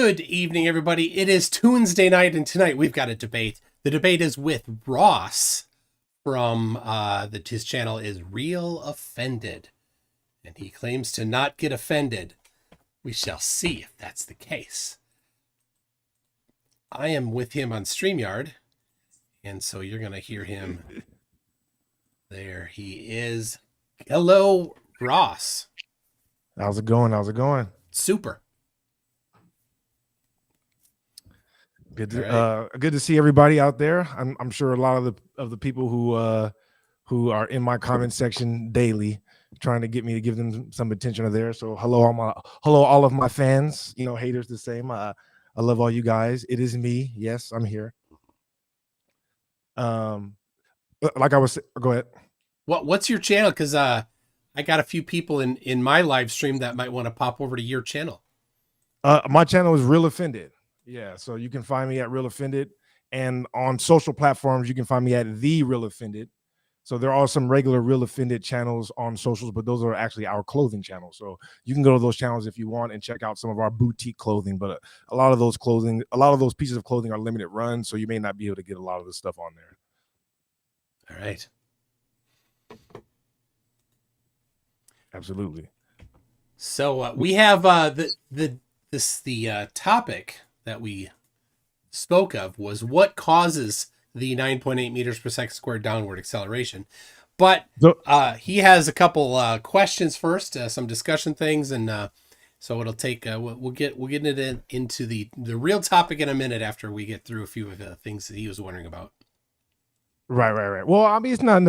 Good evening, everybody. It is Tuesday night, and tonight we've got a debate. The debate is with Ross from his channel is Real Offended, and he claims to not get offended. We shall see if that's the case. I am with him on StreamYard, and so you're going to hear him. There he is. Hello, Ross. How's it going? How's it going? Super. Good to see everybody out there. I'm sure a lot of the people who are in my comment section daily trying to get me to give them some attention are there. So hello all of my fans, haters the same. I love all you guys. It is me. Yes, I'm here. Like I was go ahead. What's your channel? Because I got a few people in my live stream that might want to pop over to your channel. My channel is Real Offended. Yeah, so you can find me at Real Offended, and on social platforms you can find me at The Real Offended. So there are some regular Real Offended channels on socials, but those are actually our clothing channels. So you can go to those channels if you want and check out some of our boutique clothing. But a lot of those pieces of clothing are limited run, so you may not be able to get a lot of the stuff on there. All right. Absolutely. So we have the topic that we spoke of was what causes the 9.8 meters per second squared downward acceleration. But he has a couple questions first, some discussion things, and so it'll take we'll get it into the real topic in a minute after we get through a few of the things that he was wondering about. Right. Well, I mean, it's not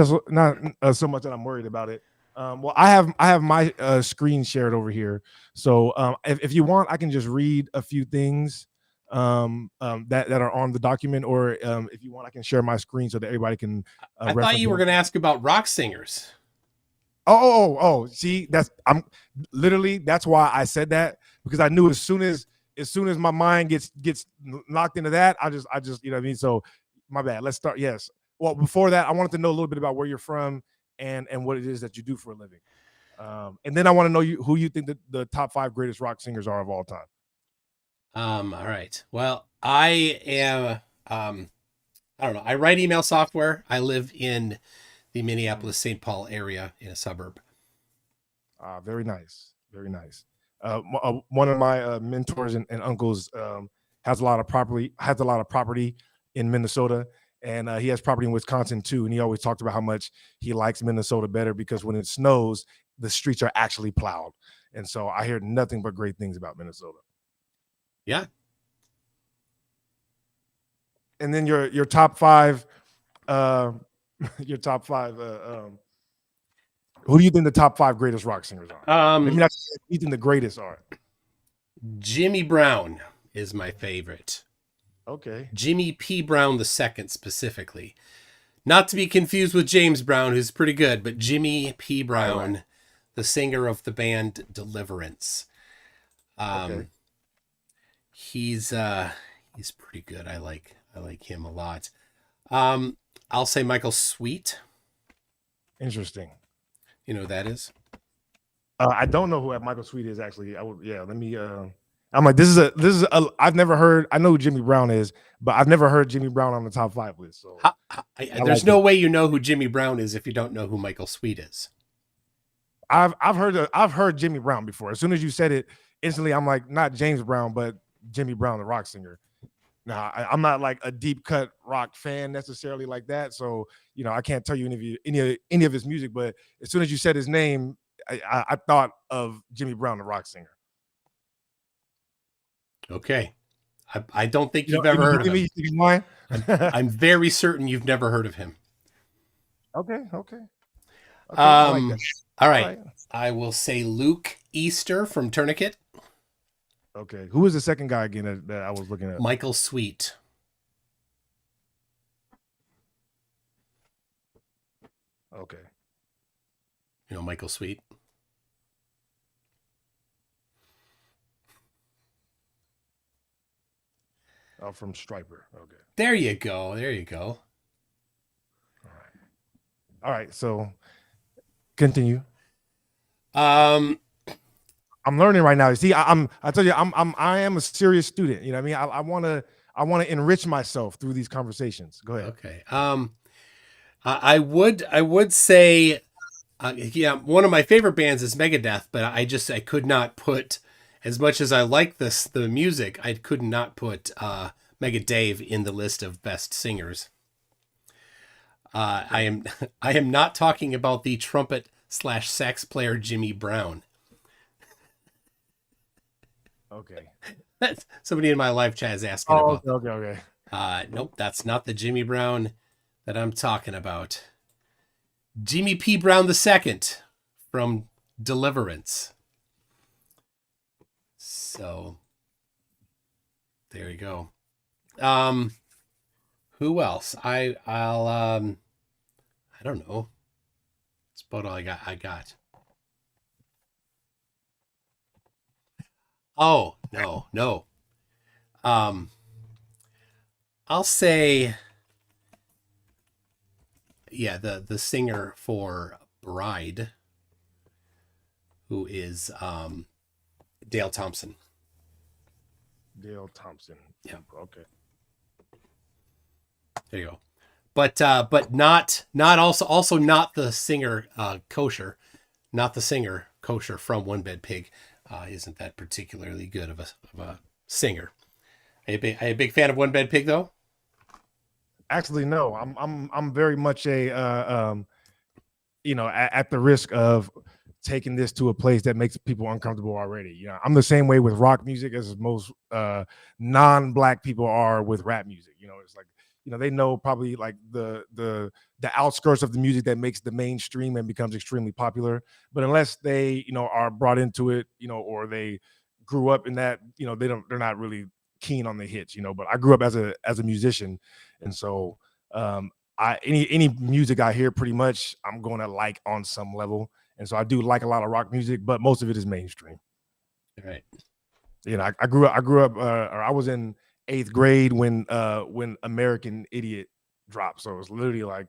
so much that I'm worried about it. Well, I have my screen shared over here, so if you want, I can just read a few things that are on the document, or if you want, I can share my screen so that everybody can. I thought you were going to ask about rock singers. Oh! See, that's why I said that, because I knew as soon as my mind gets knocked into that, I just you know what I mean. So my bad. Let's start. Yes. Well, before that, I wanted to know a little bit about where you're from and what it is that you do for a living, and then I want to know who you think the top 5 greatest rock singers are of all time. All right. Well, I am, I don't know. I write email software. I live in the Minneapolis, St. Paul area in a suburb. Very nice. Very nice. One of my mentors and uncles has a lot of property in Minnesota, and he has property in Wisconsin too. And he always talked about how much he likes Minnesota better because when it snows, the streets are actually plowed. And so I hear nothing but great things about Minnesota. Yeah. And then your top 5, who do you think the top 5 greatest rock singers are? Maybe not who you think the greatest are. Jimmy Brown is my favorite. Okay. Jimmy P. Brown II specifically. Not to be confused with James Brown, who's pretty good, but Jimmy P. Brown, right. The singer of the band Deliverance. Okay. He's pretty good. I like him a lot. I'll say Michael Sweet. Interesting. You know who that is? I don't know who Michael Sweet is actually. Let me. I'm like, this is a. I've never heard. I know who Jimmy Brown is, but I've never heard Jimmy Brown on the top 5 list. So there's no way you know who Jimmy Brown is if you don't know who Michael Sweet is. I've heard Jimmy Brown before. As soon as you said it, instantly I'm like, not James Brown, but Jimmy Brown, the rock singer. Now, I'm not like a deep cut rock fan necessarily like that, so I can't tell you any of his music. But as soon as you said his name, I thought of Jimmy Brown, the rock singer. Okay, I don't think you've ever heard of him. I'm very certain you've never heard of him. Okay. All right. I will say Luke Easter from Tourniquet. Okay. Who was the second guy again that I was looking at? Michael Sweet. Okay. You know Michael Sweet? Oh, from Striper. Okay. There you go. All right. So continue. I'm I'm learning right now. See, I tell you, I am a serious student. You know what I mean? I want to enrich myself through these conversations. Go ahead. Okay. I would say, yeah, one of my favorite bands is Megadeth, but I could not put, as much as I like the music, I could not put Megadave in the list of best singers. I am I am not talking about the trumpet slash sax player Jimmy Brown. Okay. That's somebody in my live chat is asking Oh, about. okay. Nope, that's not the Jimmy Brown that I'm talking about. Jimmy P. Brown II from Deliverance. So there you go. Who else? I don't know. That's about all I got. Oh, no. Um I'll say, yeah, the singer for Bride, who is Dale Thompson. Dale Thompson. Yeah. Okay. There you go. But not also not the singer Kosher, not the singer Kosher from One Bed Pig. Isn't that particularly good of a singer? Are you a big fan of One Bed Pig though? Actually, no. I'm very much a at the risk of taking this to a place that makes people uncomfortable already. You know, I'm the same way with rock music as most non-black people are with rap music. You know, it's like, they know probably like the outskirts of the music that makes the mainstream and becomes extremely popular. But unless they, are brought into it, or they grew up in that, they're not really keen on the hits, but I grew up as a musician. And so any music I hear, pretty much I'm going to like on some level. And so I do like a lot of rock music, but most of it is mainstream. Right. I grew up, or I was in 8th grade when American Idiot dropped. So it was literally like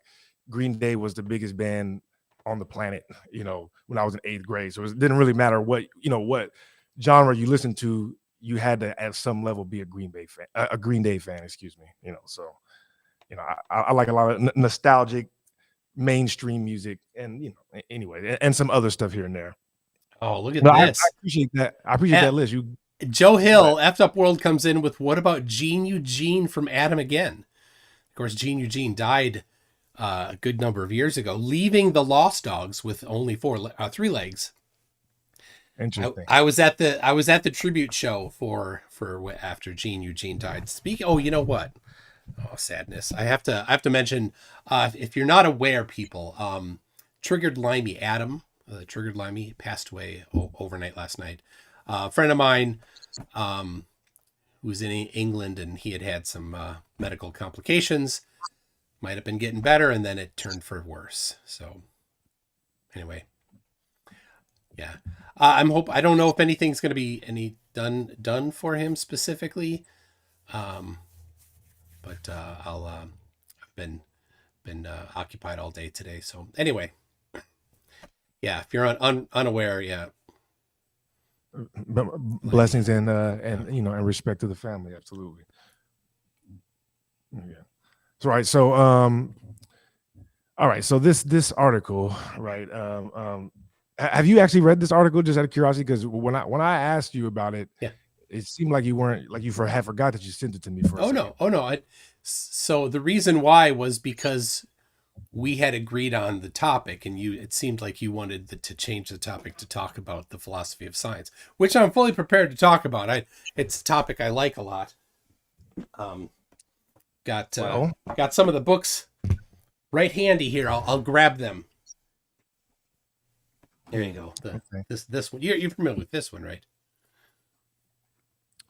Green Day was the biggest band on the planet, when I was in 8th grade. So it didn't really matter what genre you listened to, you had to at some level be a Green Day fan, excuse me. So I like a lot of nostalgic mainstream music, and anyway, and some other stuff here and there. Oh, look at No, I this. appreciate that. I appreciate that list. You Joe Hill, Effed Up World comes in with, what about Gene Eugene from Adam Again? Of course, Gene Eugene died a good number of years ago, leaving the Lost Dogs with only 3 legs. Interesting. I was at the tribute show for after Gene Eugene died. Oh, you know what? Oh, sadness. I have to mention, if you're not aware, people, Triggered Limey Adam, Triggered Limey passed away overnight last night. A friend of mine, who was in England, and he had some medical complications. Might have been getting better, and then it turned for worse. So, anyway, yeah. I don't know if anything's going to be done for him specifically. But I've been occupied all day today. So anyway, yeah, if you're unaware, yeah. Blessings and and respect to the family, absolutely. Yeah. So right. So all right. So this article, right? Have you actually read this article, just out of curiosity? Because when I asked you about it, yeah, it seemed like you had forgot that you sent it to me for a second. No. So the reason why was because we had agreed on the topic, and it seemed like you wanted to change the topic to talk about the philosophy of science, which I'm fully prepared to talk about. It's a topic I like a lot. Got some of the books right handy here. I'll grab them. There you go. Okay. This one. You're familiar with this one, right?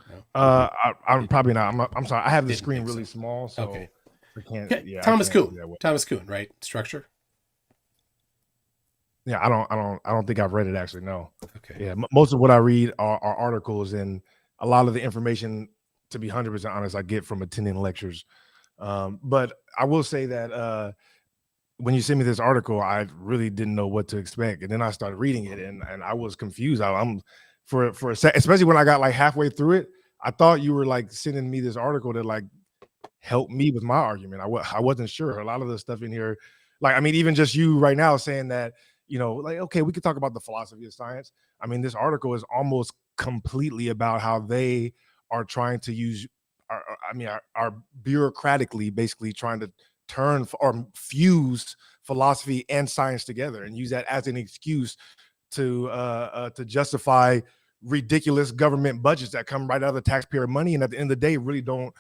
No? I'm probably not. I'm sorry. I have the screen really small, so okay. I can't. Yeah, Thomas Kuhn. Thomas Kuhn, right? Structure. Yeah, I don't think I've read it actually. No. Okay. Yeah, most of what I read are articles, and a lot of the information, to be 100% honest, I get from attending lectures. But I will say that when you sent me this article, I really didn't know what to expect, and then I started reading it, and I was confused. I'm for a sec, especially when I got like halfway through it. I thought you were like sending me this article that like helped me with my argument. I wasn't sure. A lot of the stuff in here, like, I mean, even just you right now saying that, like, okay, we could talk about the philosophy of science. I mean, this article is almost completely about how they are trying to use our bureaucratically basically trying to turn or fuse philosophy and science together and use that as an excuse to justify ridiculous government budgets that come right out of the taxpayer money and at the end of the day really don't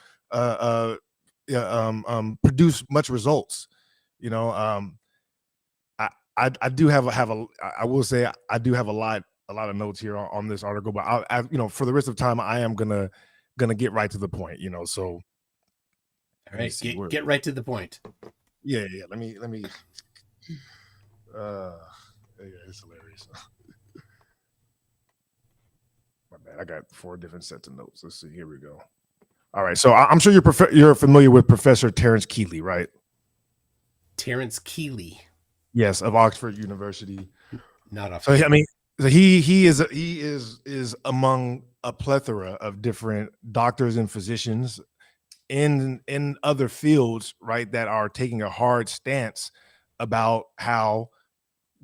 produce much results. I do have I will say I do have a lot of notes here on this article, but for the rest of the time I am gonna get right to the point. So all right, get right to the point. Yeah. Let me. Yeah, it's hilarious. My bad. I got 4 different sets of notes. Let's see. Here we go. All right. So I'm sure you're familiar with Professor Terence Keeley, right? Terence Keeley. Yes, of Oxford University. Not off. So I mean, he is among a plethora of different doctors and physicians in other fields, right, that are taking a hard stance about how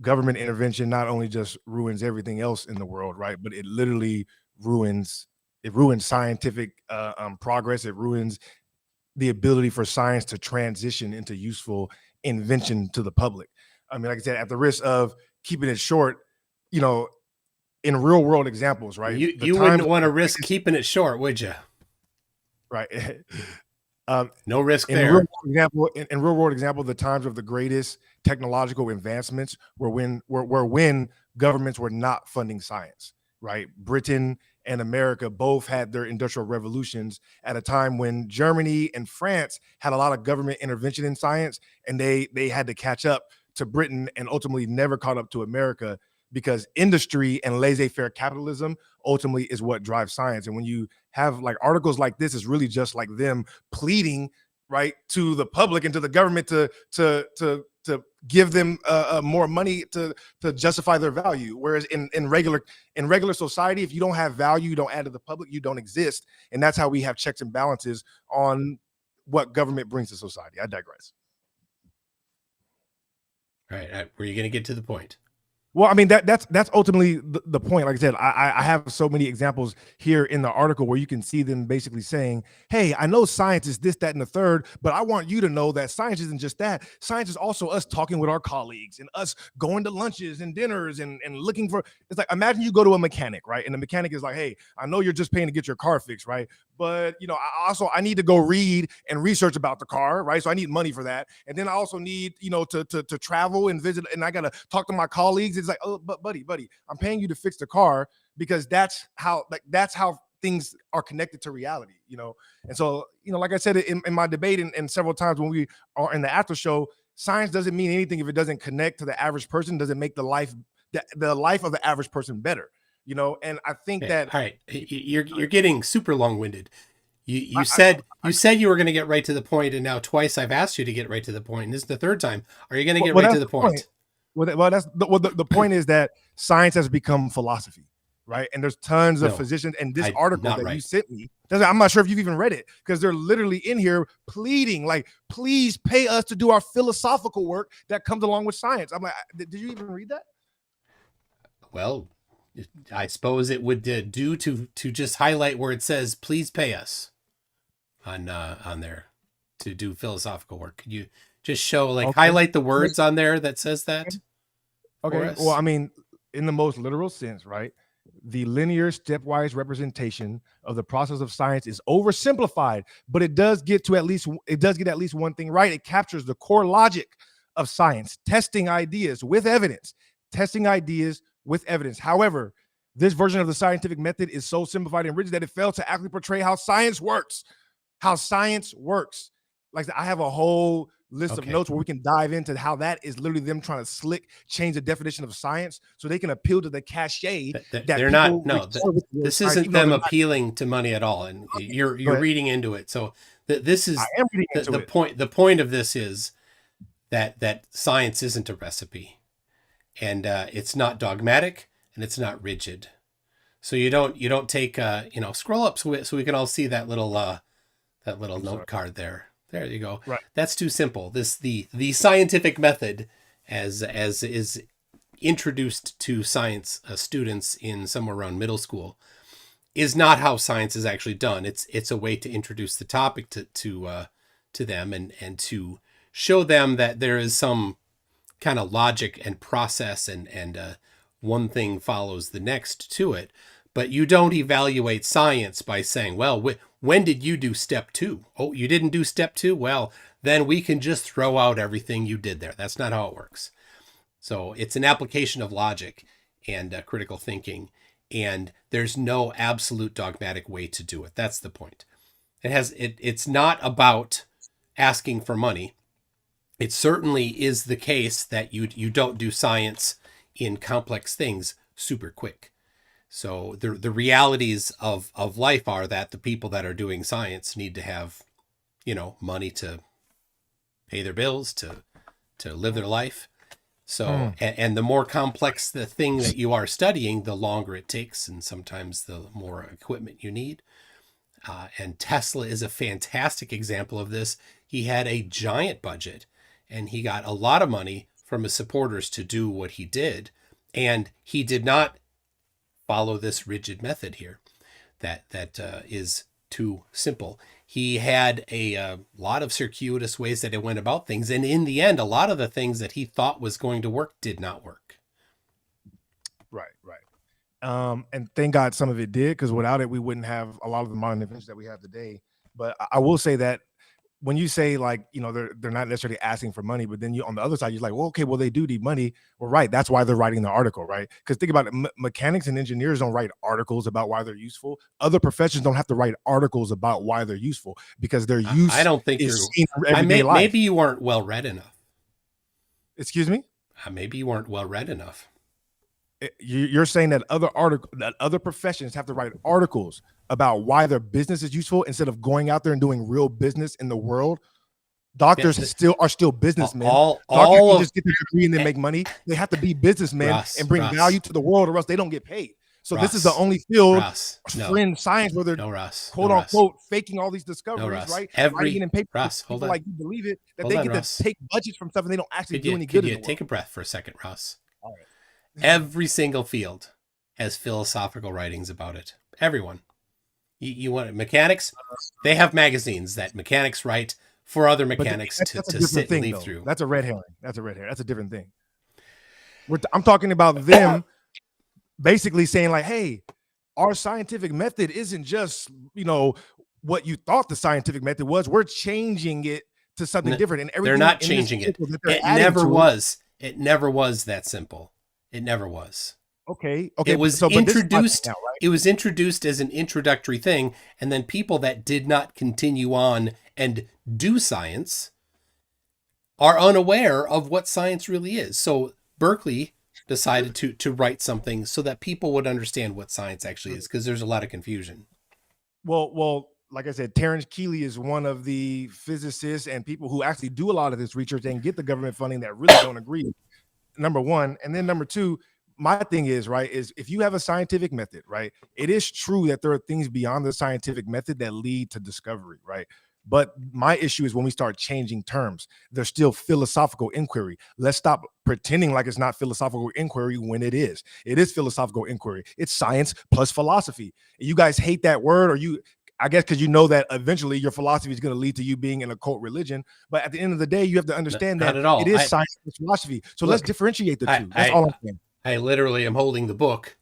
government intervention not only just ruins everything else in the world, right, but it literally ruins scientific progress. It ruins the ability for science to transition into useful invention to the public. I mean, like I said, at the risk of keeping it short, in real world examples, right? You wouldn't want to risk keeping it short, would you? Right. No risk in there. In real world example, the times of the greatest technological advancements were when governments were not funding science, right? Britain and America both had their industrial revolutions at a time when Germany and France had a lot of government intervention in science, and they had to catch up to Britain and ultimately never caught up to America because industry and laissez-faire capitalism ultimately is what drives science. And when you have like articles like this, it's really just like them pleading, right, to the public and to the government to give them more money to justify their value. Whereas in regular society, if you don't have value, you don't add to the public, you don't exist. And that's how we have checks and balances on what government brings to society. I digress. All right. Were you going to get to the point? Well, I mean, that's ultimately the point. Like I said, I have so many examples here in the article where you can see them basically saying, hey, I know science is this, that, and the third, but I want you to know that science isn't just that. Science is also us talking with our colleagues and us going to lunches and dinners and looking for, it's like, imagine you go to a mechanic, right? And the mechanic is like, hey, I know you're just paying to get your car fixed, right? But, I need to go read and research about the car, right? So I need money for that. And then I also need, to travel and visit, and I got to talk to my colleagues. It's like, oh, but buddy, I'm paying you to fix the car because that's how things are connected to reality, And so, like I said in my debate and several times when we are in the after show, science doesn't mean anything if it doesn't connect to the average person, doesn't make the life of the average person better, And I think that. All right, you're getting super long-winded. You said you were going to get right to the point, and now twice I've asked you to get right to the point, and this is the third time. Are you going to get right to the point? Well, that's the point is that science has become philosophy, right? And there's tons of physicians, and this article that you sent me, I'm not sure if you've even read it because they're literally in here pleading, like, please pay us to do our philosophical work that comes along with science. I'm like, did you even read that? Well, I suppose it would do to just highlight where it says, please pay us on there to do philosophical work. Could you just show, highlight the words on there that says that? Okay. Well, I mean, in the most literal sense, right? The linear stepwise representation of the process of science is oversimplified, but it does get at least one thing right. It captures the core logic of science, testing ideas with evidence. However, this version of the scientific method is so simplified and rigid that it fails to actually portray how science works. Like, I have a whole list of notes where we can dive into how that is literally them trying to change the definition of science so they can appeal to the cachet that they're not. No, this isn't them appealing to money at all, and you're reading into it. So this is the point. The point of this is that science isn't a recipe, and it's not dogmatic and it's not rigid. So you don't take scroll up so we can all see that little I'm sorry. note card there. There you go. Right. That's too simple. The scientific method as is introduced to science students in somewhere around middle school is not how science is actually done. It's a way to introduce the topic to them and to show them that there is some kind of logic and process and one thing follows the next to it. But you don't evaluate science by saying, well, when did you do step 2? Oh, you didn't do step 2? Well, then we can just throw out everything you did there. That's not how it works. So it's an application of logic and critical thinking, and there's no absolute dogmatic way to do it. That's the point. It's not about asking for money. It certainly is the case that you don't do science in complex things super quick. So the realities of life are that the people that are doing science need to have, money to pay their bills, to live their life. So, and the more complex the thing that you are studying, the longer it takes, and sometimes the more equipment you need. And Tesla is a fantastic example of this. He had a giant budget, and he got a lot of money from his supporters to do what he did. And he did not follow this rigid method here that is too simple. He had a lot of circuitous ways that it went about things. And in the end, a lot of the things that he thought was going to work did not work. Right. And thank God some of it did, because without it, we wouldn't have a lot of the modern inventions that we have today. But I will say that when you say, like, they're not necessarily asking for money, but then you on the other side, you're like, well, okay, well, they do need money. Well, right, that's why they're writing the article, right? Because think about it, mechanics and engineers don't write articles about why they're useful. Other professions don't have to write articles about why they're useful, because their use I don't think is seen in everyday life. Maybe you weren't well read enough. Excuse me? Maybe you weren't well read enough. You're saying that other professions have to write articles about why their business is useful instead of going out there and doing real business in the world. Doctors are still businessmen. Doctors can just get their degree and then make money. They have to be businessmen and bring value to the world, or else they don't get paid. So this is the only field in science where they're quote unquote faking all these discoveries, right? Writing it in paper, hold on. Like you believe it, that they get to take budgets from stuff and they don't actually do any good. Could you take a breath for a second, Ross? All right. Every single field has philosophical writings about it. Everyone. You want mechanics? They have magazines that mechanics write for other mechanics to sit and leaf through. That's a red herring. That's a different thing. I'm talking about them basically saying, like, hey, our scientific method isn't just, what you thought the scientific method was. We're changing it to something different. And everything, they're not changing it. It never was. It never was that simple. It never was. Okay. It was introduced. Now, right? It was introduced as an introductory thing, and then people that did not continue on and do science are unaware of what science really is. So Berkeley decided to write something so that people would understand what science actually is, because there's a lot of confusion. Well, like I said, Terrence Keeley is one of the physicists and people who actually do a lot of this research and get the government funding that really don't agree. Number one. And then number two, my thing is, right, is if you have a scientific method, right, it is true that there are things beyond the scientific method that lead to discovery, right? But my issue is when we start changing terms, there's still philosophical inquiry. Let's stop pretending like it's not philosophical inquiry when it is. It is philosophical inquiry. It's science plus philosophy. You guys hate that word, or I guess because you know that eventually your philosophy is going to lead to you being in a cult religion. But at the end of the day, you have to understand that it is science and philosophy. So let's differentiate the two. That's all I'm saying. I literally am holding the book,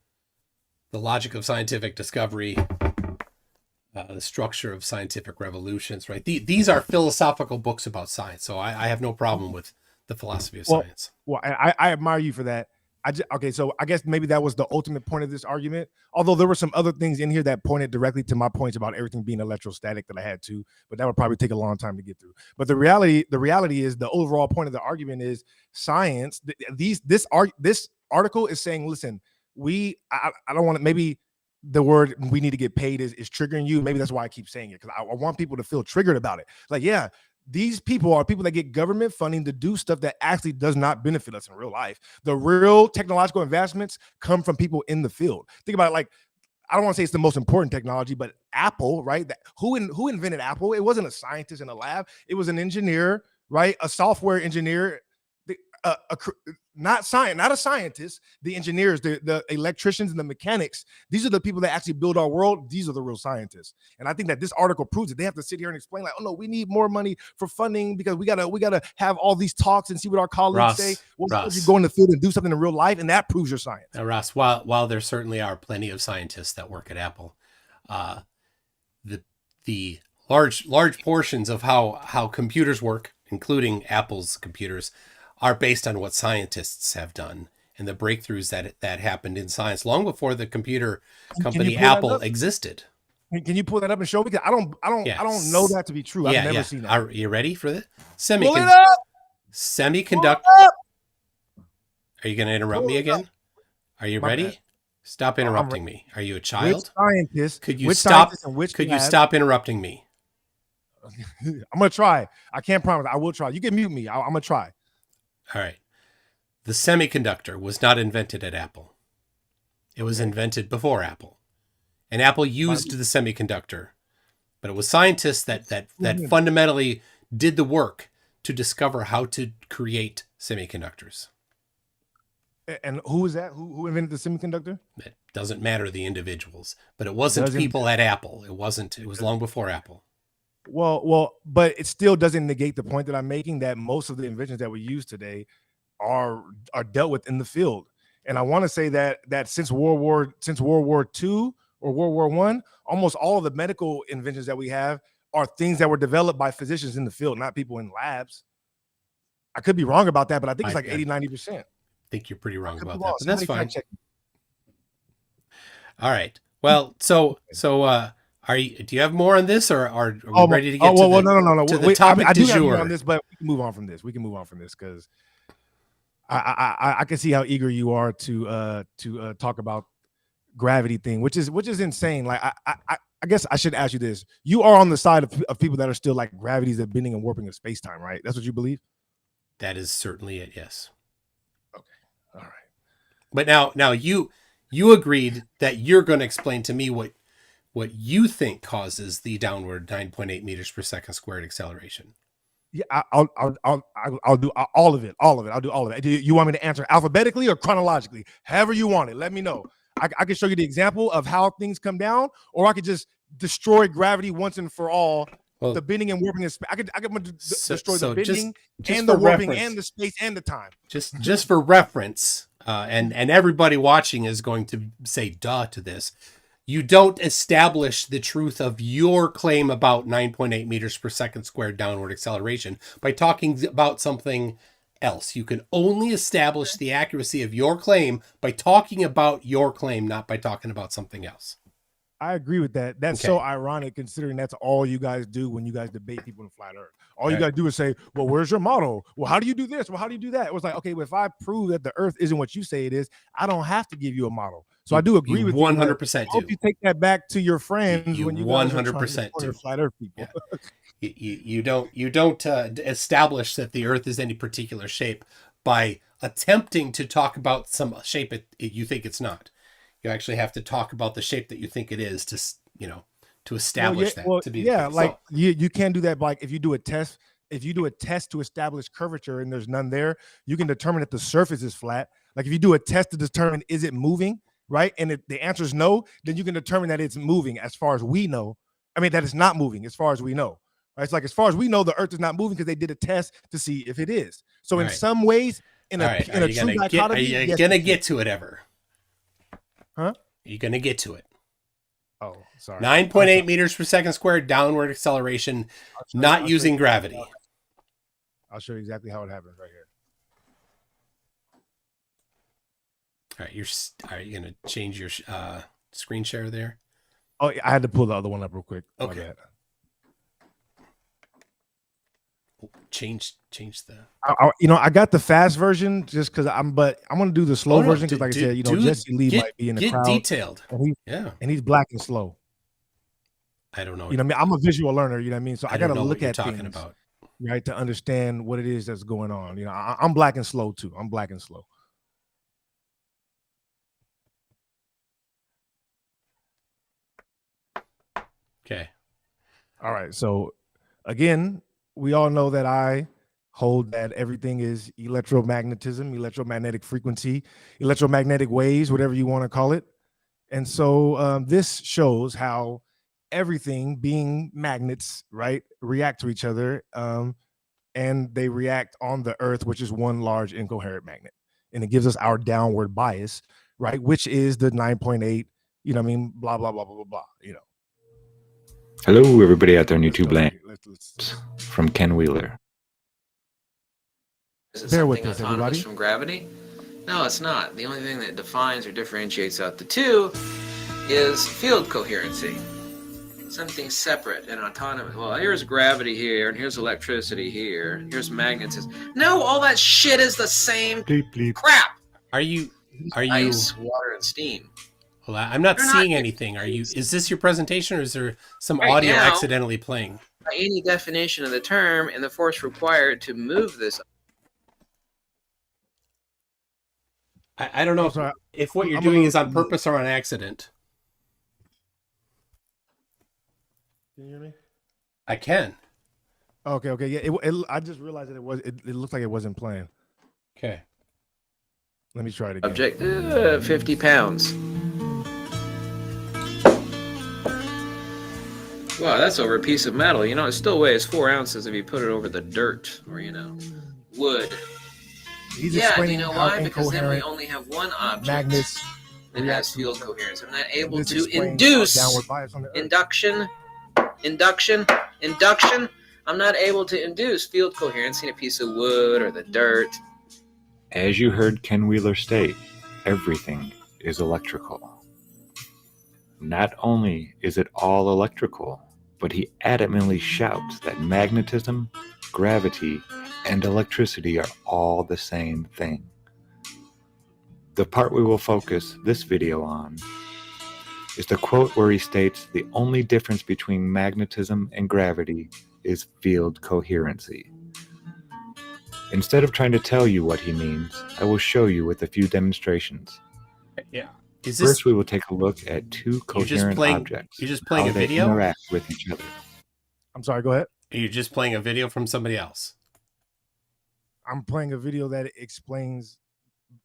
The Logic of Scientific Discovery, The Structure of Scientific Revolutions, right? These are philosophical books about science. So I have no problem with the philosophy of science. Well, I admire you for that. So I guess maybe that was the ultimate point of this argument. Although there were some other things in here that pointed directly to my points about everything being electrostatic that I had to, but that would probably take a long time to get through. But the reality is the overall point of the argument is science. This article is saying, listen, I don't want to, maybe the word we need to get paid is triggering you. Maybe that's why I keep saying it, because I want people to feel triggered about it. Like, yeah, these people are people that get government funding to do stuff that actually does not benefit us in real life. The real technological advancements come from people in the field. Think about it, like I don't want to say it's the most important technology, but Apple, right? Who invented Apple? It wasn't a scientist in a lab. It was an engineer, right? A software engineer, not a scientist. The engineers, the electricians and the mechanics. These are the people that actually build our world. These are the real scientists. And I think that this article proves it. They have to sit here and explain like, oh no, we need more money for funding because we gotta have all these talks and see what our colleagues say. Well, you go in the field and do something in real life, and that proves your science. Now, Ross, while there certainly are plenty of scientists that work at Apple, the large portions of how computers work, including Apple's computers, are based on what scientists have done and the breakthroughs that happened in science long before the computer company Apple existed. Can you pull that up and show me? Because I don't know that to be true. I've never seen that. Are you ready for this? Semiconductor. Are you going to interrupt me again? Are you ready? Stop interrupting me. Are you a child? Could you stop interrupting me? I'm going to try. I can't promise. I will try. You can mute me. I'm going to try. All right. The semiconductor was not invented at Apple. It was invented before Apple. And Apple used the semiconductor. But it was scientists that fundamentally did the work to discover how to create semiconductors. And who was that? Who invented the semiconductor? It doesn't matter the individuals, but it wasn't people at Apple. It was long before Apple. Well, but it still doesn't negate the point that I'm making that most of the inventions that we use today are dealt with in the field. And I want to say that since World War II or World War I, almost all of the medical inventions that we have are things that were developed by physicians in the field, not people in labs. I could be wrong about that, but I think it's like 80-90%. I think you're pretty wrong about that, but that's fine. All right. Well, so do you have more on this, or are we ready to get to the topic du jour? On this, but we can move on from this. Because I can see how eager you are to talk about gravity thing, which is insane. Like I guess I should ask you this: you are on the side of people that are still like gravity is the bending and warping of space time, right? That's what you believe. That is certainly it. Yes. Okay. All right. But now you agreed that you're going to explain to me what you think causes the downward 9.8 meters per second squared acceleration. Yeah, I'll do all of it. I'll do all of it. Do you want me to answer alphabetically or chronologically? However you want it. Let me know. I can show you the example of how things come down, or I could just destroy gravity once and for all. Well, the bending and warping is. I could destroy the bending and the warping and the space and the time. Just for reference, and everybody watching is going to say duh to this. You don't establish the truth of your claim about 9.8 meters per second squared downward acceleration by talking about something else. You can only establish the accuracy of your claim by talking about your claim, not by talking about something else. I agree with that. That's so ironic considering that's all you guys do when you guys debate people in flat earth. All you got to do is say, well, where's your model? Well, how do you do this? Well, how do you do that? It was like, okay, well, if I prove that the earth isn't what you say it is, I don't have to give you a model. So I do agree with 100%. I hope you take that back to your friends when you 100% do flat earth people. Yeah. You don't establish that the earth is any particular shape by attempting to talk about some shape you think it's not. You actually have to talk about the shape that you think it is to establish that to be the case. Like you can do that by, like, if you do a test to establish curvature and there's none there, you can determine that the surface is flat. Like if you do a test to determine is it moving, right? And if the answer is no, then you can determine that it's moving as far as we know. I mean, that it's not moving as far as we know. Right? It's like as far as we know, the earth is not moving because they did a test to see if it is. So in some ways, in a true dichotomy, are you gonna get to it ever? Huh? You're going to get to it. Oh, sorry. 9.8 meters per second squared downward acceleration, not using gravity. I'll show you exactly how it happens right here. All right, are you going to change your screen share there? Oh, I had to pull the other one up real quick. Okay. Change the. I got the fast version just because I'm going to do the slow version because, like I said, Jesse Lee might be in the crowd. Get detailed. And he's black and slow. I don't know. You know what I mean? I'm a visual learner. You know what I mean? So I got to look at talking things, about, right, to understand what it is that's going on. I'm black and slow too. I'm black and slow. Okay. All right. So again, we all know that I hold that everything is electromagnetism, electromagnetic frequency, electromagnetic waves, whatever you want to call it. And so this shows how everything being magnets, right, react to each other. And they react on the earth, which is one large incoherent magnet. And it gives us our downward bias, right, which is the 9.8, you know what I mean, blah, blah, blah, blah, blah, blah, you know. Hello, everybody out there on Let's YouTube go. land. Let's From Ken Wheeler. Is it bear with something us, autonomous everybody. from gravity? No, it's not. The only thing that defines or differentiates out the two is field coherency. Something separate and autonomous. Well, here's gravity here, and here's electricity here, and here's magnetism. No, all that shit is the same Bleep, bleep. crap. Are you? Ice, water, and steam. Well, I'm not They're not seeing anything. Are you? Is this your presentation, or is there some Right audio now- accidentally playing? By any definition of the term, and the force required to move this. I don't know I'm sorry. if what you're I'm a doing little is on confused. purpose or on accident. Can you hear me? I can. Okay. Yeah, I just realized that it looked like it wasn't playing. Okay. Let me try it again. Object, 50 pounds. Wow, that's over a piece of metal. You know, it still weighs 4 ounces if you put it over the dirt or, wood. He's Yeah, do explaining you know how why? Because then we incoherent only have one object magnets that react has to field each other. coherence. I'm not And able this to explains our induce downward bias on the earth. induction. I'm not able to induce field coherence in a piece of wood or the dirt. As you heard Ken Wheeler state, everything is electrical. Not only is it all electrical, but he adamantly shouts that magnetism, gravity, and electricity are all the same thing. The part we will focus this video on is the quote where he states the only difference between magnetism and gravity is field coherency. Instead of trying to tell you what he means, I will show you with a few demonstrations. Yeah. Is this? First, we will take a look at two coherent objects. You're just playing how a they video? interact with each other. I'm sorry, go ahead. Are you just playing a video from somebody else? I'm playing a video that explains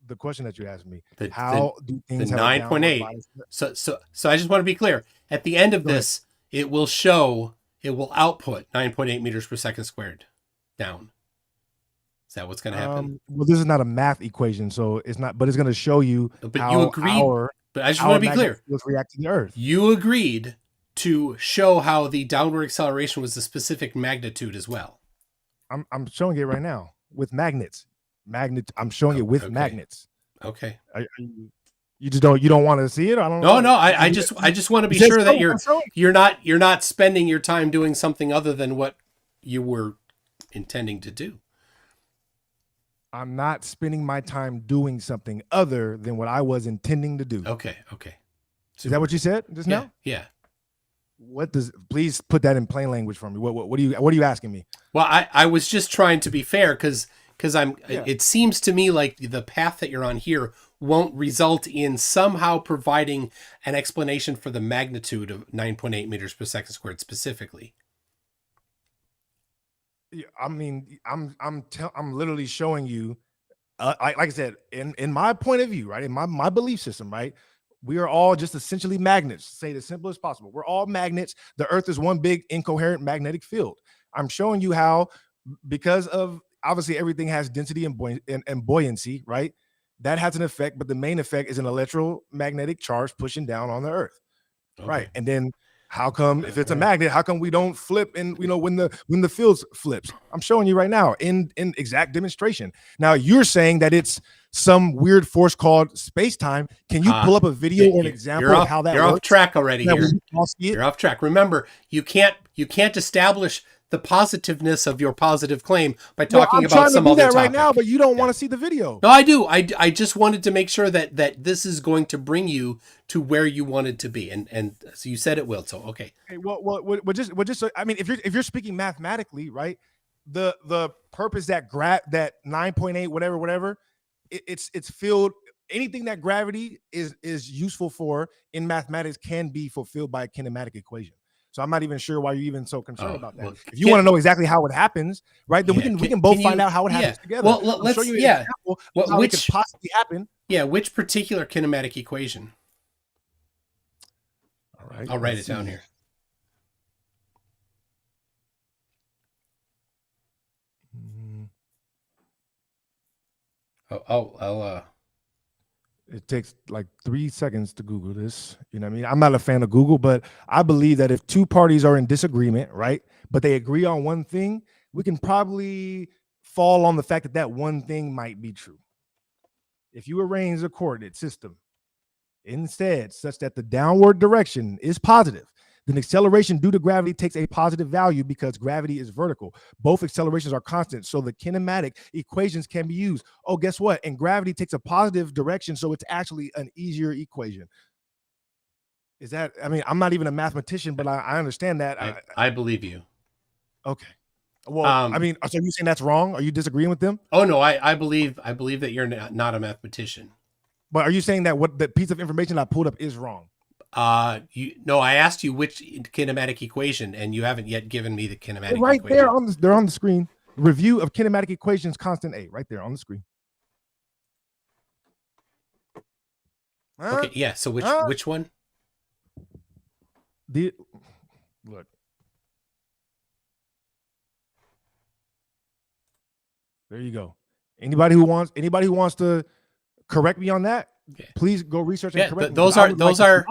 the question that you asked me. The- How do things the have a downward 9.8. bias? So I just want to be clear. At the end of Go ahead. this, it will output 9.8 meters per second squared down. Is that what's going to happen? Well, this is not a math equation, so it's not. But it's going to show you But how you agreed. But I just want to be clear. Let's react to the Earth. You agreed to show how the downward acceleration was a specific magnitude as well. I'm showing it right now with magnets. I'm showing it with Okay. magnets. Okay. You don't want to see it? I don't know. No. I just want to be sure that you're not spending your time doing something other than what you were intending to do. I'm not spending my time doing something other than what I was intending to do. Okay. Is that what you said just now? Yeah. Please put that in plain language for me. What are you asking me? Well, I was just trying to be fair because Yeah. it seems to me like the path that you're on here won't result in somehow providing an explanation for the magnitude of 9.8 meters per second squared specifically. I mean, I'm literally showing you, like I said, in my point of view, right, in my belief system, right, we are all just essentially magnets. Say it as simple as possible. We're all magnets. The Earth is one big incoherent magnetic field. I'm showing you how, because of obviously everything has density and buoyancy, right? That has an effect, but the main effect is an electromagnetic charge pushing down on the Earth, Okay. right? And then how come, if it's a magnet, how come we don't flip? And when the field flips, I'm showing you right now in exact demonstration. Now you're saying that it's some weird force called space-time. Can you pull up a video or an example of how that You're works? off track already That here. we all see it? You're off track. Remember, you can't establish the positiveness of your positive claim by talking about some I'm trying to do other that topic. right now, but you don't want to see the video. No, I do. I just wanted to make sure that this is going to bring you to where you wanted to be, and so you said it will. So okay. Okay, well, just I mean, if you're speaking mathematically, right? The purpose that 9.8 whatever, it's filled. Anything that gravity is useful for in mathematics can be fulfilled by a kinematic equation. So I'm not even sure why you're even so concerned Oh, about that. well, If you want to know exactly how it happens, right, then Yeah, we can both can find you- out how it happens yeah. together. Well, I'll let's show you an yeah. example Well, of how it could which possibly happen. yeah, which particular kinematic equation? All right, I'll write it let's down see. here. Mm, I'll It takes like 3 seconds to Google this. You know what I mean? I'm not a fan of Google, but I believe that if two parties are in disagreement, right, but they agree on one thing, we can probably fall on the fact that that one thing might be true. If you arrange a coordinate system instead such that the downward direction is positive, then acceleration due to gravity takes a positive value because gravity is vertical. Both accelerations are constant, so the kinematic equations can be used. Oh, guess what? And gravity takes a positive direction, so it's actually an easier equation. Is that, I mean, I'm not even a mathematician, but I understand that. I believe you. Okay. Well, I mean, so you saying that's wrong? Are you disagreeing with them? Oh no, I believe that you're not a mathematician. But are you saying that what the piece of information I pulled up is wrong? I asked you which kinematic equation, and you haven't yet given me the kinematic Right equation. there on they're on the screen. Review of kinematic equations, constant A, right there on the screen. Okay, yeah. So which one? Look. There you go. Anybody who wants to correct me on that, please go research and correct me. Those are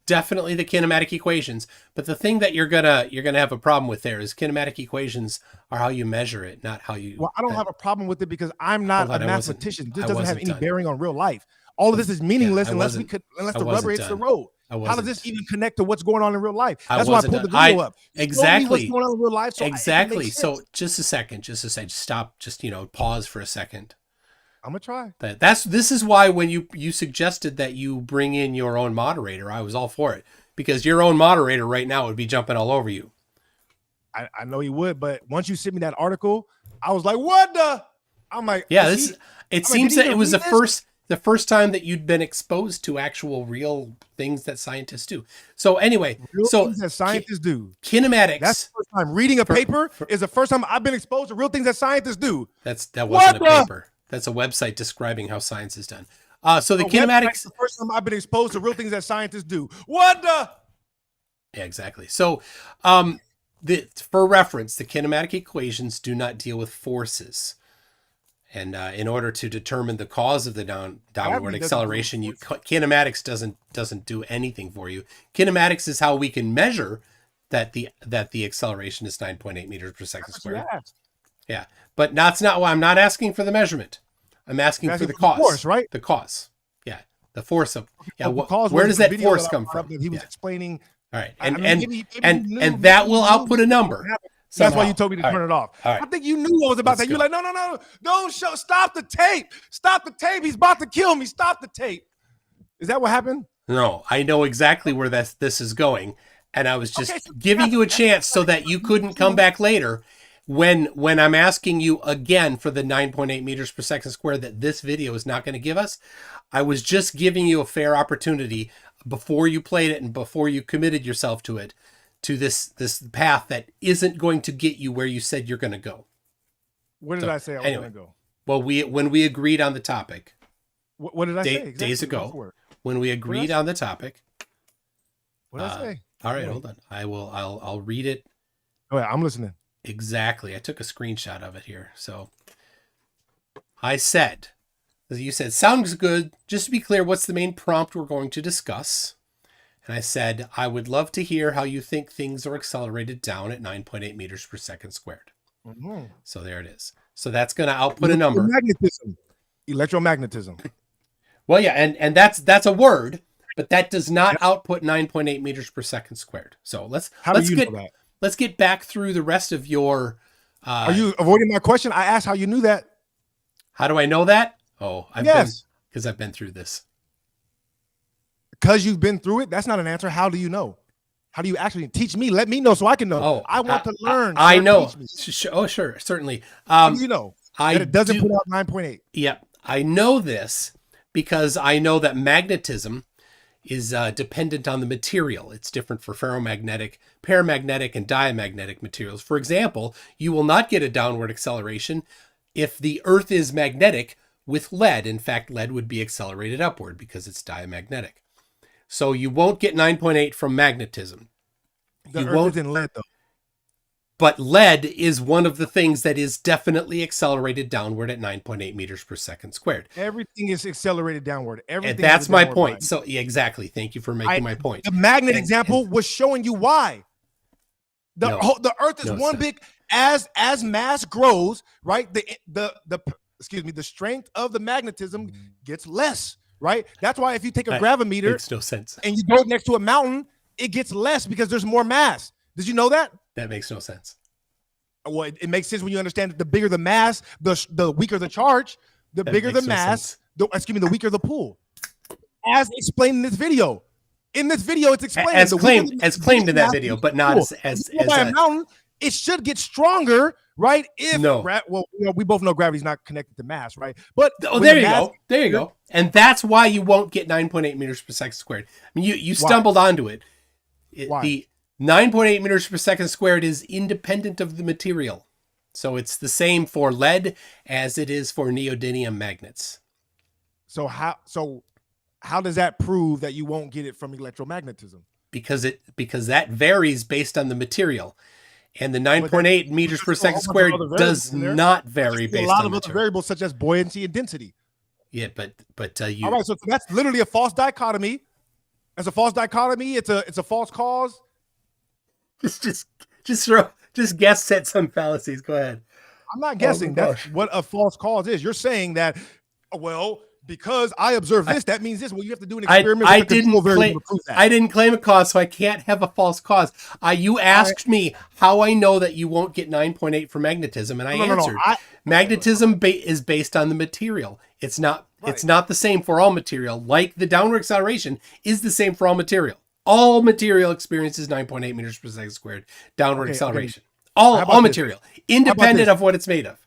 definitely the kinematic equations. But the thing that you're gonna have a problem with there is kinematic equations are how you measure it, not how you. Well, I don't have a problem with it because I'm not a mathematician. This doesn't have any bearing on real life. All of this is meaningless unless the rubber hits the road. How does this even connect to what's going on in real life? That's why I pulled the video up. Exactly. What's going on in real life? So exactly. So just a second. Stop. Just pause for a second. I'm gonna try. This is why when you suggested that you bring in your own moderator, I was all for it, because your own moderator right now would be jumping all over you. I know he would, but once you sent me that article, I was like, what the? I'm like, yeah. It seems that it was the first time that you'd been exposed to actual real things that scientists do. So anyway, things that scientists do. Kinematics. That's the first time reading a paper is the first time I've been exposed to real things that scientists do. That wasn't a paper. That's a website describing how science is done. So the kinematics. The first time I've been exposed to real things that scientists do. What the? Yeah, exactly. So, for reference, the kinematic equations do not deal with forces. And in order to determine the cause of the downward acceleration, kinematics doesn't do anything for you. Kinematics is how we can measure that the acceleration is 9.8 meters per second squared. Yeah, but that's not why I'm not asking for the measurement. I'm asking for the cause. Force, right? The cause. Yeah, the force of. Yeah, where does that force come from? He was explaining. All right, and that will output a number. That's why you told me to turn it off. Right. I think you knew what was about that. You're like, no, don't show. Stop the tape. Stop the tape. He's about to kill me. Stop the tape. Is that what happened? No, I know exactly where this is going, and I was just giving you a chance so that you couldn't come back later when I'm asking you again for the 9.8 meters per second squared that this video is not going to give us. I was just giving you a fair opportunity before you played it and before you committed yourself to it, to this path that isn't going to get you where you said you're going to go. Where did I say I was going to go? Well, when we agreed on the topic. What did I say? Exactly. Days ago, when we agreed on the topic. What did I say? All right, hold on. I'll read it. Oh yeah, I'm listening. Exactly. I took a screenshot of it here. So I said, as you said, sounds good. Just to be clear, what's the main prompt we're going to discuss? And I said, I would love to hear how you think things are accelerated down at 9.8 meters per second squared. Mm-hmm. So there it is. So that's going to output a number. Magnetism. Electromagnetism. Well, yeah, and that's a word, but that does not output 9.8 meters per second squared. So let's get back through the rest of your. Are you avoiding my question? I asked how you knew that. How do I know that? Oh, because I've been through this. Because you've been through it? That's not an answer. How do you know? How do you actually teach me? Let me know so I can know. Oh, I want to learn. I know. Oh, sure. Certainly. How do you know that it doesn't put out 9.8? Yep. I know this because I know that magnetism dependent on the material. It's different for ferromagnetic, paramagnetic, and diamagnetic materials. For example, you will not get a downward acceleration if the Earth is magnetic with lead. In fact, lead would be accelerated upward because it's diamagnetic. So you won't get 9.8 from magnetism. The You Earth won't- is in lead, though. But lead is one of the things that is definitely accelerated downward at 9.8 meters per second squared. Everything is accelerated downward. Everything And that's has a my downward point. bias. So yeah, exactly. Thank you for making my point. The magnet And- example was showing you why. No. The Earth is No, one sir. big as mass grows, right? The strength of the magnetism gets less, right? That's why if you take a That gravimeter makes no sense. and you go next to a mountain, it gets less because there's more mass. Did you know that? That makes no sense. Well, it makes sense when you understand that the bigger the mass, the weaker the charge, the That bigger the makes no mass, sense. the weaker the pull. As explained in this video. In this video, it's explained As the claimed, weaker the as claimed in that mass, video, the but not pull. as If you go by a mountain, it should get stronger, right? If No. we both know gravity's not connected to mass, right? But Oh, when there the you mass- go. There you go. And that's why you won't get 9.8 meters per second squared. I mean, you Why? stumbled onto it. Why? The 9.8 meters per second squared is independent of the material. So it's the same for lead as it is for neodymium magnets. So how does that prove that you won't get it from electromagnetism? Because that varies based on the material. And the 9.8 meters per there's still a second whole bunch squared of other variables does in there. not vary There's based a lot on of other material. variables such as buoyancy and density. Yeah, but you All right, so that's literally a false dichotomy. As a false dichotomy, it's a false cause. just guess at some fallacies. Go ahead. I'm not guessing. That's gosh. what a false cause is. You're saying that, well, because I observe this, that means this. Well, you have to do an experiment. I with a control didn't variable claim to prove that. I didn't claim a cause, so I can't have a false cause. You asked me how I know that you won't get 9.8 for magnetism, and I answered. Magnetism is based on the material. It's not. It's not the same for all material. Like the downward acceleration is the same for all material. All material experiences 9.8 meters per second squared downward acceleration. How about All this? material, independent of what it's made of.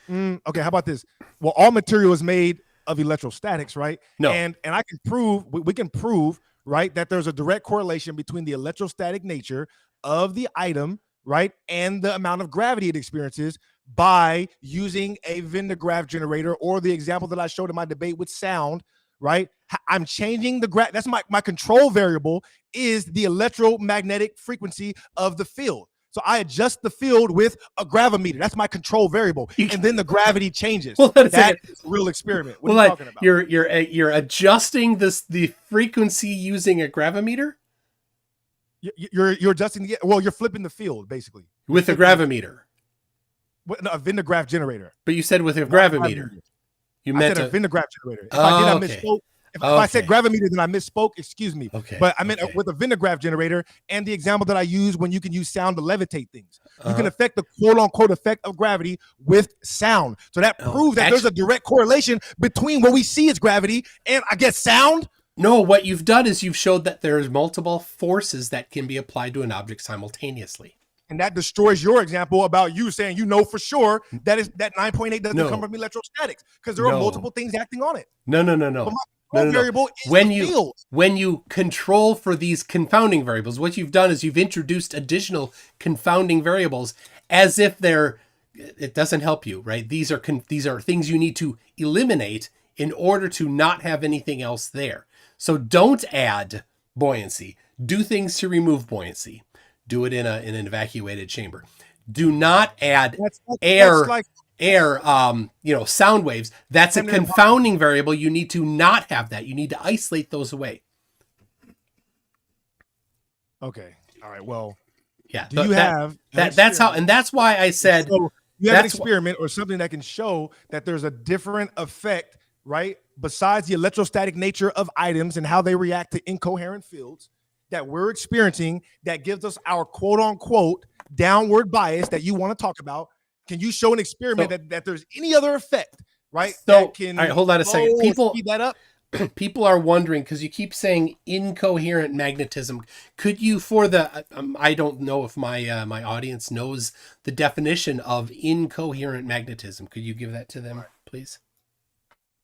Okay, how about this? Well, all material is made of electrostatics, right? No. And I can prove, we can prove, right, that there's a direct correlation between the electrostatic nature of the item, right, and the amount of gravity it experiences by using a Venn diagram generator, or the example that I showed in my debate with sound, right? I'm changing the graph. That's my control variable is the electromagnetic frequency of the field. So I adjust the field with a gravimeter. That's my control variable, and then the gravity changes. Well, that's that is a real experiment. What are you talking about? You're adjusting the frequency using a gravimeter You're adjusting the, well, you're flipping the field basically with a gravimeter. No, a Venn diagram generator. But you said with a gravimeter. You I meant said a Venn diagram generator. If Oh, I did, I okay. misspoke. If I said Okay. gravimeter, then I misspoke. Excuse me. Okay. But I meant okay. with a Venn diagram generator, and the example that I use when you can use sound to levitate things. You Uh-huh. can affect the quote unquote effect of gravity with sound. So that Oh, proves that there's a direct correlation between what we see as gravity and, I guess, sound. No, what you've done is you've showed that there's multiple forces that can be applied to an object simultaneously. And that destroys your example about you saying you know for sure that 9.8 doesn't No. come from electrostatics because there are No. multiple things acting on it. No. But my control variable is When the you field. when you control for these confounding variables, what you've done is you've introduced additional confounding variables as if it doesn't help you, right? These are things you need to eliminate in order to not have anything else there. So don't add buoyancy. Do things to remove buoyancy. Do it in an evacuated chamber. Do not add air, sound waves. That's a confounding variable. You need to not have that. You need to isolate those away. Okay. All right. Well, Yeah. do you have that's how, and that's why I said so you have an that's experiment or something that can show that there's a different effect, right? Besides the electrostatic nature of items and how they react to incoherent fields that we're experiencing that gives us our quote unquote downward bias that you want to talk about. Can you show an experiment that there's any other effect, right? So, that can all right, hold on a second. speed that up. People are wondering because you keep saying incoherent magnetism. Could you, for the I don't know if my audience knows the definition of incoherent magnetism. Could you give that to them, please?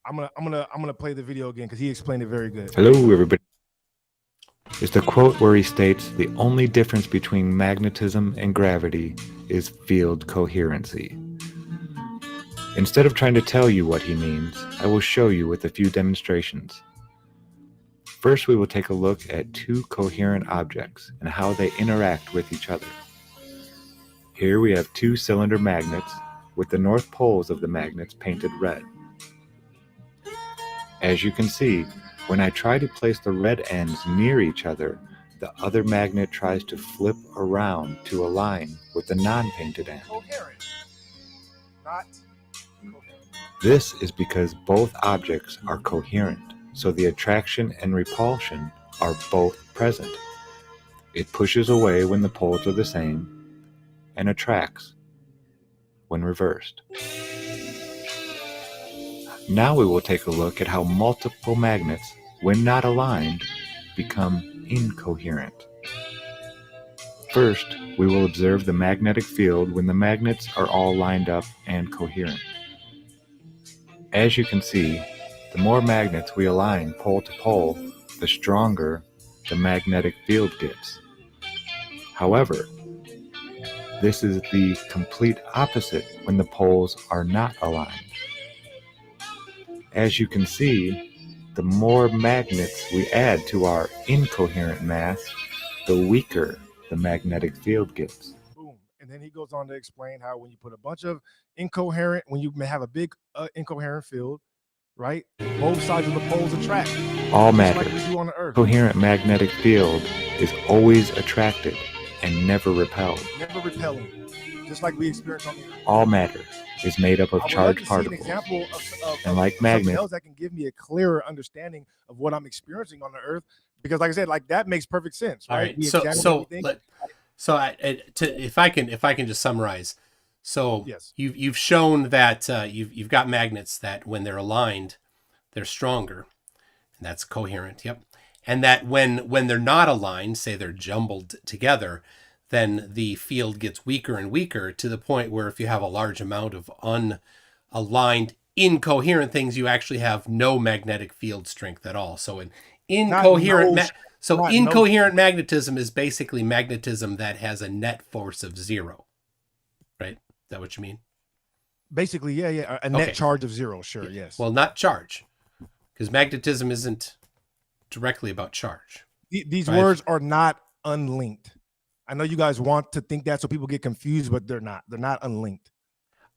I'm gonna play the video again because he explained it very good. Hello, everybody. is the quote where he states the only difference between magnetism and gravity is field coherency. Instead of trying to tell you what he means, I will show you with a few demonstrations. First, we will take a look at two coherent objects and how they interact with each other. Here we have two cylinder magnets with the north poles of the magnets painted red. As you can see, when I try to place the red ends near each other, the other magnet tries to flip around to align with the non-painted end. Coherent. Not coherent. This is because both objects are coherent, so the attraction and repulsion are both present. It pushes away when the poles are the same, and attracts when reversed. Now we will take a look at how multiple magnets, when not aligned, become incoherent. First, we will observe the magnetic field when the magnets are all lined up and coherent. As you can see, the more magnets we align pole to pole, the stronger the magnetic field gets. However, this is the complete opposite when the poles are not aligned. As you can see, the more magnets we add to our incoherent mass, the weaker the magnetic field gets. Boom. And then he goes on to explain how when you put a bunch of incoherent, when you may have a big incoherent field, right? Both sides of the poles attract. All just matter. like we do on the Earth. Coherent magnetic field is always attracted and never repelled. Never repelling. Just like we experience on the Earth. All matter is made up of I would charged like to see an particles. example And like something magnets, else that can give me a clearer understanding of what I'm experiencing on the Earth, because like I said, like that makes perfect sense, All right? right. We So examine so everything. let, so if I can just summarize. So Yes. you've shown that you've got magnets that when they're aligned, they're stronger, and that's coherent. Yep. And that when they're not aligned, say they're jumbled together, then the field gets weaker and weaker to the point where if you have a large amount of unaligned, incoherent things, you actually have no magnetic field strength at all. So an incoherent incoherent magnetism is basically magnetism that has a net force of 0. Right? Is that what you mean? Basically, yeah. A net Okay. charge of 0, sure, yes. Well, not charge, because magnetism isn't directly about charge. These right. words are not unlinked. I know you guys want to think that so people get confused, but they're not. They're not unlinked.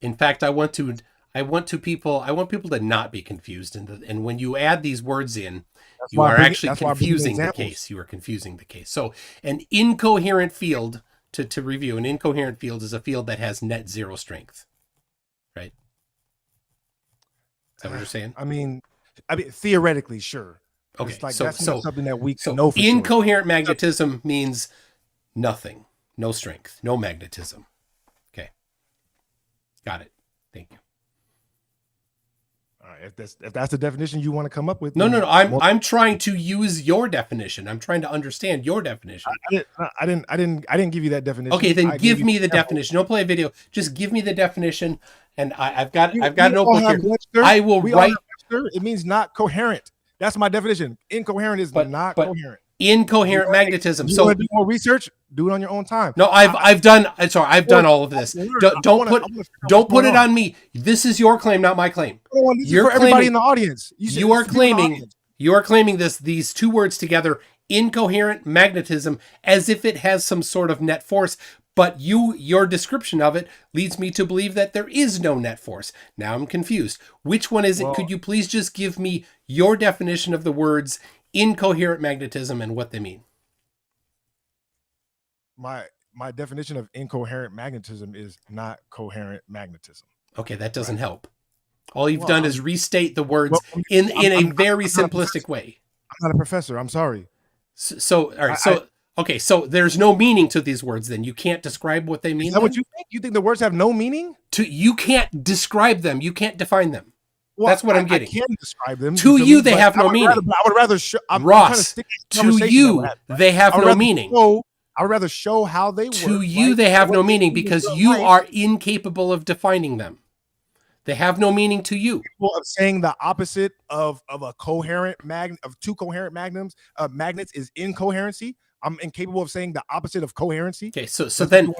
In fact, I want people to not be confused, and when you add these words in, you are actually confusing the case. You are confusing the case. So an incoherent field, to review, an incoherent field is a field that has net 0 strength. Right? Is that what you're saying? I mean, theoretically, sure. Okay, It's like so that's not something that we so can know for sure. incoherent magnetism means nothing, no strength, no magnetism. Okay, got it. Thank you. All right, if that's the definition you want to come up with. No. then I'm trying to use your definition. I'm trying to understand your definition. I didn't give you that definition. Okay, then I give gave me you the example. definition. Don't play a video. Just give me the definition, and I've got We a all notebook have here. Webster. I will We all write have Webster. It means not coherent. That's my definition. Incoherent is not coherent. incoherent magnetism. You So want to do more research? Do it on your own time. no, I've done all of this. Don't put it on me. This is your claim, not my claim. This is for everybody in the audience. You are claiming these two words together, incoherent magnetism, as if it has some sort of net force. But your description of it leads me to believe that there is no net force. Now I'm confused. Which one is it? Could you please just give me your definition of the words incoherent magnetism and what they mean? My definition of incoherent magnetism is not coherent magnetism. Okay, that doesn't help. All you've done is restate the words in a very simplistic way. I'm not a professor. I'm sorry. So all right. Okay, so there's no meaning to these words then. You can't describe what they mean? Is that what you think? You think the words have no meaning? You can't describe them. You can't define them. Well, that's what I'm getting. I can describe them. To you, they have no meaning. I would rather show... Ross, to you, they have no meaning. I would rather show how they work. To you, they have no meaning because you are incapable of defining them. They have no meaning to you. Of saying the opposite of a coherent magnet of two coherent magnets is incoherency. I'm incapable of saying the opposite of coherency. Okay, so then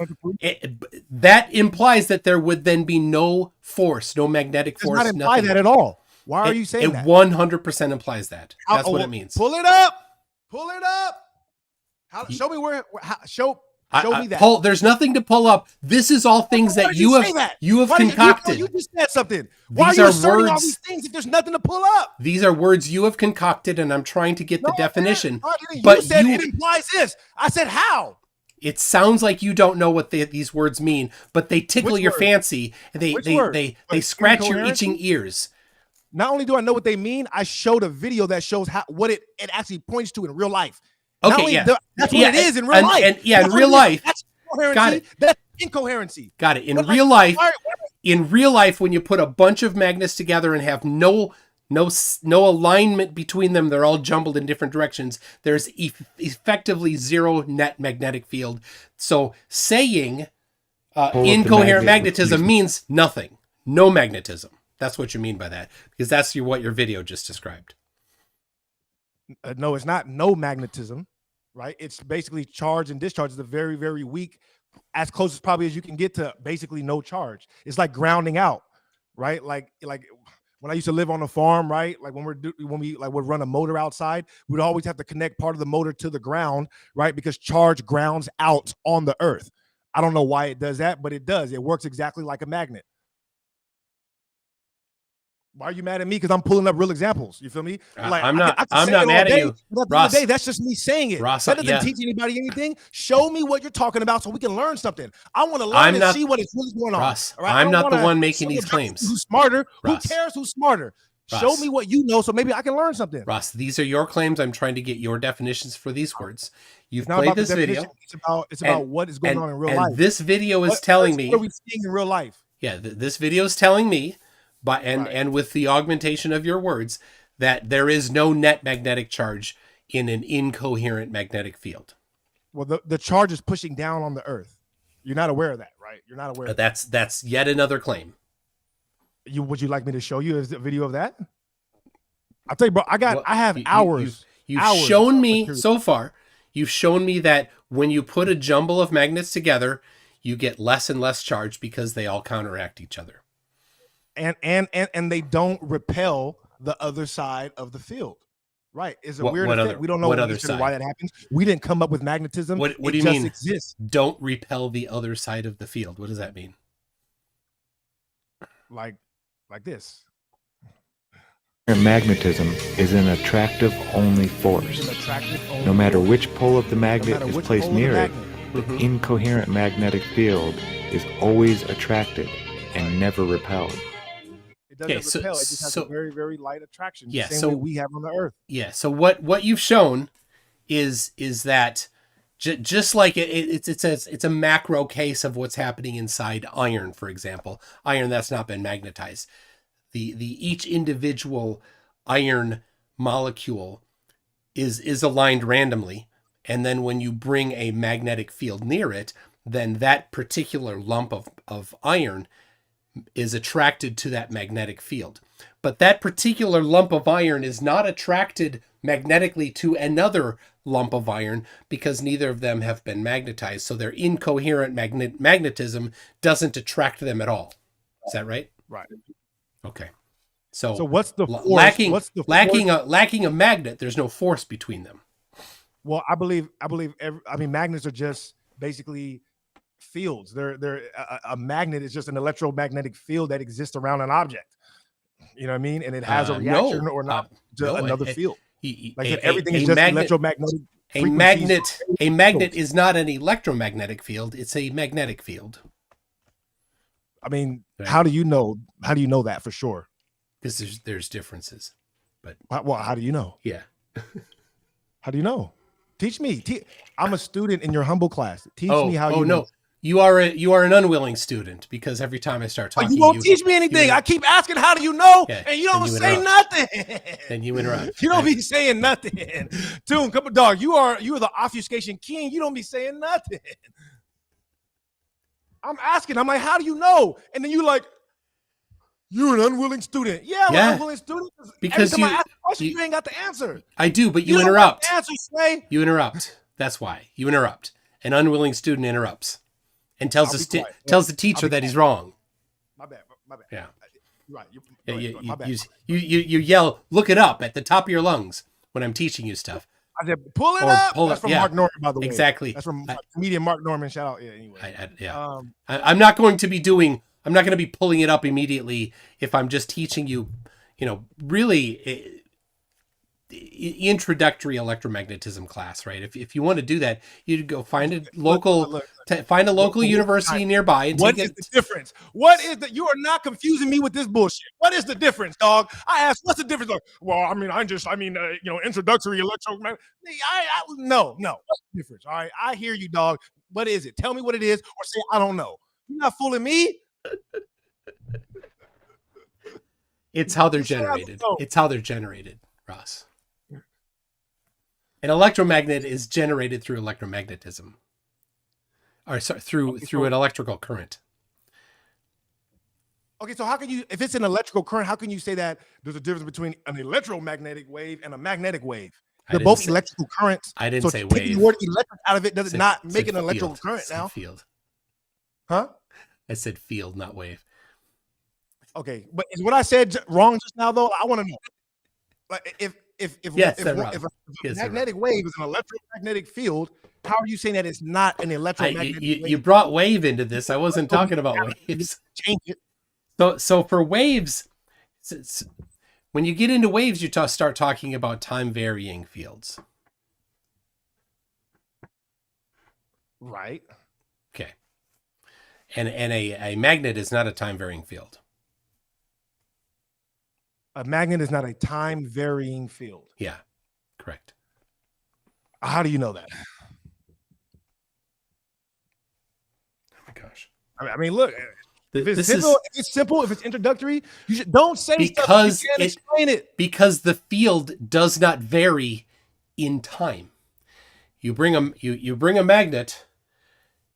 that implies that there would then be no force, no magnetic force. Does not imply that at all. Why are you saying that? It 100% implies that. That's what it means. Pull it up. Pull it up. Show me where. Show me that. There's nothing to pull up. This is all things that you have concocted. You just said something. Why are you asserting all these things if there's nothing to pull up? These are words you have concocted, and I'm trying to get the definition. But you said it implies this. I said how? It sounds like you don't know what these words mean, but they tickle your fancy. They scratch your itching ears. Not only do I know what they mean, I showed a video that shows what it actually points to in real life. Okay, that's what it is in real life. In real life. That's coherency. Got it. That's incoherency. Got it. In real life, when you put a bunch of magnets together and have no alignment between them, they're all jumbled in different directions. There's effectively zero net magnetic field. So saying incoherent magnetism means nothing. No magnetism. That's what you mean by that, because that's what your video just described. No, it's not no magnetism, right? It's basically charge and discharge is a very, very weak, as close as probably as you can get to basically no charge. It's like grounding out, right? Like when I used to live on a farm, right? Like when we would run a motor outside, we'd always have to connect part of the motor to the ground, right? Because charge grounds out on the earth. I don't know why it does that, but it does. It works exactly like a magnet. Why are you mad at me? Because I'm pulling up real examples. You feel me? Like I'm not mad at you, Ross. That's just me saying it. Ross, that doesn't teach anybody anything. Show me what you're talking about so we can learn something. I want to learn and see what is really going on. Ross, right? I'm not the one making these claims. Who's smarter? Ross. Who cares who's smarter? Ross. Show me what you know so maybe I can learn something. Ross, these are your claims. I'm trying to get your definitions for these words. You've played this video. It's about what is going on in real life. This video is telling me what are we seeing in real life. Yeah, this video is telling me, and with the augmentation of your words, that there is no net magnetic charge in an incoherent magnetic field. Well, the charge is pushing down on the Earth. You're not aware of that, right? You're not aware. That's yet another claim. Would you like me to show you a video of that? I'll tell you, bro. I have hours. You've shown me so far. You've shown me that when you put a jumble of magnets together, you get less and less charge because they all counteract each other. And they don't repel the other side of the field. Right. It's a weird effect. We don't know why that happens. We didn't come up with magnetism. What do you mean? Exists. Don't repel the other side of the field. What does that mean? Like this. Magnetism is an attractive only force. No matter which pole of the magnet is placed near it, the incoherent magnetic field is always attracted and never repelled. It doesn't repel. It just has a very, very light attraction. Yeah, same way we have on the Earth. Yeah. So what you've shown is that just like it's a macro case of what's happening inside iron, for example, iron that's not been magnetized. The each individual iron molecule is aligned randomly, and then when you bring a magnetic field near it, then that particular lump of iron is attracted to that magnetic field. But that particular lump of iron is not attracted magnetically to another lump of iron because neither of them have been magnetized. So their incoherent magnetism doesn't attract them at all. Is that right? Right. Okay. So what's the force? Lacking a magnet, there's no force between them. Well, I believe magnets are just basically fields. They're a magnet is just an electromagnetic field that exists around an object. You know what I mean? And it has a reaction or not to another field. Everything is just electromagnetic. A magnet is not an electromagnetic field. It's a magnetic field. I mean, right. How do you know that for sure? Because there's differences. But how do you know? Yeah. How do you know? Teach me. I'm a student in your humble class. Teach me how you know. You are an unwilling student because every time I start talking, you won't teach me anything. I keep asking, how do you know? Yeah, and you don't say nothing. Then you interrupt. You don't be saying nothing. Tune, come on, dog. You are the obfuscation king. You don't be saying nothing. I'm asking. I'm like, how do you know? And then you You're an unwilling student. Yeah, I'm Yeah. an unwilling student. Because every time you- I ask a question, you- you ain't got the answer. I do, but you don't interrupt. got the answer, Slay. You interrupt. That's why. You interrupt. An unwilling student interrupts and tells I'll the be quiet. tells the teacher I'll be that he's wrong. My bad. My bad. Yeah. You're right. Yeah, Go ahead. My bad. you yell, look it up at the top of your lungs when I'm teaching you stuff. I said, pull it Or up. pull That's it- from yeah. Mark Norman, by the way. Exactly. That's from comedian Mark Norman. Shout out. Yeah. Anyway. I'm not going to be I'm not going to be pulling it up immediately if I'm just teaching you, really introductory electromagnetism class, right? If you want to do that, you'd go find a local find a local university nearby and What take is it. the difference? What is the? You are not confusing me with this bullshit. What is the difference, dog? I asked, what's the difference? Dog? Well, introductory electromagnetic. No. What's the difference? All right, I hear you, dog. What is it? Tell me what it is, or say I don't know. You're not fooling me. It's how they're generated. It's how they're generated, Ross. An electromagnet is generated through electromagnetism. Or sorry, through an electrical current. Okay, so how can you, if it's an electrical current, how can you say that there's a difference between an electromagnetic wave and a magnetic wave? They're both electrical currents. I didn't so say taking wave. the word electric out of it does Said- not said make an electrical field. current Said now. Field. Huh? I said field, not wave. Okay, but is what I said wrong just now though? I want to know. Like if Yes, if said a wrong. Yes, said magnetic wave is an electromagnetic field, how are you saying that it's not an electromagnetic wave? You brought wave into this. I wasn't talking about waves. Change it. So for waves, when you get into waves, you start talking about time varying fields. Right. Okay. And a magnet is not a time varying field. A magnet is not a time varying field. Yeah, correct. How do you know that? Oh my gosh. I mean, look. If it's This simple, if it's introductory, you should don't say because stuff if you can't explain it. Because the field does not vary in time. You bring a magnet,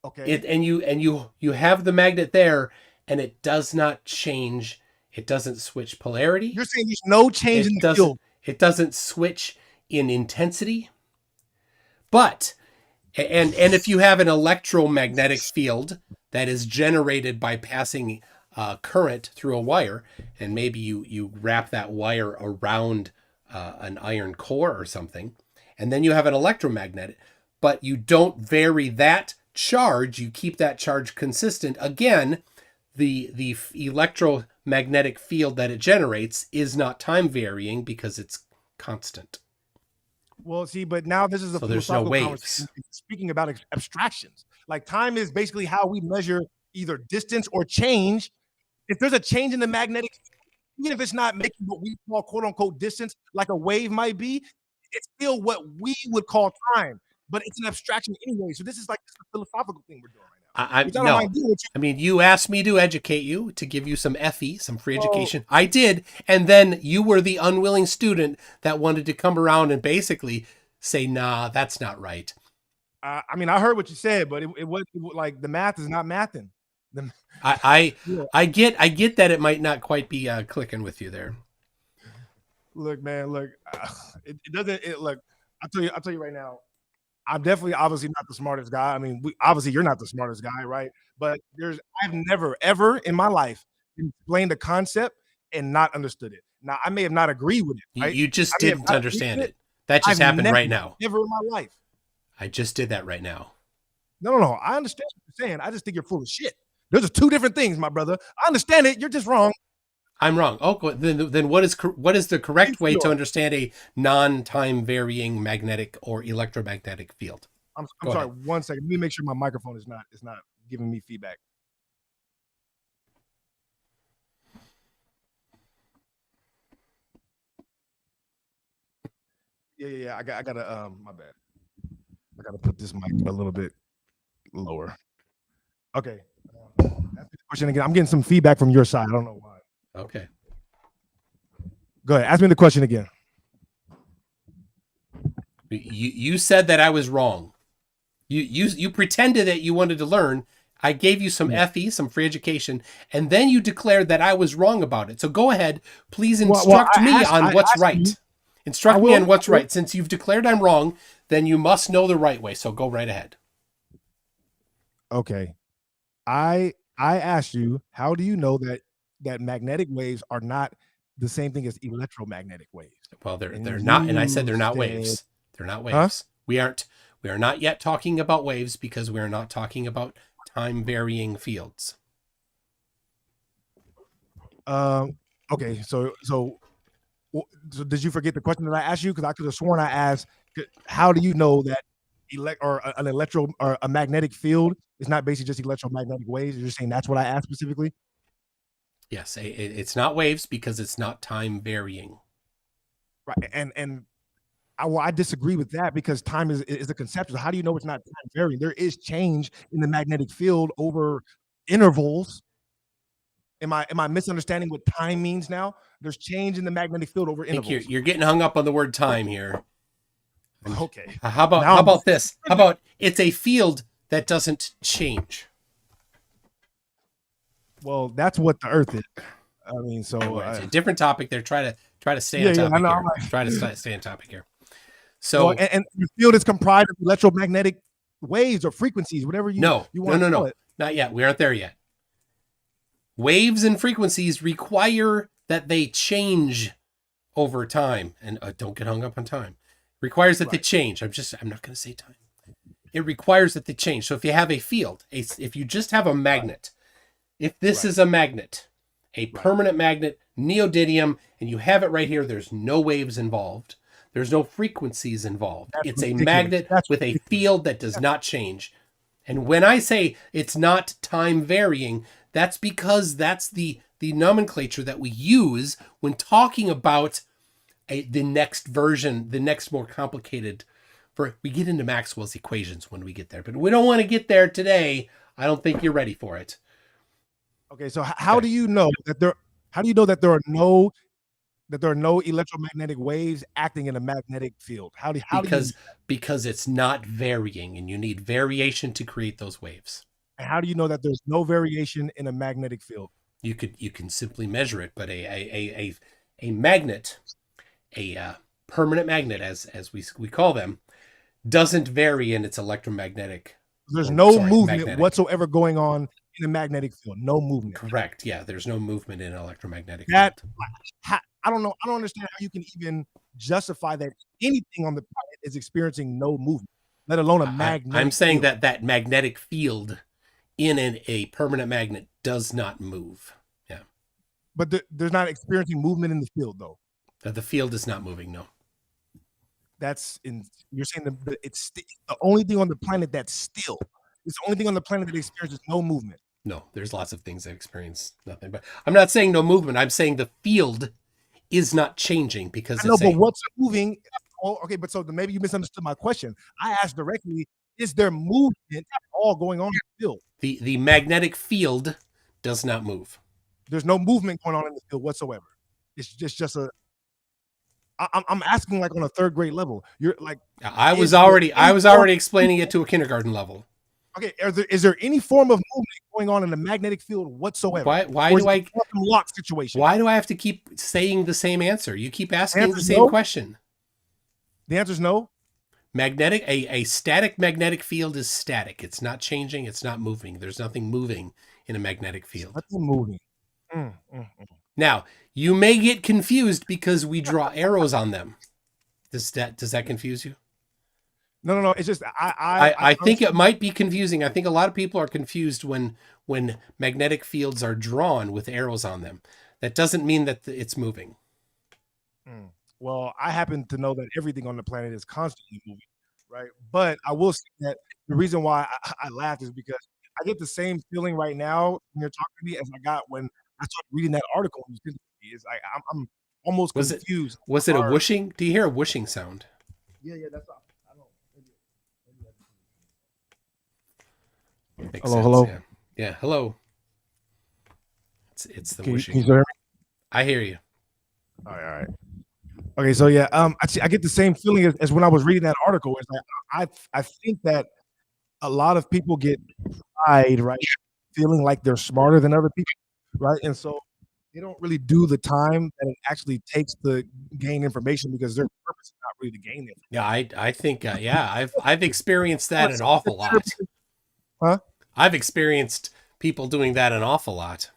Okay. and you have the magnet there, and it does not change. It doesn't switch polarity. You're saying there's no change in the field. It doesn't switch in intensity. But and if you have an electromagnetic field that is generated by passing current through a wire, and maybe you wrap that wire around an iron core or something, and then you have an electromagnet, but you don't vary that charge, you keep that charge consistent. Again, the electromagnetic field that it generates is not time varying because it's constant. Well, see, but now this is a So there's no philosophical waves. conversation speaking about abstractions. Like time is basically how we measure either distance or change. If there's a change in the magnetic, even if it's not making what we call quote unquote distance, like a wave might be, it's still what we would call time. But it's an abstraction anyway. So this is like a philosophical thing we're doing right now. I mean, you asked me to educate you, to give you some FE, some free education. I did. And then you were the unwilling student that wanted to come around and basically say, nah, that's not right. I mean, I heard what you said, but it was like the math is not mathing. I get that it might not quite be clicking with you there. Look, man, look, it doesn't. Look, I'll tell you right now. I'm definitely obviously not the smartest guy. I mean, obviously you're not the smartest guy, right? But I've never ever in my life explained a concept and not understood it. Now I may have not agreed with it. Right? You just didn't understand it. That just happened right now. Never in my life. I just did that right now. No. I understand what you're saying. I just think you're full of shit. Those are two different things, my brother. I understand it. You're just wrong. I'm wrong. Oh, then what is the correct way to understand a non-time varying magnetic or electromagnetic field? I'm sorry. 1 second. Let me make sure my microphone is not giving me feedback. Yeah. I gotta my bad. I gotta put this mic a little bit lower. Okay. Ask me the question again. I'm getting some feedback from your side. I don't know why. Okay. Go ahead. Ask me the question again. You said that I was wrong. You pretended that you wanted to learn. I gave you some FE, some free education, and then you declared that I was wrong about it. So go ahead, please instruct me on what's right. Instruct me on what's right. Since you've declared I'm wrong, then you must know the right way. So go right ahead. Okay. I asked you, how do you know that magnetic waves are not the same thing as electromagnetic waves? Well, they're not, and I said they're not waves. They're not waves. Huh? We are not yet talking about waves because we are not talking about time varying fields. Okay, so did you forget the question that I asked you? Because I could have sworn I asked, how do you know that a magnetic field is not basically just electromagnetic waves? You're just saying that's what I asked specifically? Yes, it's not waves because it's not time varying. Right, and I disagree with that because time is a conception. How do you know it's not time varying? There is change in the magnetic field over intervals. Am I misunderstanding what time means now? There's change in the magnetic field over intervals. I think you're getting hung up on the word time here. Okay. How about this? How about it's a field that doesn't change? Well, that's what the Earth is. I mean, so it's a different topic. They're trying to stay on topic here. Try to stay on topic here. So and the field is comprised of electromagnetic waves or frequencies, whatever you want to call it. Not yet. We aren't there yet. Waves and frequencies require that they change over time, and don't get hung up on time. Requires that they change. I'm not going to say time. It requires that they change. So if you have a field, if you just have a magnet, if this is a magnet, a permanent magnet, neodymium, and you have it right here, there's no waves involved. There's no frequencies involved. It's a magnet with a field that does not change. And when I say it's not time varying, that's because that's the nomenclature that we use when talking about the next version, the next more complicated. We get into Maxwell's equations when we get there, but we don't want to get there today. I don't think you're ready for it. Okay, so how do you know that there? How do you know that there are no electromagnetic waves acting in a magnetic field? Because it's not varying, and you need variation to create those waves. And how do you know that there's no variation in a magnetic field? You can simply measure it, but a magnet, a permanent magnet, as we call them, doesn't vary in its electromagnetic. There's no movement whatsoever going on in a magnetic field. No movement. Correct. Yeah, there's no movement in an electromagnetic field. I don't know. I don't understand how you can even justify that anything on the planet is experiencing no movement, let alone a magnetic. I'm saying field. that magnetic field in a permanent magnet does not move. Yeah. But there's not experiencing movement in the field, though. The field is not moving. No. You're saying it's the only thing on the planet that's still. It's the only thing on the planet that experiences no movement. No, there's lots of things that experience nothing. But I'm not saying no movement. I'm saying the field is not changing because but what's moving? Oh, okay, but so maybe you misunderstood my question. I asked directly: is there movement at all going on in the field? The magnetic field does not move. There's no movement going on in the field whatsoever. It's just a. I'm asking like on a third grade level. You're like I was already explaining it to a kindergarten level. Okay, is there any form of movement going on in the magnetic field whatsoever? Why do I lock situation? Why do I have to keep saying the same answer? You keep asking the same question. The answer is no. Magnetic, a static magnetic field is static. It's not changing. It's not moving. There's nothing moving in a magnetic field. Nothing moving. Now, you may get confused because we draw arrows on them. Does that confuse you? No. It's just I think it might be confusing. I think a lot of people are confused when magnetic fields are drawn with arrows on them. That doesn't mean that it's moving. Well, I happen to know that everything on the planet is constantly moving, right? But I will say that the reason why I laughed is because I get the same feeling right now when you're talking to me as I got when I started reading that article. It's like I'm almost confused. Was it a whooshing? Do you hear a whooshing sound? Yeah, that's all. I don't know. Hello. Yeah, hello. It's the whooshing. Can you hear me? I hear you. All right. Okay, so yeah, I get the same feeling as when I was reading that article. It's like I think that a lot of people get pride, right? Feeling like they're smarter than other people, right? And so they don't really do the time that it actually takes to gain information because their purpose is not really to gain it. Yeah, I think I've experienced that an awful lot. Huh? I've experienced people doing that an awful lot.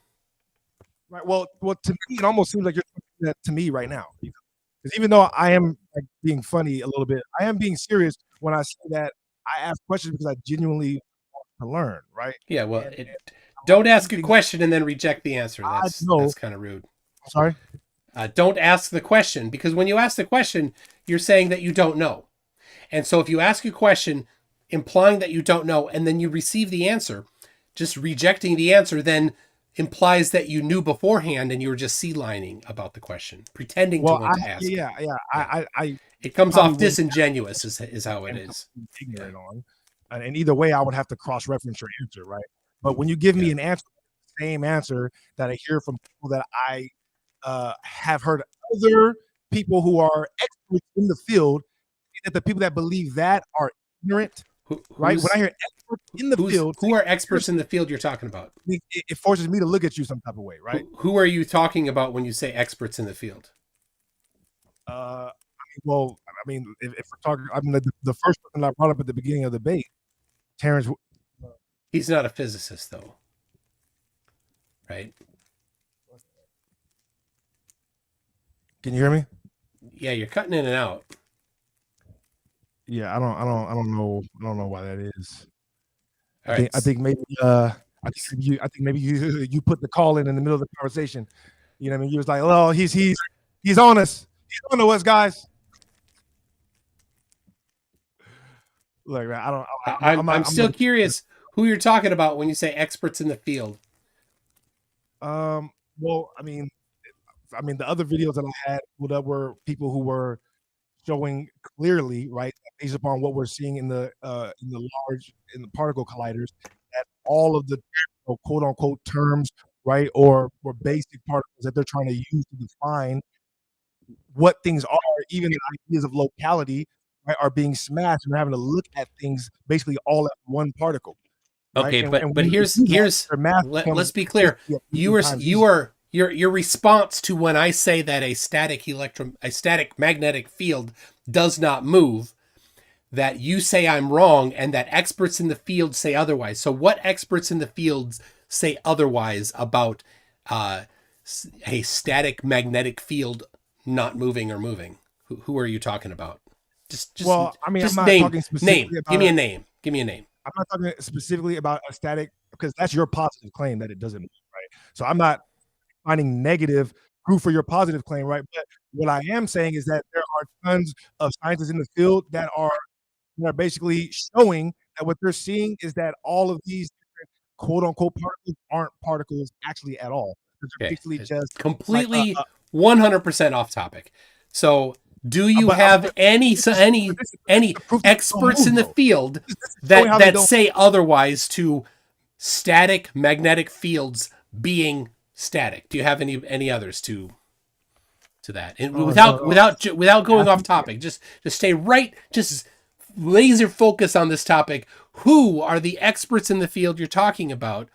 Right. Well, to me, it almost seems like you're doing that to me right now. Because even though I am like being funny a little bit, I am being serious when I say that I ask questions because I genuinely want to learn, right? Yeah, well, And don't ask a question and then reject the answer. That's kind of rude. I'm sorry. Don't ask the question, because when you ask the question, you're saying that you don't know. And so if you ask a question implying that you don't know and then you receive the answer, just rejecting the answer then implies that you knew beforehand and you were just sea-lining about the question, pretending to want to ask. Yeah. I it comes probably off disingenuous is how it is. Ignorant on, and either way, I would have to cross-reference your answer, right? But when you give me an answer, the same answer that I hear from people that I have heard other people who are experts in the field, that the people that believe that are ignorant, right? When I hear experts in the field, who are experts in the field you're talking about? It forces me to look at you some type of way, right? Who are you talking about when you say experts in the field? Well, I mean, if we're talking, I mean, the first person I brought up at the beginning of the debate, Terrence. He's not a physicist, though, right? Can you hear me? Yeah, you're cutting in and out. Yeah, I don't know why that is. I think maybe you put the call in the middle of the conversation. You know what I mean? You was like, "Oh, he's on us. He's on to us, guys." Look, I'm still curious who you're talking about when you say experts in the field. Well, I mean, the other videos that I had that were people who were showing clearly, right, based upon what we're seeing in the particle colliders, that all of the quote unquote terms, right, or basic particles that they're trying to use to define what things are, even the ideas of locality, right, are being smashed, and we're having to look at things basically all at one particle. Right? Okay, but here's let's be clear. Your response to when I say that a static magnetic field does not move, that you say I'm wrong and that experts in the field say otherwise. So what experts in the field say otherwise about a static magnetic field not moving or moving? Who are you talking about? Well, I mean, just I'm not talking specifically about. Give me a name. Give me a name. I'm not talking specifically about a static, because that's your positive claim that it doesn't move, right? So I'm not finding negative proof for your positive claim, right? But what I am saying is that there are tons of scientists in the field that are basically showing that what they're seeing is that all of these different quote unquote particles aren't particles actually at all. They're basically just completely 100% off topic. So do you have any experts in the field that say otherwise to static magnetic fields being static? Do you have any others to that? And without going off topic, just stay right, just laser focus on this topic. Who are the experts in the field you're talking about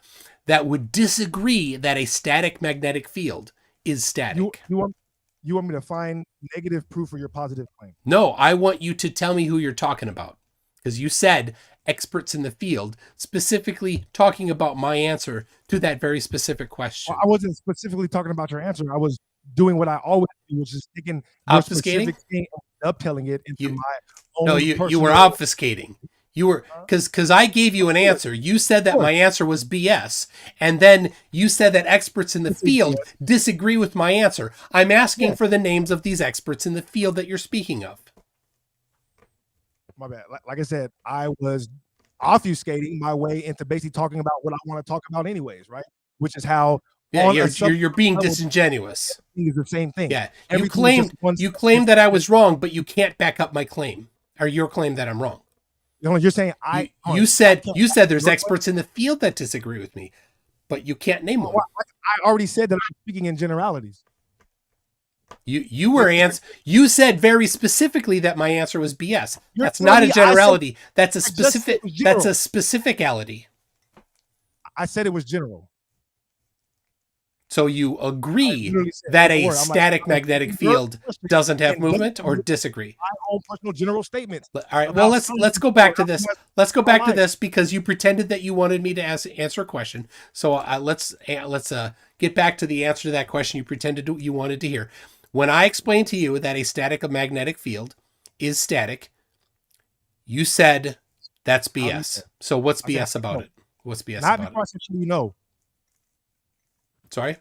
that would disagree that a static magnetic field is static? You want me to find negative proof for your positive claim? No, I want you to tell me who you're talking about, because you said experts in the field, specifically talking about my answer to that very specific question. Well, I wasn't specifically talking about your answer. I was doing what I always do, which is taking your specific thing and uptelling it into my own. No, you were obfuscating. You were because I gave you an answer. You said that my answer was BS, and then you said that experts in the field disagree with my answer. I'm asking for the names of these experts in the field that you're speaking of. My bad. Like I said, I was obfuscating my way into basically talking about what I want to talk about anyways, right? Which is how you're being disingenuous. Is the same thing. Yeah, you claimed that I was wrong, but you can't back up my claim or your claim that I'm wrong. You're saying you said there's experts in the field that disagree with me, but you can't name one. I already said that I'm speaking in generalities. You were you said very specifically that my answer was BS. You're That's not a telling me I said- generality. That's a I just said specific. it was general. That's a specificality. I said it was general. So you agree literally said that every a word. I'm like, static I'm magnetic your field question doesn't have and movement, based or on disagree? my own personal general statements. All right. Well, about let's go back to this. Let's go back to life. this because you pretended that you wanted me to answer a question. So let's get back to the answer to that question you pretended you wanted to hear. When I explained to you that a static magnetic field is static, you said that's BS. So what's BS about it? What's BS Not about before I it? said, "How do you know?" Sorry.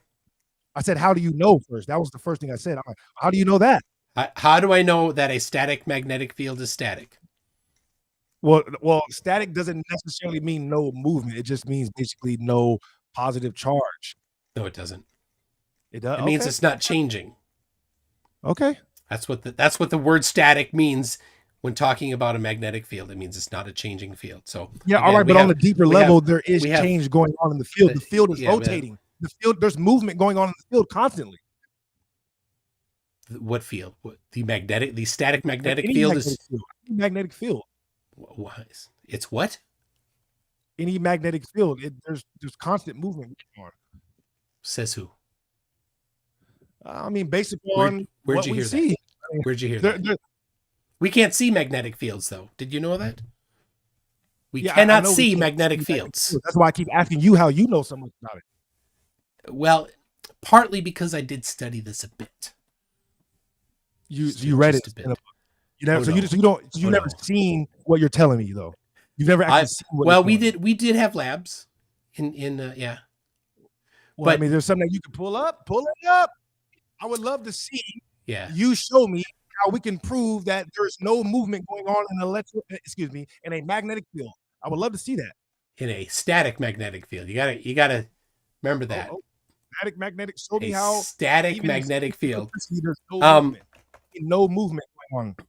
I said, "How do you know?" First, that was the first thing I said. I'm like, "How do you know that?" How do I know that a static magnetic field is static? Well, static doesn't necessarily mean no movement. It just means basically no positive charge. No, it doesn't. It does. It means it's not changing. Okay. That's what the word static means when talking about a magnetic field. It means it's not a changing field. So Yeah, again, all right, but on the deeper level, there is we have- change going on in the field. The field is Yeah, man. rotating. The field, there's movement going on in the field constantly. What field? The static magnetic Any field magnetic field. Any magnetic field. It's what? Any magnetic field. There's constant movement going on. Says who? I mean, based upon Where'd what you we hear that? see. Where'd you hear There- that? there- We can't see magnetic fields, though. Did you know that? We yeah, I cannot know we see can't magnetic see fields. That's why I keep asking you how you know so much about it. Well, partly because I did study this a bit. You read it Just a in a bit. book. You never, Oh, so no. you've Oh, never no. seen what you're telling me though. You've never actually seen what Well, you're telling me. we did have labs in yeah. Well, I but- mean, there's something that you can pull it up. I would love to see Yeah. you show me how we can prove that there's no movement going on in a magnetic field. I would love to see that. In a static magnetic field. You gotta remember that. Static magnetic. Show me A how static even in magnetic field. electricity, there's Um, no movement going on.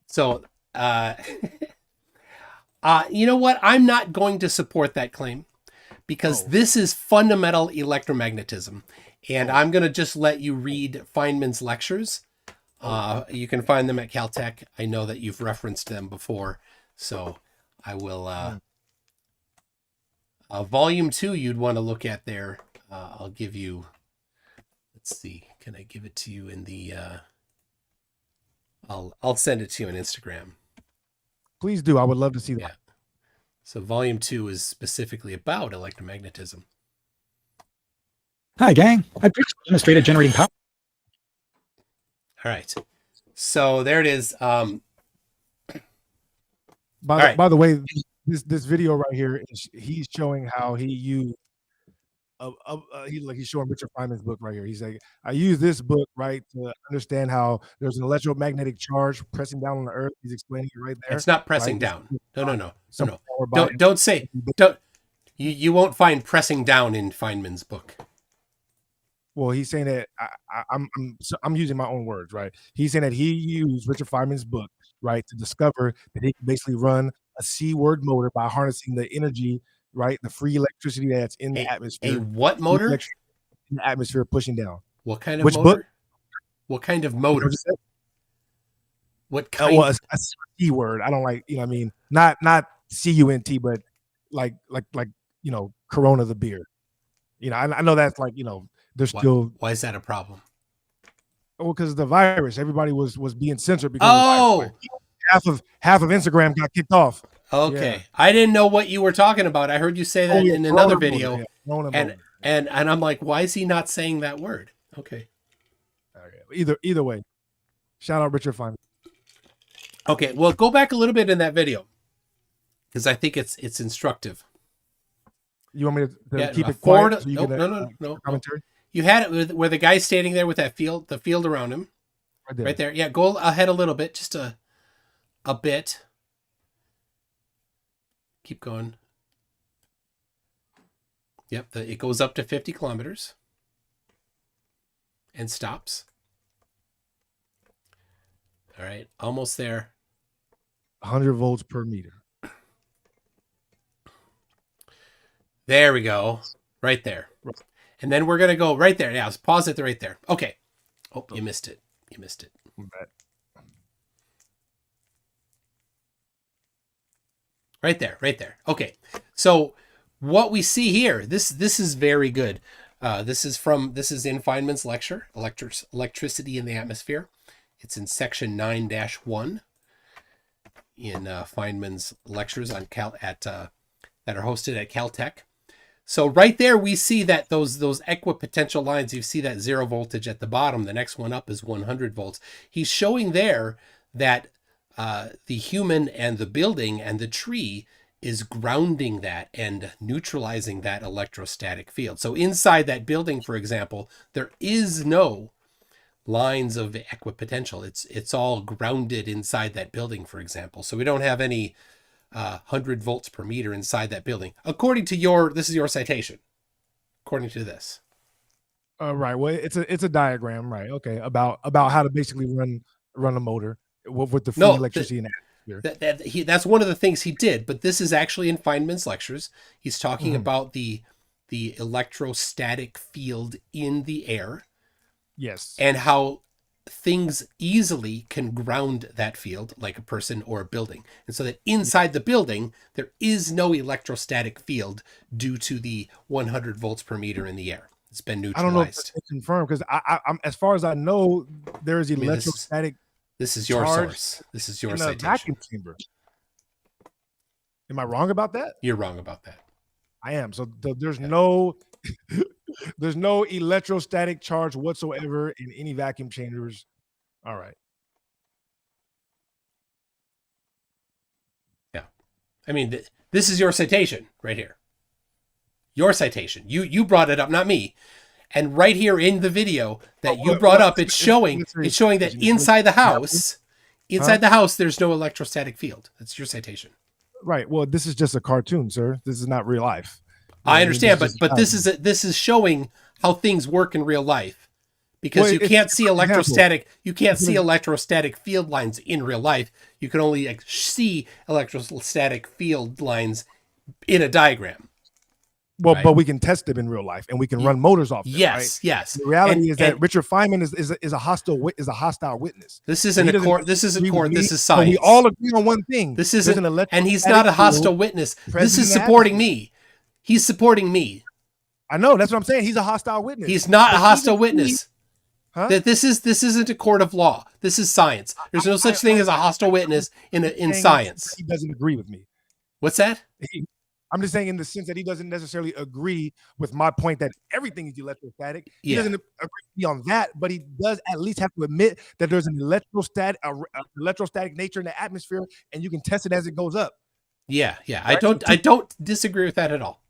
So you know what? I'm not going to support that claim because Oh. this is fundamental electromagnetism. And I'm going to just let you read Feynman's lectures. You can find them at Caltech. I know that you've referenced them before. So I will, volume 2 you'd want to look at there. I'll give you, let's see, can I give it to you in the, I'll send it to you on Instagram. Please do. I would love to see that. Yeah. So volume 2 is specifically about electromagnetism. Hi, gang. I previously demonstrated generating power. All right. So there it is. By the way, this video right here, he's showing how he used. He's showing Richard Feynman's book right here. He's like, I use this book right to understand how there's an electromagnetic charge pressing down on the Earth. He's explaining it right there. It's not pressing right? down. No. Don't. Don't say. You won't find pressing down in Feynman's book. Well, he's saying that I'm using my own words, right? He's saying that he used Richard Feynman's book, right, to discover that he can basically run a C-word motor by harnessing the energy, right, the free electricity that's in the atmosphere. A what motor? In the atmosphere pushing down. What kind of Which motor? book? What kind of You know motor? what I said? What kind? Well, a C-word. I don't like, what I mean, not C-U-N-T, but like Corona the beer. I know that's like, there's still. Why is that a problem? Well, because the virus, everybody was being censored because Oh, of the virus. Half of Instagram got kicked off. okay. Yeah. I didn't know what you were talking about. I heard you say that in another video, Yeah, and I'm like, why is he not saying that word? Okay. Either way, shout out Richard Feynman. Okay. Well, go back a little bit in that video because I think it's instructive. You want me to keep it forward? quiet? So you No. Commentary You had it where the guy's standing there with that field, the field around him, right there. Yeah, go ahead a little bit, just a bit. Keep going. Yep, it goes up to 50 kilometers and stops. All right, almost there. 100 volts per meter. There we go. Right there. And then we're going to go right there. Yeah, let's pause it right there. Okay. Oh, you missed it. You missed it. But Right there, right there. Okay. So what we see here, this is very good. This is in Feynman's lecture, Electricity in the Atmosphere. It's in section 9-1 in Feynman's lectures on that are hosted at Caltech. So right there we see that those equipotential lines, you see that 0 voltage at the bottom. The next one up is 100 volts. He's showing there that the human and the building and the tree is grounding that and neutralizing that electrostatic field. So inside that building, for example, there is no lines of equipotential. It's all grounded inside that building, for example. So we don't have any 100 volts per meter inside that building. According to this is your citation. According to this. right. Well, it's a diagram, right? Okay, about how to basically run a motor with the free electricity in the That's one of the things he did, but this is actually in Feynman's lectures. He's talking about the electrostatic field in the air. Yes. And how things easily can ground that field, like a person or a building. And so that inside the building, there is no electrostatic field due to the 100 volts per meter in the air. It's been neutralized. I don't know if it's confirmed, because I'm as far as I know, there is electrostatic. This is your source. This is your citation. Vacuum chamber. Am I wrong about that? You're wrong about that. I am. So there's no there's no electrostatic charge whatsoever in any vacuum chambers. All right. Yeah. I mean, this is your citation right here. Your citation. You brought it up, not me. And right here in the video that you brought up, it's showing that inside the house, there's no electrostatic field. That's your citation. Right. Well, this is just a cartoon, sir. This is not real life. I understand, but this is showing how things work in real life, because you can't see electrostatic field lines in real life. You can only see electrostatic field lines in a diagram. Well, right? But we can test them in real life, and we can run motors off them. Yes, right? yes. The reality is that Richard Feynman is a hostile witness. This isn't a court. This isn't court. This is science. We all agree on one thing. This isn't, and he's not a hostile witness. This is supporting me. He's supporting me. I know. That's what I'm saying. He's a hostile witness. He's not a hostile witness. That this isn't a court of law. This is science. There's no such thing as a hostile witness in science. He doesn't agree with me. What's that? I'm just saying in the sense that he doesn't necessarily agree with my point that everything is electrostatic. He doesn't agree with me on that, but he does at least have to admit that there's an electrostatic nature in the atmosphere, and you can test it as it goes up. Yeah. Right? I don't disagree with that at all.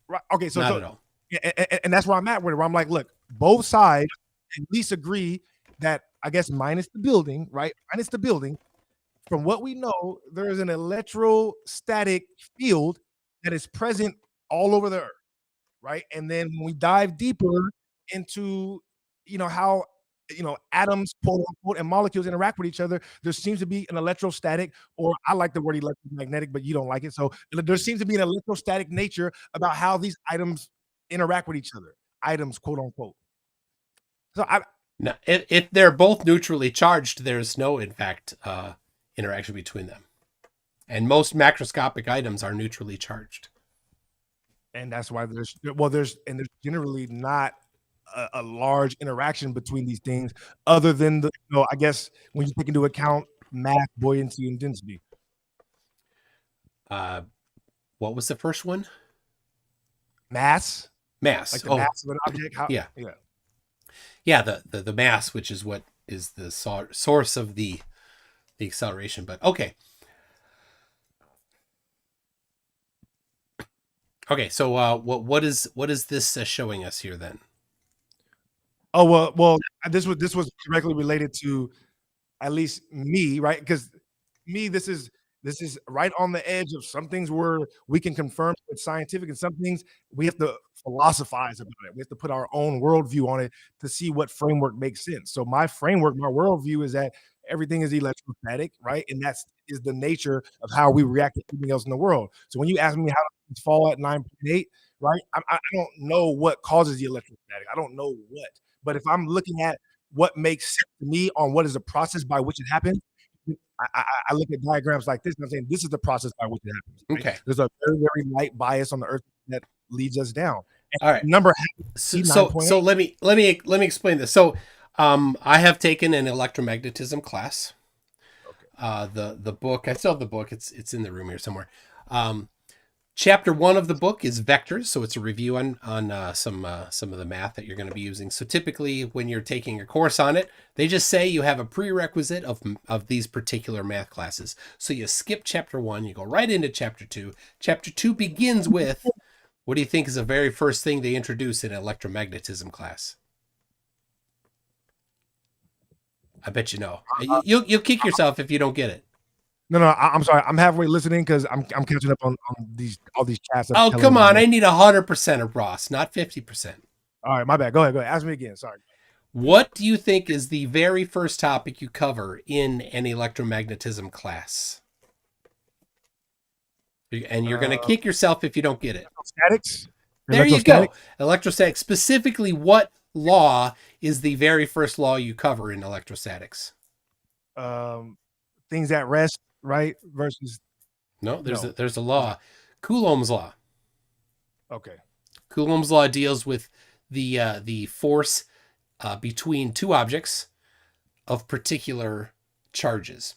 Right. Okay. So not at all. And that's where I'm at with it. Where I'm like, look, both sides at least agree that, I guess, minus the building, right? Minus the building. From what we know, there is an electrostatic field that is present all over the earth, right? And then when we dive deeper into, how, atoms, quote unquote, and molecules interact with each other, there seems to be an electrostatic, or I like the word electromagnetic, but you don't like it. So there seems to be an electrostatic nature about how these items interact with each other. Items, quote unquote. So now, if they're both neutrally charged, there's no, in fact, interaction between them. And most macroscopic items are neutrally charged. And that's why there's generally not a large interaction between these things, other than I guess when you take into account mass, buoyancy, and density. What was the first one? Mass. Mass. Like the mass of an object. Yeah. The mass, which is what is the source of the acceleration. But okay. Okay, so what is this showing us here then? Oh well, this was directly related to at least me, right? Because me, this is right on the edge of some things where we can confirm it's scientific, and some things we have to philosophize about it. We have to put our own worldview on it to see what framework makes sense. So my framework, my worldview is that everything is electrostatic, right? And that is the nature of how we react to everything else in the world. So when you ask me how to fall at 9.8, right? I don't know what causes the electrostatic. I don't know what. But if I'm looking at what makes sense to me on what is the process by which it happens, I look at diagrams like this and I'm saying this is the process by which it happens. Right? Okay. There's a very, very light bias on the earth that leads us down. And All right. number happens to be So 9.8. let me explain this. So I have taken an electromagnetism class. The book, I still have the book. It's in the room here somewhere. Chapter 1 of the book is vectors, so it's a review on some of the math that you're going to be using. So typically, when you're taking a course on it, they just say you have a prerequisite of these particular math classes. So you skip chapter 1, you go right into chapter 2. Chapter 2 begins with, what do you think is the very first thing they introduce in an electromagnetism class? I bet you know. You'll kick yourself if you don't get it. No, I'm sorry. I'm halfway listening because I'm catching up on all these chats. Oh, come on. I need 100% of Ross, not 50%. All right, my bad. Go ahead. Ask me again. Sorry. What do you think is the very first topic you cover in an electromagnetism class? And you're going to kick yourself if you don't get it. Statics? There you go. Electrostatics. Specifically, what law is the very first law you cover in electrostatics? Things at rest, right? Versus there's a law, Coulomb's law. Okay. Coulomb's law deals with the force between two objects of particular charges.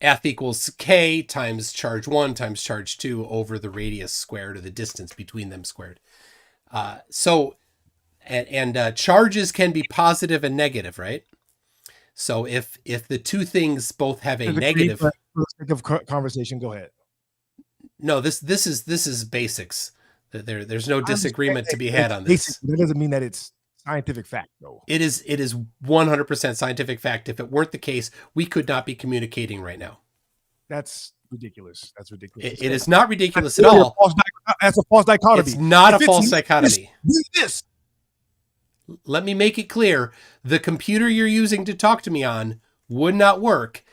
F equals K times charge 1 times charge 2 over the radius squared, or the distance between them squared. So charges can be positive and negative, right? So if the two things both have a negative, for the sake of conversation, go ahead. No, this is basics. There's no disagreement to be had on this. That doesn't mean that it's scientific fact, though. It is 100% scientific fact. If it weren't the case, we could not be communicating right now. That's ridiculous. That's ridiculous. It is not ridiculous at all. That's a false dichotomy. It's not a false dichotomy. This. Let me make it clear. The computer you're using to talk to me on would not work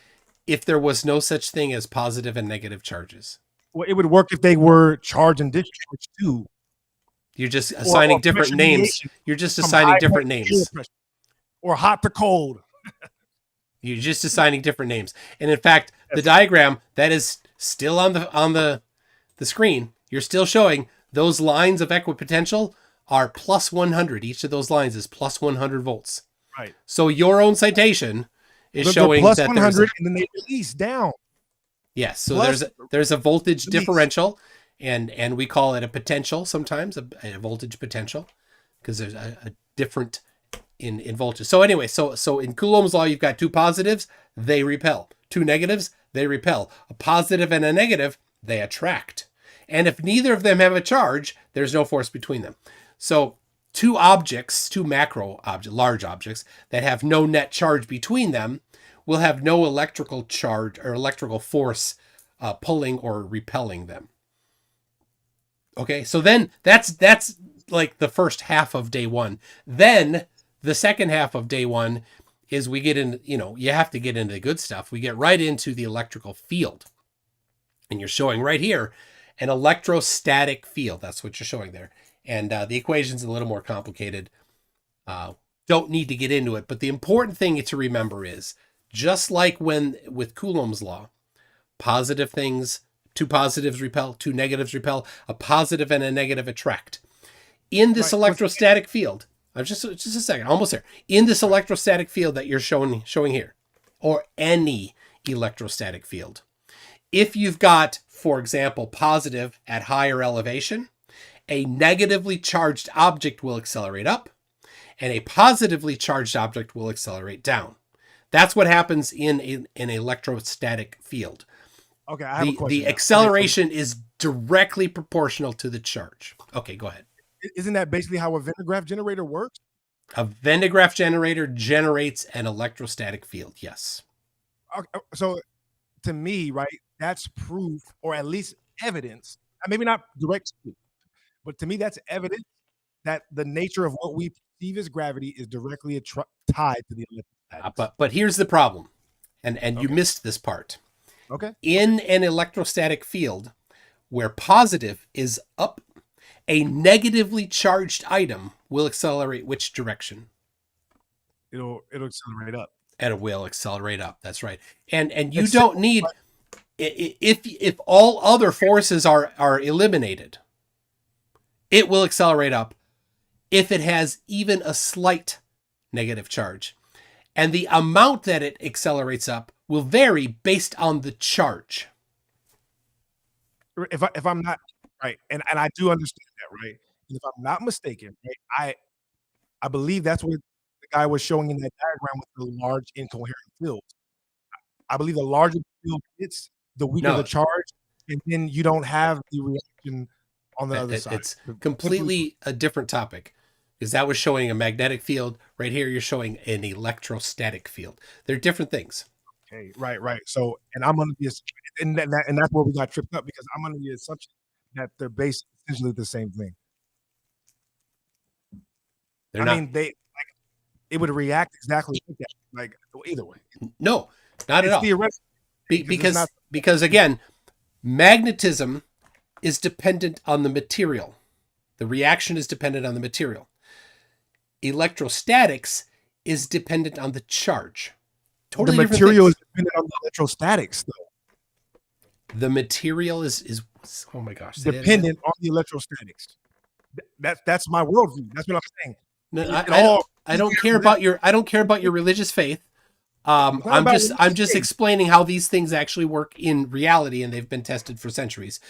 if there was no such thing as positive and negative charges. Well, it would work if they were charge and discharge too. You're just assigning different names. You're just assigning different names. Or hot to cold. You're just assigning different names. And in fact, the diagram that is still on the screen, you're still showing those lines of equipotential are plus 100. Each of those lines is plus 100 volts. Right. So your own citation is showing plus that 100 and then they release down. Yes. So there's a voltage differential, and we call it a potential sometimes, a voltage potential, because there's a different in voltage. So anyway, so in Coulomb's law, you've got two positives, they repel. Two negatives, they repel. A positive and a negative, they attract. And if neither of them have a charge, there's no force between them. So two macro objects, large objects that have no net charge between them will have no electrical charge or electrical force pulling or repelling them. Okay, so then that's like the first half of day one. Then the second half of day one is we get in, you have to get into the good stuff. We get right into the electrical field. And you're showing right here an electrostatic field. That's what you're showing there. And the equation's a little more complicated. Don't need to get into it. But the important thing to remember is, just like with Coulomb's law, positive things, two positives repel, two negatives repel, a positive and a negative attract. In this electrostatic field, just a second, almost there. In this electrostatic field that you're showing here, or any electrostatic field, if you've got, for example, positive at higher elevation, a negatively charged object will accelerate up, and a positively charged object will accelerate down. That's what happens in an electrostatic field. Okay, I have a question. The acceleration is directly proportional to the charge. Okay, go ahead. Isn't that basically how a Van de Graaff generator works? A Van de Graaff generator generates an electrostatic field, yes. Okay, so to me, right, that's proof, or at least evidence, maybe not direct proof, but to me that's evidence that the nature of what we perceive as gravity is directly tied to the electrostatic. But here's the problem, and you missed this part. Okay. In an electrostatic field where positive is up, a negatively charged item will accelerate which direction? it'll accelerate up. And it will accelerate up. That's right. And you Except- don't need if all other forces are eliminated, it will accelerate up if it has even a slight negative charge. And the amount that it accelerates up will vary based on the charge. If I'm not right, and I do understand that, right? And if I'm not mistaken, right, I believe that's what the guy was showing in that diagram with the large incoherent fields. I believe the larger the field gets, the weaker the charge, and then you don't have the reaction on the other side. It's completely a different topic, because that was showing a magnetic field. Right here, you're showing an electrostatic field. They're different things. Okay, right. So, and I'm under the and that's where we got tripped up, because I'm under the assumption that they're based essentially the same thing. They're not. I mean, it would react exactly like that. Like either way. No, not at all. Because again, magnetism is dependent on the material. The reaction is dependent on the material. Electrostatics is dependent on the charge. Totally the material is dependent on the electrostatics, though. The material is oh my gosh, dependent on the electrostatics. That's my worldview. That's what I'm saying. No, I don't care about your religious faith. I'm just explaining how these things actually work in reality, and they've been tested for centuries.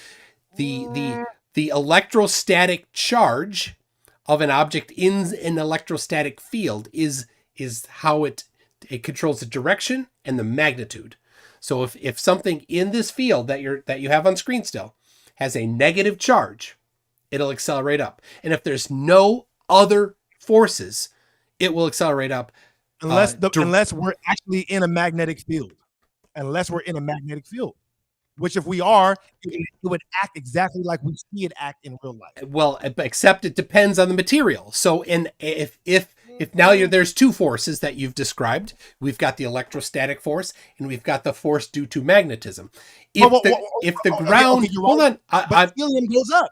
The electrostatic charge of an object in an electrostatic field is how it controls the direction and the magnitude. So if something in this field that you have on screen still has a negative charge, it'll accelerate up. And if there's no other forces, it will accelerate up. Unless we're actually in a magnetic field. Unless we're in a magnetic field. Which if we are, it would act exactly like we see it act in real life. Well, except it depends on the material. So if now there's two forces that you've described. We've got the electrostatic force and we've got the force due to magnetism. Hold on. Helium goes up.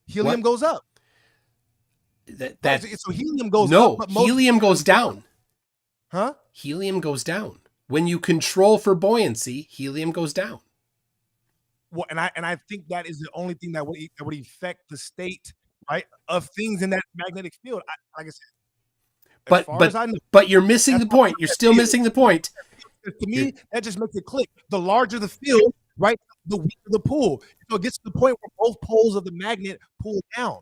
Helium goes up. So helium goes up. No, helium goes down. Huh? Helium goes down. When you control for buoyancy, helium goes down. Well, and I think that is the only thing that would affect the state, right, of things in that magnetic field. Like I said, but you're missing the point. You're still missing the point. To me, that just makes it click. The larger the field, right, the weaker the pull. So it gets to the point where both poles of the magnet pull down.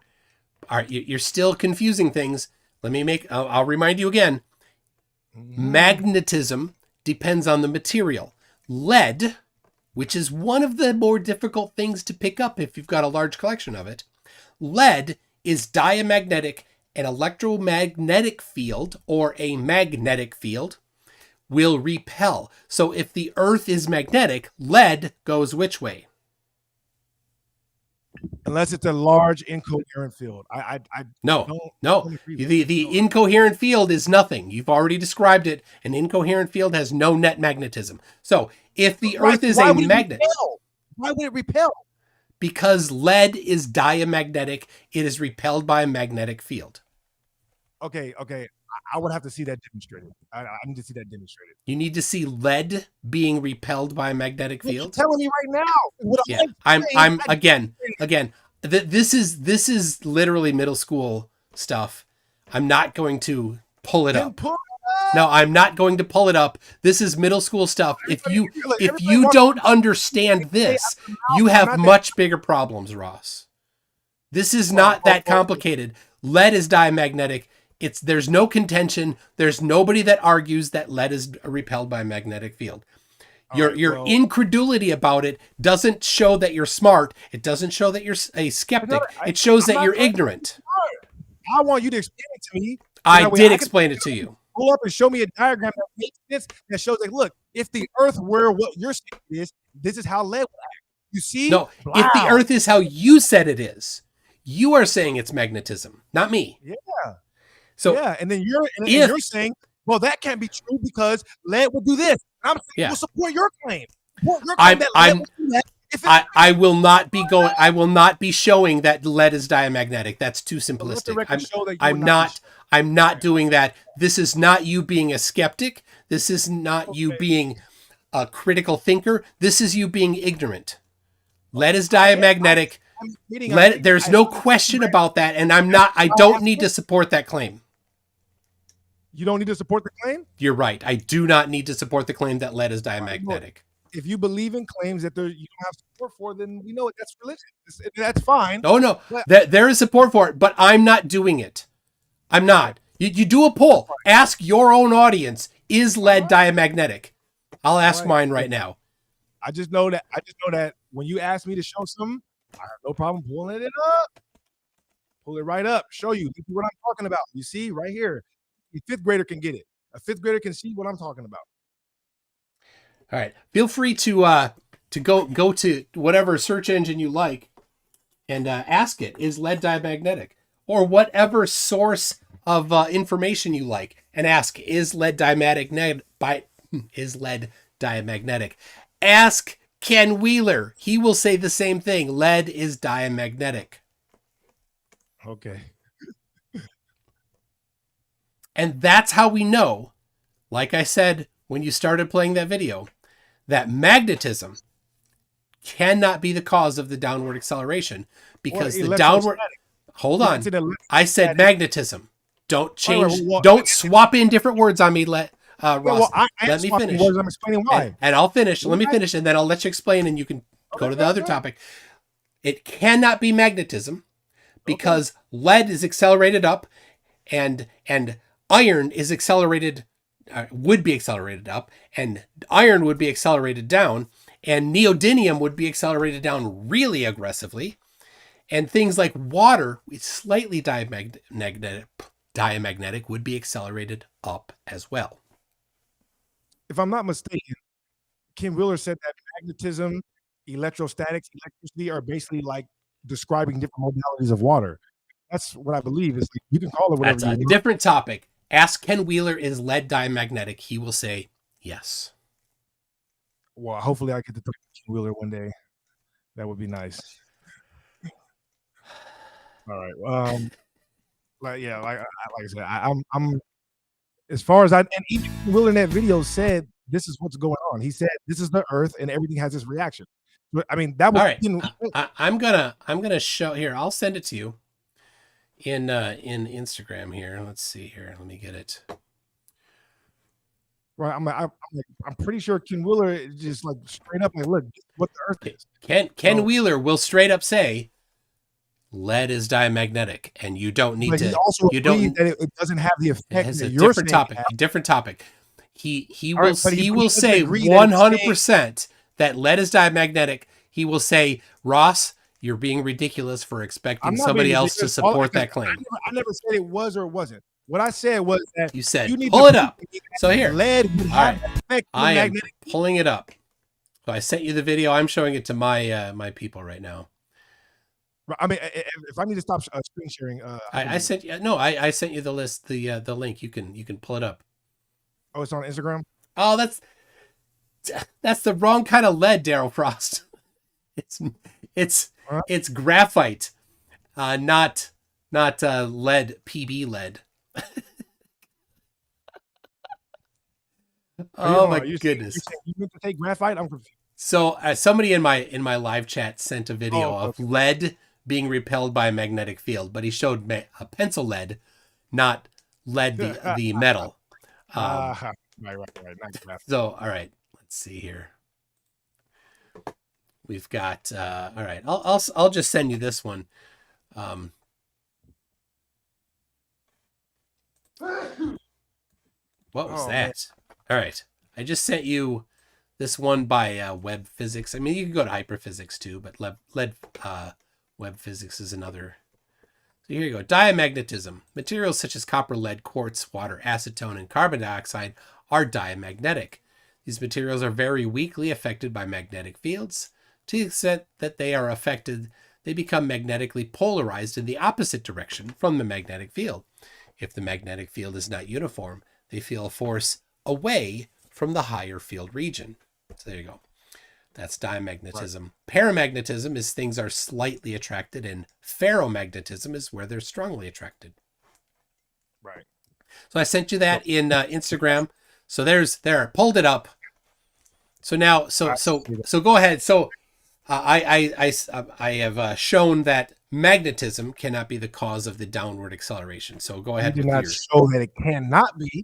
All right, you're still confusing things. I'll remind you again. Magnetism depends on the material. Lead, which is one of the more difficult things to pick up if you've got a large collection of it. Lead is diamagnetic. An electromagnetic field or a magnetic field will repel. So if the Earth is magnetic, lead goes which way? Unless it's a large incoherent field. No. The incoherent field is nothing. You've already described it. An incoherent field has no net magnetism. So if the Earth is a magnet, why would it repel? Because lead is diamagnetic. It is repelled by a magnetic field. Okay. I would have to see that demonstrated. I need to see that demonstrated. You need to see lead being repelled by a magnetic field. You're telling me right now. Yeah, I'm again. This is literally middle school stuff. I'm not going to pull it up. No, I'm not going to pull it up. This is middle school stuff. If you don't understand this, you have much bigger problems, Ross. This is not that complicated. Lead is diamagnetic. There's no contention. There's nobody that argues that lead is repelled by a magnetic field. Your incredulity about it doesn't show that you're smart. It doesn't show that you're a skeptic. It shows that you're ignorant. I want you to explain it to me. I did explain it to you. Pull up and show me a diagram that makes sense, that shows like, look, if the Earth were what you're saying it is, this is how lead would act. You see? No, if the Earth is how you said it is, you are saying it's magnetism, not me. Yeah. So and then you're saying, well, that can't be true because lead will do this. I'm saying, we'll support your claim. Support your claim that lead will do that I will not be going. I will not be showing that lead is diamagnetic. That's too Let the simplistic. record show that you I'm would not. be I'm not doing that. This is not you being a skeptic. This is not you Okay. being a critical thinker. This is you being ignorant. Lead is I am- diamagnetic. I'm admitting I'm Lead. ignorant. There's I no have- question about that, and I'm not. I I'll don't ask need you. to support that claim. You don't need to support the claim. You're right. I do not need to support the claim that lead is diamagnetic. If you believe in claims that you don't have support for, then we know that's religion. That's fine. Oh no, But- there is support for it, but I'm not doing it. I'm not. You do a poll. Ask your own audience: is lead diamagnetic? I'll ask right. mine right now. I just know that when you ask me to show something, I have no problem pulling it up. Pull it right up. Show you. This is what I'm talking about. You see right here. A fifth grader can get it. A fifth grader can see what I'm talking about. All right. Feel free to go to whatever search engine you like and ask it: is lead diamagnetic? Or whatever source of information you like, and ask: is lead diamagnetic? Is lead diamagnetic? Ask Ken Wheeler. He will say the same thing. Lead is diamagnetic. Okay. And that's how we know, like I said when you started playing that video, that magnetism cannot be the cause of the downward acceleration, because the downward. Hold on. I said magnetism. Don't change. Don't swap in different words on me. Ross. Let me finish. I'm explaining why. And I'll finish. Let me finish, and then I'll let you explain, and you can go to the other topic. It cannot be magnetism because lead is accelerated up, and iron is accelerated, would be accelerated up, and iron would be accelerated down, and neodymium would be accelerated down really aggressively, and things like water, with slightly diamagnetic, would be accelerated up as well. If I'm not mistaken, Ken Wheeler said that magnetism, electrostatics, electricity are basically like describing different modalities of water. That's what I believe. Is like, you can call it whatever That's a different topic. Ask Ken Wheeler, is lead diamagnetic? He will say yes. Well, hopefully I get to talk to Ken Wheeler one day. That would be nice. All right. Like I said, I'm as far as and even Will in that video said this is what's going on. He said this is the Earth and everything has this reaction. But I mean that was all right. I'm gonna show here. I'll send it to you in Instagram here. Let's see here. Let me get it. Right. I'm pretty sure Ken Wheeler is just like straight up like, look, this is what the Earth is. Ken Wheeler will straight up say lead is diamagnetic, and you don't need but to. He also you don't. That it doesn't have the effect. It has that a you're different topic. A different topic. He will say 100% that lead is diamagnetic. He will say, Ross, you're being ridiculous for expecting somebody else to support that claim. I never said it was or it wasn't. What I said was that you said you need pull it up. So here, lead would have effect I am magnetic. pulling it up. So I sent you the video. I'm showing it to my my people right now. I mean, if I need to stop screen sharing, I sent you. No, I sent you the list, the link. You can pull it up. Oh, it's on Instagram. Oh, that's the wrong kind of lead, Daryl Frost. It's graphite, not lead, PB lead. Oh my goodness! You meant to take graphite? I'm confused. So somebody in my live chat sent a video of lead being repelled by a magnetic field, but he showed a pencil lead, not lead the metal. Right. Not graphite. So all right, let's see here. We've got all right. I'll just send you this one. What was that? Man. All right, I just sent you this one by Web Physics. I mean, you can go to Hyperphysics too, but Web Physics is another. So here you go. Diamagnetism. Materials such as copper, lead, quartz, water, acetone, and carbon dioxide are diamagnetic. These materials are very weakly affected by magnetic fields. To the extent that they are affected, they become magnetically polarized in the opposite direction from the magnetic field. If the magnetic field is not uniform, they feel a force away from the higher field region. So there you go. That's diamagnetism. Paramagnetism is things are slightly attracted, and ferromagnetism is where they're strongly attracted. Right. So I sent you that in Instagram. So there, pulled it up. So now, so go ahead. So I have shown that magnetism cannot be the cause of the downward acceleration. So go ahead. You did with not yours. show that it cannot be.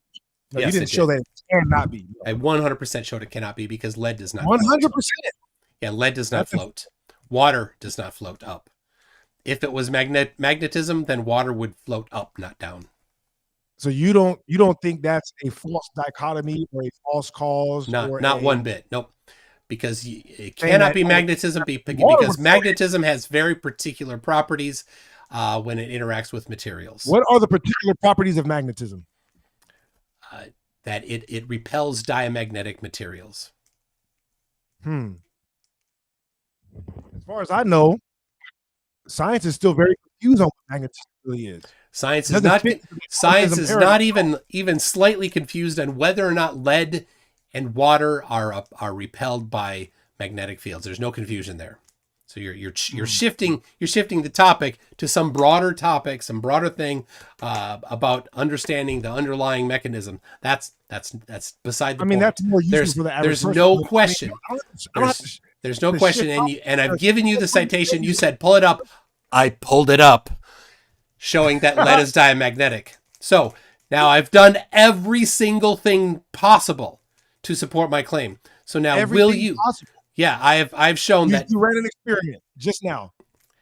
No, Yes, you didn't show that it cannot be. I 100% showed it cannot be because lead does not. 100%. Yeah, lead does not float. Water does not float up. If it was magnetism, then water would float up, not down. So you don't think that's a false dichotomy or a false cause? Not one bit. Nope. Because it cannot be magnetism because magnetism has very particular properties when it interacts with materials. What are the particular properties of magnetism? That it repels diamagnetic materials. As far as I know, science is still very confused on what magnetism really is. Science is not even slightly confused on whether or not lead and water are repelled by magnetic fields. There's no confusion there. So you're shifting the topic to some broader topic, some broader thing about understanding the underlying mechanism. That's beside the point. That's more useful for the average there's person. no question. There's no question, and I've given you the citation. You said pull it up. I pulled it up, showing that lead is diamagnetic. So now I've done every single thing possible to support my claim. So now will you? Possible. Yeah, I've shown that you ran an experiment just now,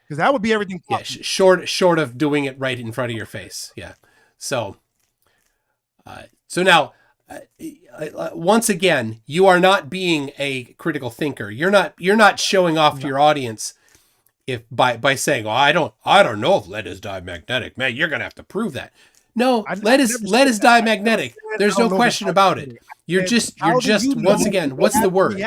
because that would be everything possible. Yeah, short of doing it right in front of your face. Yeah. So now, once again, you are not being a critical thinker. You're not showing off to your audience if by saying, "Oh, I don't know if lead is diamagnetic." Man, you're gonna have to prove that. No, lead is diamagnetic. There's no question about it. You're just once again, what's the word?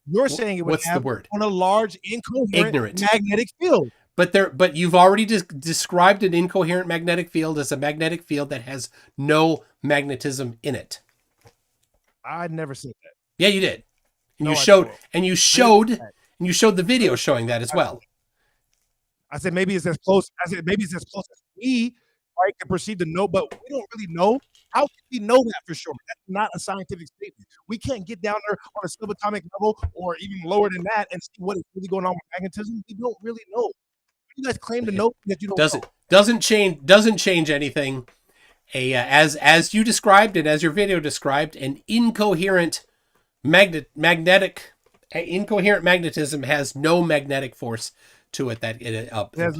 You're saying it would what's have the word? On a large incoherent magnetic field. But you've already described an incoherent magnetic field as a magnetic field that has no magnetism in it. I never said that. Yeah, you did. And you showed the video showing that as well. I said maybe it's as close. as we can proceed to know, but we don't really know. How can we know that for sure? That's not a scientific statement. We can't get down there on a subatomic level or even lower than that and see what is really going on with magnetism. We don't really know. You guys claim to know that you don't know. Doesn't change anything. As you described and as your video described, an incoherent magnetism has no magnetic force to it that it applies.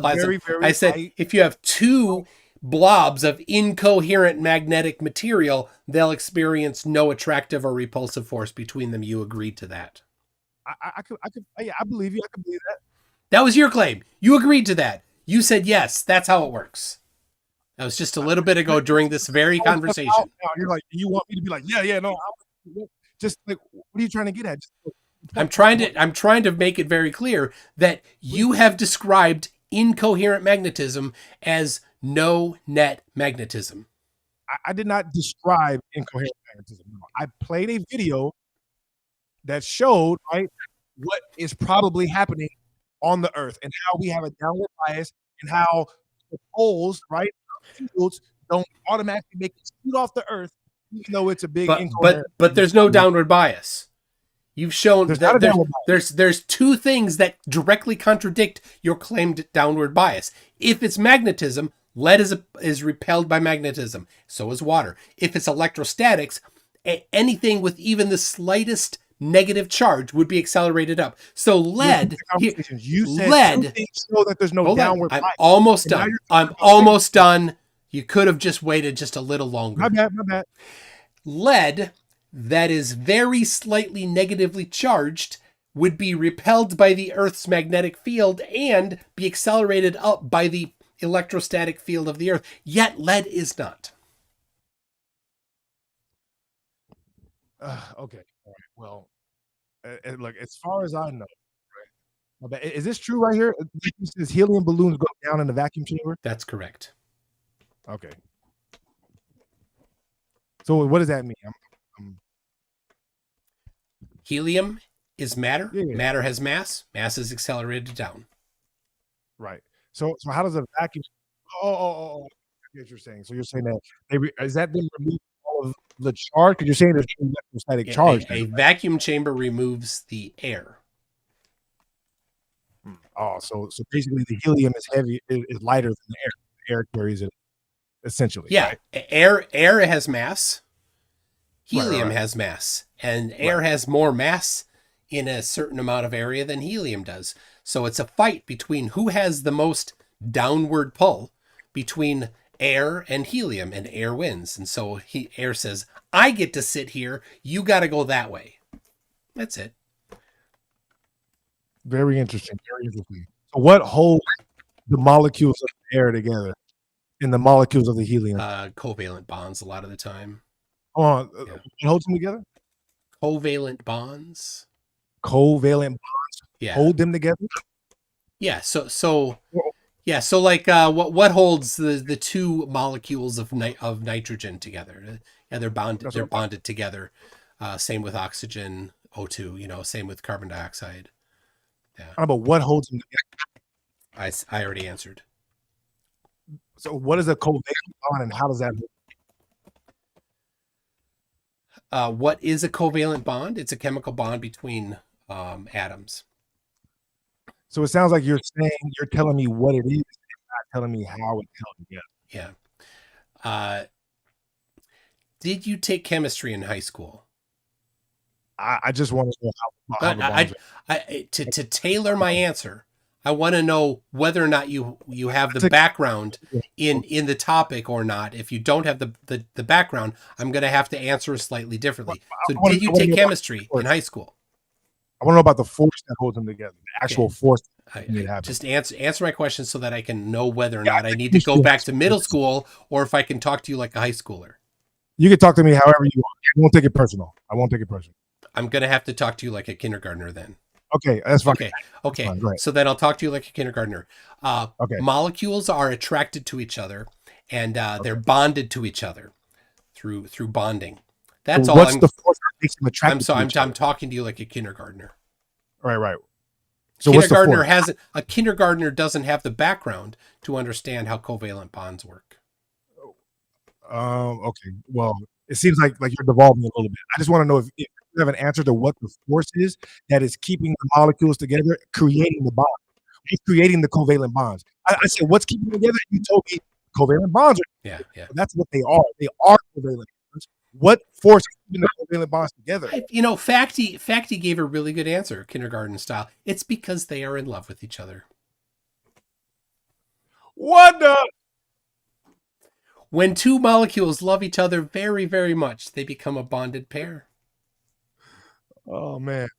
I said if you have two blobs of incoherent magnetic material, they'll experience no attractive or repulsive force between them. You agreed to that. I believe you. I can believe that. That was your claim. You agreed to that. You said yes. That's how it works. That was just a little bit ago during this very conversation. You're like, you want me to be like, yeah, no. Just like, what are you trying to get at? I'm trying to make it very clear that you have described incoherent magnetism as no net magnetism. I did not describe incoherent magnetism. I played a video that showed what is probably happening on the Earth and how we have a downward bias and how the poles, fields don't automatically make it shoot off the Earth, even though it's a big incoherent. But there's no downward bias. You've shown there's two things that directly contradict your claimed downward bias. If it's magnetism, lead is repelled by magnetism. So is water. If it's electrostatics, anything with even the slightest negative charge would be accelerated up. So lead. You said lead. So that there's no downward bias. I'm almost done. You could have just waited just a little longer. My bad. Lead that is very slightly negatively charged would be repelled by the Earth's magnetic field and be accelerated up by the electrostatic field of the Earth. Yet lead is not. Okay. All right. Well, look, as far as I know, is this true right here? This helium balloons go down in the vacuum chamber? That's correct. Okay. So what does that mean? Helium is matter. Yeah, yeah. Matter has mass. Mass is accelerated down. Right. So how does a vacuum? Oh. I get what you're saying. So you're saying that is that then remove all of the charge? Because you're saying there's no electrostatic charge. A vacuum chamber removes the air. Oh, so basically the helium is is lighter than the air. The air carries it essentially. Yeah, right? air has mass. Helium Right. has mass, and air has more mass in a certain amount of area than helium does. So it's a fight between who has the most downward pull between air and helium, and air wins. And so air says, I get to sit here, you got to go that way. That's it. Very interesting. Very interesting. So what holds the molecules of the air together in the molecules of the helium? Covalent bonds a lot of the time. What holds them together? Covalent bonds. Covalent bonds Yeah. hold them together? Yeah. So like what holds the two molecules of nitrogen together? Yeah, they're bonded. They're bonded together. Same with oxygen, O2. Same with carbon dioxide. Yeah. But what holds them together? I already answered. So what is a covalent bond, and how does that? What is a covalent bond? It's a chemical bond between atoms. So it sounds like you're telling me what it is, and not telling me how it's held together. Yeah. Did you take chemistry in high school? I just want to know how the bonds are. To tailor my answer, I want to know whether or not you have the background in the topic or not. If you don't have the background, I'm going to have to answer slightly differently. So did you take chemistry in high school? I want to know about the force that holds them together, the actual force. Just answer my question so that I can know whether or not I need to go back to middle school, or if I can talk to you like a high schooler. You can talk to me however you want. I won't take it personal. I'm going to have to talk to you like a kindergartner then. Okay, that's fine. Okay. That's fine, So then I'll talk to you like a kindergartner. Okay. Molecules are attracted to each other, and they're bonded to each other through bonding. That's all. What's the force that makes them attracted to each other? I'm talking to you like a kindergartner. Right. So A kindergartner doesn't have the background to understand how covalent bonds work. Okay. Well, it seems like you're devolving a little bit. I just want to know if you have an answer to what the force is that is keeping the molecules together, creating the bond. What's creating the covalent bonds? I said, what's keeping them together? You told me covalent bonds are. Yeah. That's what they are. They are covalent bonds. What force is keeping the covalent bonds together? Facty gave a really good answer, kindergarten style. It's because they are in love with each other. What the? When two molecules love each other very, very much, they become a bonded pair. Oh man!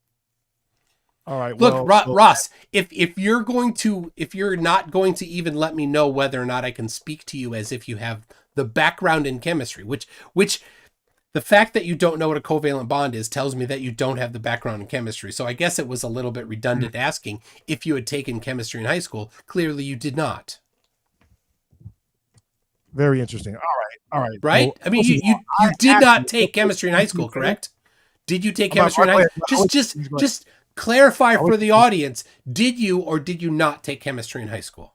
All right. Look, Ross, if you're not going to even let me know whether or not I can speak to you as if you have the background in chemistry, which the fact that you don't know what a covalent bond is tells me that you don't have the background in chemistry. So I guess it was a little bit redundant asking if you had taken chemistry in high school. Clearly, you did not. Very interesting. All right. Right? Well, I mean, you did not take chemistry in high school, correct? Did you take chemistry in high school? Just clarify for the audience. Did you or did you not take chemistry in high school?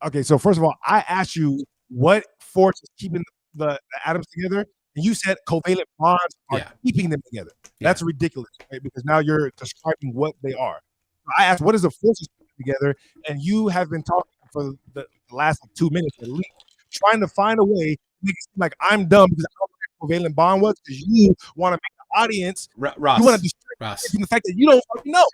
Okay, so first of all, I asked you what force is keeping the atoms together, and you said covalent bonds are keeping them together. That's ridiculous, right? Because now you're describing what they are. I asked, what is the force is keeping together? And you have been talking for the last 2 minutes at least, trying to find a way to make it seem like I'm dumb because I don't know what a covalent bond was, because you want to make the audience, Ross, you want to distract from the fact that you don't fucking know.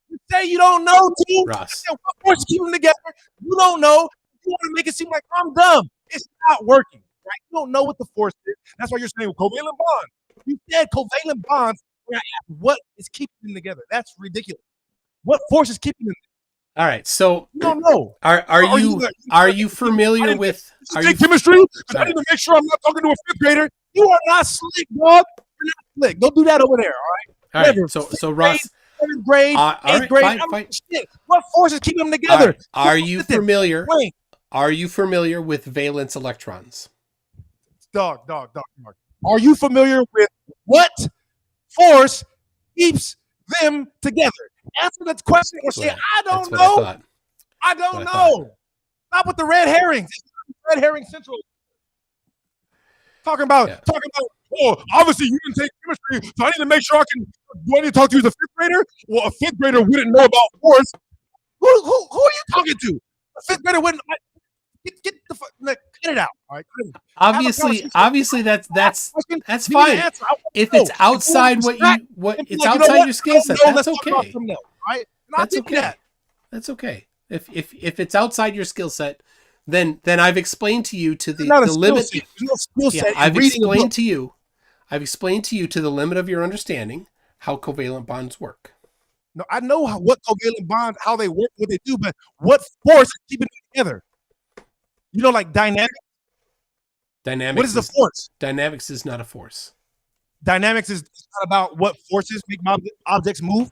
You say you don't know, too. Ross. What force is keeping them together? You don't know. You want to make it seem like I'm dumb. It's not working, right? You don't know what the force is. That's why you're saying covalent bonds. You said covalent bonds. When I asked what is keeping them together, that's ridiculous. What force is keeping them together? All right, so you don't know. Are you familiar with chemistry? Because I need to make sure I'm not talking to a fifth grader. You are not slick, dog. You're not slick. Don't do that over there. All right. So Ross, seventh grade, eighth grade. Fine. Shit. What forces keep them together? Are you familiar? Are you familiar with valence electrons? Dog. Are you familiar with what force keeps them together? Answer that question or say, I That's don't what know. I thought. I don't That's what I know. Stop with the red herrings. Red herring central. Talking about, oh, obviously you didn't take chemistry, so I need to make sure I can. Do I need to talk to you as a fifth grader? Well, a fifth grader wouldn't know about force. Who are you talking to? A fifth grader wouldn't. Get the fuck, cut it out. All right. Obviously, that's Give me fine. the answer. I want If to it's know. outside If what you're you what and be it's like, outside your I skill don't set, know, that's let's talk about okay. something else, right? And I'll That's give you okay. that. That's okay. If it's outside your skill set, then I've explained to you to It's the not a the skill limit. set. There's no skill Yeah, set in I've reading a book. explained to you to the limit of your understanding how covalent bonds work. No, I know what covalent bonds, how they work, what they do, but what force is keeping them together? You know, like dynamics. Dynamics. What is the force? Dynamics is not a force. Dynamics is not about what forces make objects move.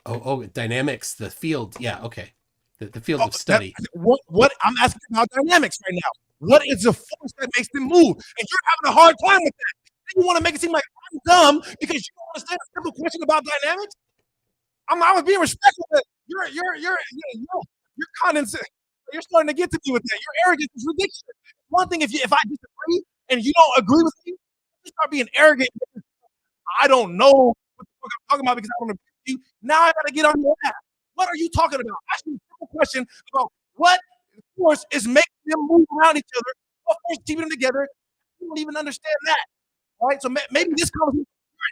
Oh, dynamics, the field. Yeah, okay. The field of study. What I'm asking about dynamics right now. What is the force that makes them move? And you're having a hard time with that. You want to make it seem like I'm dumb because you don't understand a simple question about dynamics. I was being respectful, but you're condescending. You're starting to get to me with that. Your arrogance is ridiculous. One thing, if I disagree and you don't agree with me, you start being arrogant. I don't know what the fuck I'm talking about because I don't agree with you. Now I got to get on your ass. What are you talking about? Ask me a simple question about what force is making them move around each other. What force is keeping them together? You don't even understand that. All right, so maybe this conversation,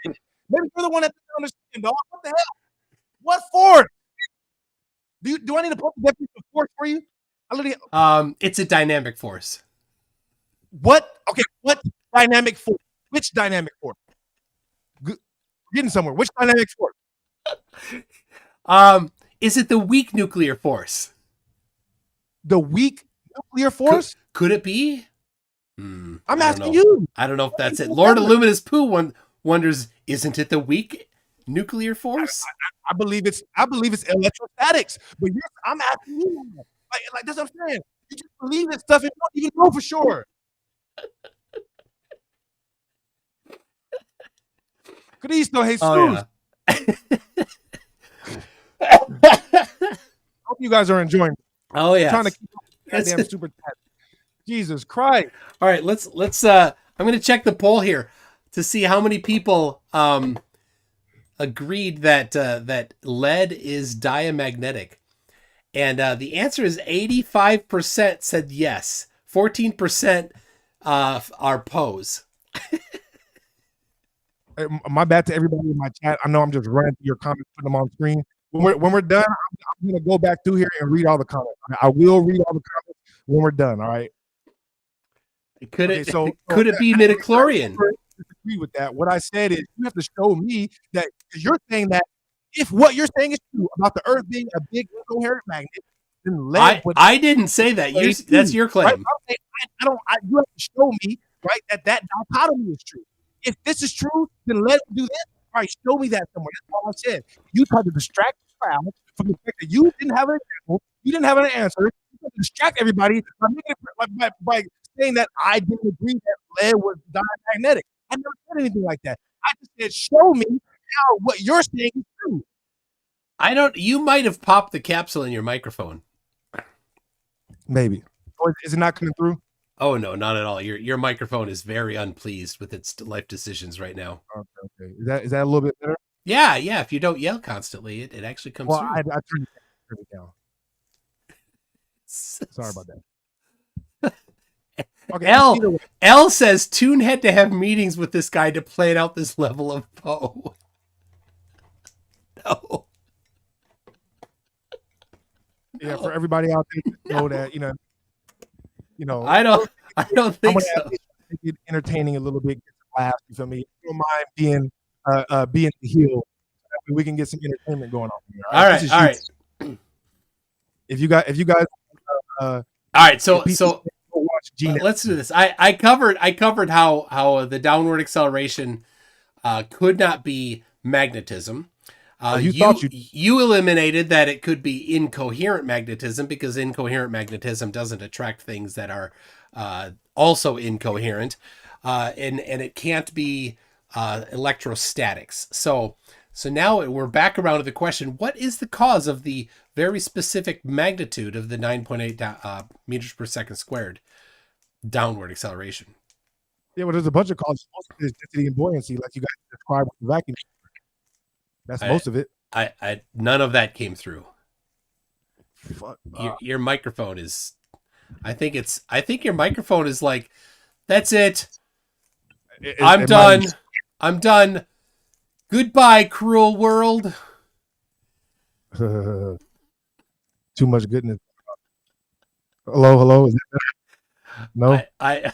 maybe you're the one that doesn't understand, dog. What the hell? What force? Do I need to put the definition of force for you? It's a dynamic force. What? Okay, what dynamic force? Which dynamic force? Getting somewhere. Which dynamic force? Is it the weak nuclear force? The weak nuclear force? Could it be? I'm asking you. I don't know if that's it. Lord Illuminous Pooh wonders, isn't it the weak nuclear force? I believe it's electrostatics. But I'm asking you. Like that's what I'm saying. You just believe that stuff and don't even know for sure. Cristo Jesus. Oh, yeah. Hope you guys are enjoying. Oh yeah. Trying to keep goddamn super tight. Jesus Christ. All right, let's I'm going to check the poll here to see how many people agreed that lead is diamagnetic. And the answer is 85% said yes. 14% are pose. My bad to everybody in my chat. I know I'm just running through your comments, putting them on screen. When we're done, I'm going to go back through here and read all the comments. I will read all the comments when we're done. All right. Could it be midichlorian? I disagree with that. What I said is you have to show me that you're saying that if what you're saying is true about the Earth being a big incoherent magnet, then lead. I didn't say that. That's your claim. Right? You have to show me right that dichotomy is true. If this is true, then let do this. All right, show me that somewhere. That's all I said. You tried to distract the crowd from the fact that you didn't have an example, you didn't have an answer. You tried to distract everybody by saying that I didn't agree that lead was diamagnetic. I never said anything like that. I just said, show me how what you're saying is true. You might have popped the capsule in your microphone. Maybe. Or is it not coming through? Oh no, not at all. Your microphone is very unpleased with its life decisions right now. Okay. Is that a little bit better? Yeah. If you don't yell constantly, it actually comes through. I turned it down. Sorry about that. Okay, L says Toon had to have meetings with this guy to plan out this level of Poe. No. Yeah, for everybody out there to know that, you know, I don't think so. Make it entertaining a little bit, get some laughs. You feel me? You don't mind being the heel. We can get some entertainment going on here. All right. If you guys, all right. So watch let's do this. I covered how the downward acceleration could not be magnetism. You eliminated that it could be incoherent magnetism because incoherent magnetism doesn't attract things that are also incoherent, and it can't be electrostatics. So So now we're back around to the question, what is the cause of the very specific magnitude of the 9.8 meters per second squared downward acceleration? Yeah, well, there's a bunch of causes. Most of it is density and buoyancy, like you guys described with the vacuum. That's most of it. I none of that came through. Fuck. Your microphone is, I think your microphone is like, that's it. I'm done. I'm done. Goodbye, cruel world. Too much goodness. Hello. Is that better? No. I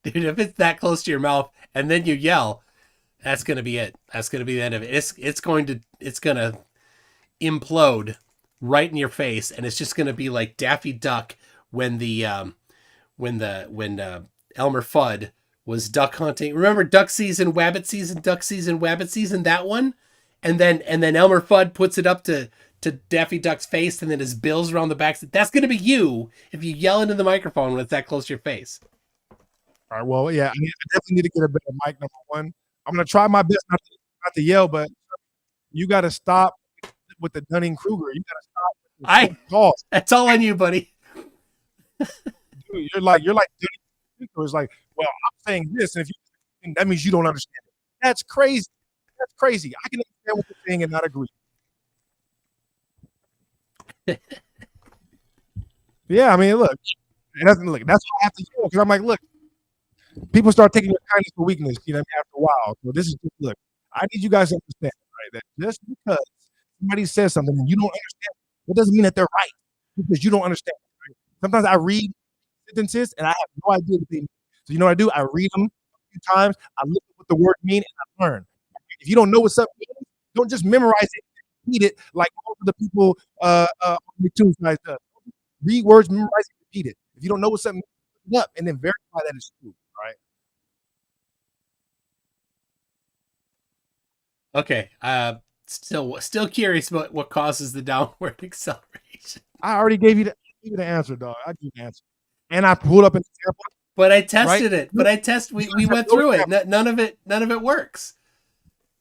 dude, if it's that close to your mouth and then you yell, that's gonna be it. That's gonna be the end of it. It's gonna implode right in your face, and it's just gonna be like Daffy Duck when Elmer Fudd was duck hunting. Remember duck season, wabbit season, duck season, wabbit season, that one? And then Elmer Fudd puts it up to Daffy Duck's face, and then his bill's around the back. That's gonna be you if you yell into the microphone when it's that close to your face. All right. Well, yeah, I definitely need to get a better mic. Number one, I'm gonna try my best not to yell, but you got to stop with the Dunning Kruger. You got to stop. Calls. That's all on you, buddy. Dude, you're like Dunning Kruger. It's like, well, I'm saying this, and if you that means you don't understand it. That's crazy. That's crazy. I can understand what you're saying and not agree. Yeah, I mean, look, that's what I have to yell because I'm like, look. People start taking your kindness for weakness, after a while. So this is just, look, I need you guys to understand, right? That just because somebody says something and you don't understand, it doesn't mean that they're right because you don't understand. Right? Sometimes I read sentences and I have no idea what they mean. So you know what I do? I read them a few times. I look at what the word means and I learn. If you don't know what something means, don't just memorize it and repeat it like most of the people on the tunes guys do. Read words, memorize it, repeat it. If you don't know what something means, look it up and then verify that it's true. Right. Okay. Still curious about what causes the downward acceleration. I already gave you the answer, dog. I gave you the answer, and I pulled up an example. But I tested it. But we went through it. None of it works.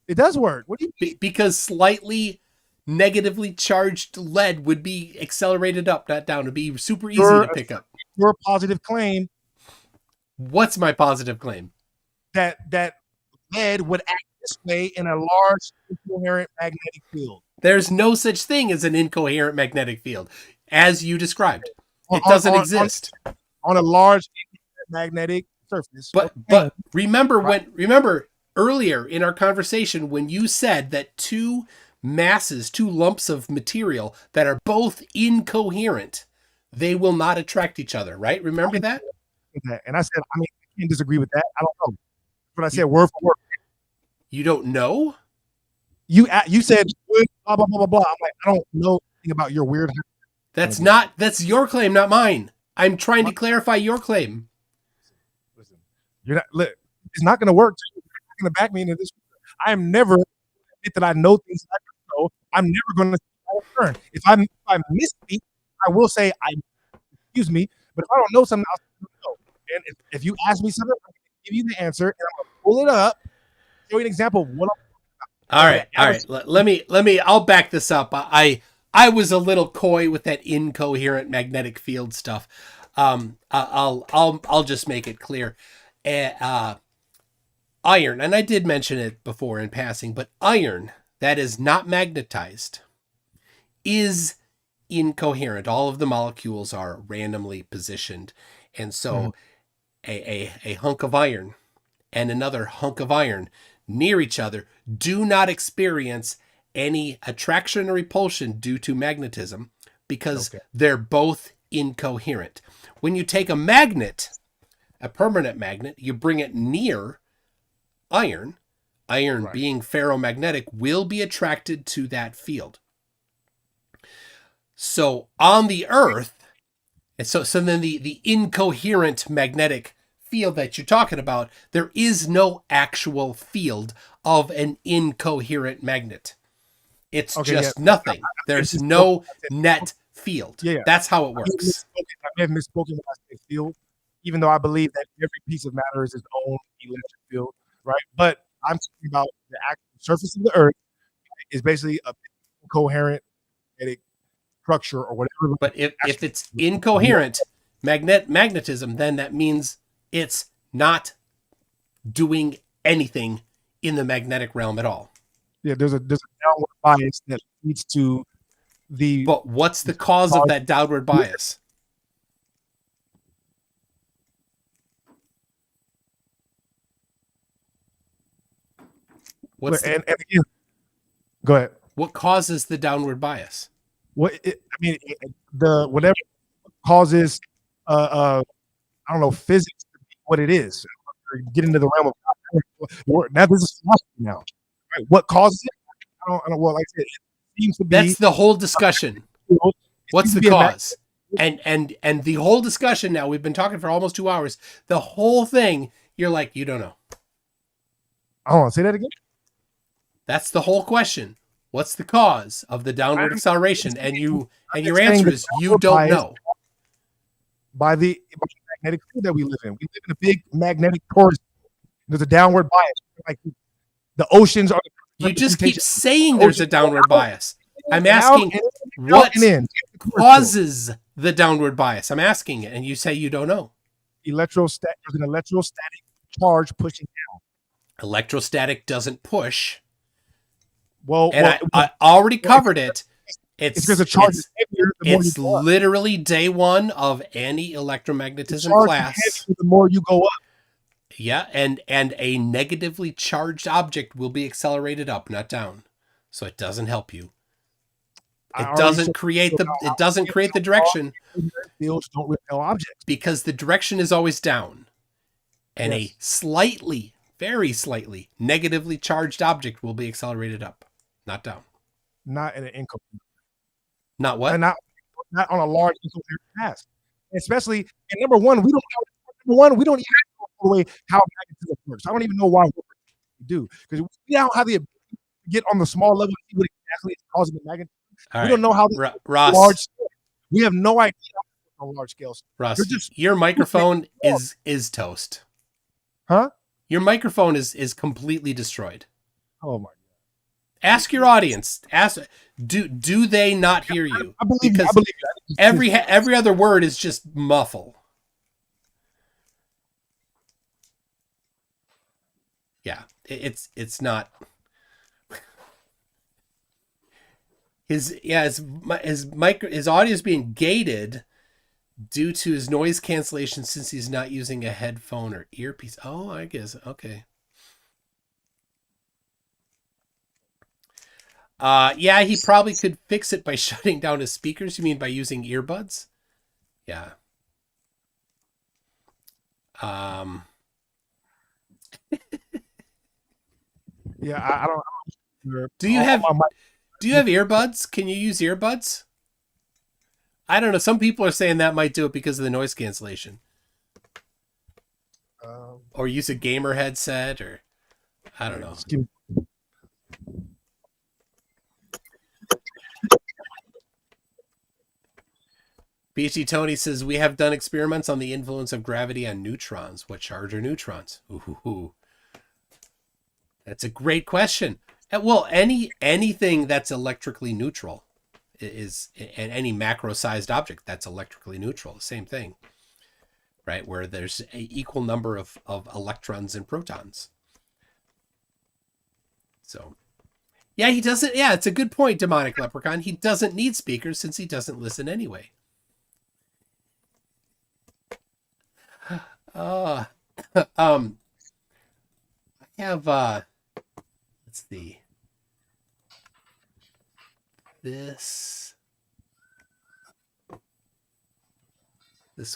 It does work. What do you mean? Because slightly negatively charged lead would be accelerated up, not down. It'd be super easy to pick up. Your positive claim. What's my positive claim? That lead would act this way in a large incoherent magnetic field. There's no such thing as an incoherent magnetic field, as you described. It doesn't exist on a large magnetic surface. But remember earlier in our conversation when you said that two lumps of material that are both incoherent, they will not attract each other, right? Remember that? And I said, I can't disagree with that. I don't know. But I said word for word. You don't know? You said blah blah blah blah blah. I'm like, I don't know anything about your weird. That's your claim, not mine. I'm trying to clarify your claim. Listen, it's not going to work. You're not going to back me into this. I am never admit that I know things I don't know. I'm never going to learn. If I misspeak, I will say excuse me. But if I don't know something, I'll know. And if you ask me something, I'm going to give you the answer, and I'm going to pull it up, show you an example of what I'm talking about. All right. Let me. I'll back this up. I was a little coy with that incoherent magnetic field stuff. I'll just make it clear. Iron, and I did mention it before in passing, but iron that is not magnetized is incoherent. All of the molecules are randomly positioned, and so a hunk of iron and another hunk of iron near each other do not experience any attraction or repulsion due to magnetism because they're both incoherent. When you take a magnet, a permanent magnet, you bring it near iron, being ferromagnetic, will be attracted to that field. So on the Earth, and so then the incoherent magnetic field that you're talking about, there is no actual field of an incoherent magnet. It's just nothing. There's no net field. Yeah. That's how it works. I may have misspoken when I say field, even though I believe that every piece of matter is its own electric field, right? But I'm talking about the actual surface of the Earth. is basically a coherent magnetic structure or whatever. But if it's incoherent magnetism, then that means it's not doing anything in the magnetic realm at all. Yeah, there's a downward bias that leads to the. But what's the cause of that downward bias? And again, go ahead. What causes the downward bias? The whatever causes I don't know, physics to be what it is. Get into the realm of now. This is philosophy now. Right? What causes it? I don't know. Well, like I said, it seems to be. That's the whole discussion. What's the cause? And the whole discussion now, we've been talking for almost 2 hours. The whole thing, you're like, you don't know. I want to say that again. That's the whole question. What's the cause of the downward acceleration? And your answer is you don't know. By the magnetic field that we live in. We live in a big magnetic torus. There's a downward bias. Like the oceans are. You just keep saying there's a downward bias. I'm asking what causes the downward bias. I'm asking it, and you say you don't know. There's an electrostatic charge pushing down. Electrostatic doesn't push. I already covered it. It's because the charge is heavier. It's literally day one of any electromagnetism class. The more you go up. Yeah, and a negatively charged object will be accelerated up, not down. So it doesn't help you. It doesn't create the direction. Fields don't repel objects because the direction is always down. And a slightly, very slightly negatively charged object will be accelerated up, not down. Not in an incoherent. Not what? Not on a large incoherent path. Especially, and number one, we don't even know the way how magnetism works. I don't even know why we do, because we don't have the ability to get on the small level and see what exactly is causing the magnetism. All we don't know how Ross, large scale. We have no idea on large scales. Ross, your microphone is toast. Huh? Your microphone is completely destroyed. Oh my God. Ask your audience. Do they not hear you? I believe you. Every other word is just muffle. Yeah, it's not. His audio is being gated due to his noise cancellation since he's not using a headphone or earpiece. Oh, I guess okay. Yeah, he probably could fix it by shutting down his speakers. You mean by using earbuds? Yeah. Yeah, I don't. Do you have earbuds? Can you use earbuds? I don't know. Some people are saying that might do it because of the noise cancellation. Or use a gamer headset, or I don't know. BT Tony says, we have done experiments on the influence of gravity on neutrons. What charge are neutrons? Ooh. That's a great question. Well, anything that's electrically neutral is, and any macro-sized object that's electrically neutral, the same thing, right? Where there's an equal number of electrons and protons. So, yeah, he doesn't. Yeah, it's a good point, Demonic Leprechaun. He doesn't need speakers since he doesn't listen anyway. I have let's see, this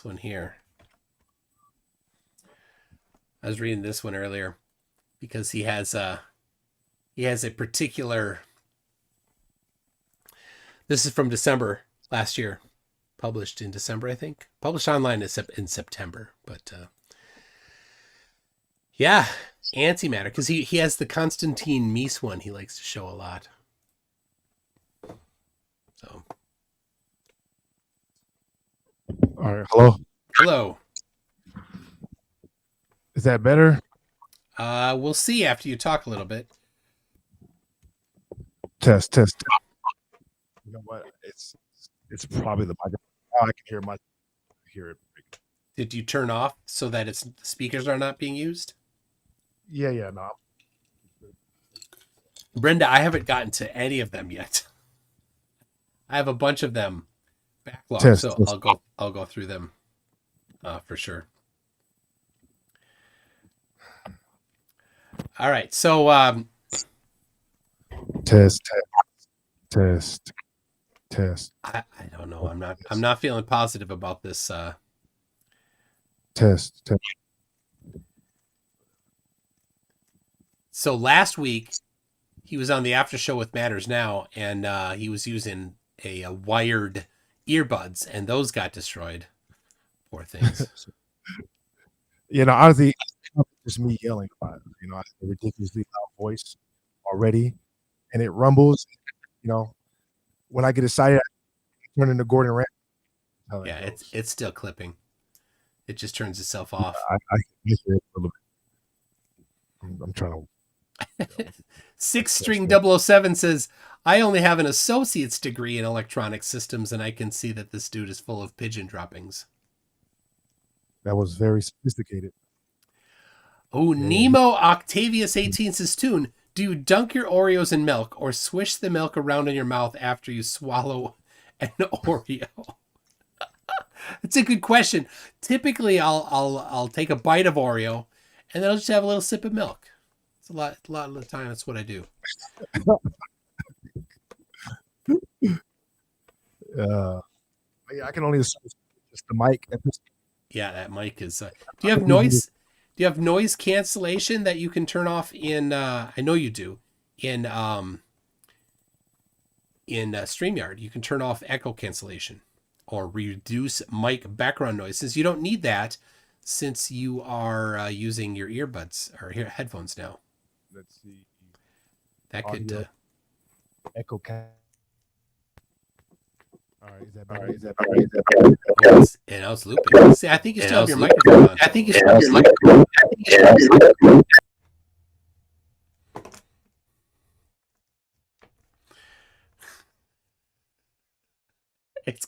one here. I was reading this one earlier because he has a particular. This is from December last year. Published in December, I think. Published online in September, but yeah, antimatter, because he has the Constantine Mies one he likes to show a lot. So, all right, hello. Is that better? We'll see after you talk a little bit. Test. You know what? It's probably the microphone. Oh, I can hear it. Did you turn off so that the speakers are not being used? Yeah, no. Brenda, I haven't gotten to any of them yet. I have a bunch of them backlogged, Test. so I'll go through them for sure. All right, so Test. I don't know. I'm not feeling positive about this. Test. So last week he was on the after show with Matters Now, and he was using a wired earbuds, and those got destroyed. Poor things. Honestly, it's just me yelling about it. I have a ridiculously loud voice already, and it rumbles. When I get excited, I turn into Gordon Ramsay. Yeah, it's still clipping. It just turns itself off. I hear it a little bit. I'm trying to. 6string007 says, I only have an associate's degree in electronic systems, and I can see that this dude is full of pigeon droppings. That was very sophisticated. Oh, yeah. Nemo Octavius 18 says, Tune, do you dunk your Oreos in milk or swish the milk around in your mouth after you swallow an Oreo? That's a good question. Typically, I'll take a bite of Oreo, and then I'll just have a little sip of milk. It's a lot of the time. That's what I do. I can only assume it's just the mic. Yeah, that mic is. Do you have noise? Do you have noise cancellation that you can turn off in? I know you do. In StreamYard, you can turn off echo cancellation or reduce mic background noise. Since you don't need that, since you are using your earbuds or headphones now. Let's see. That could echo. All right, is that better? And I was looping. See, I think you still have your microphone on. It's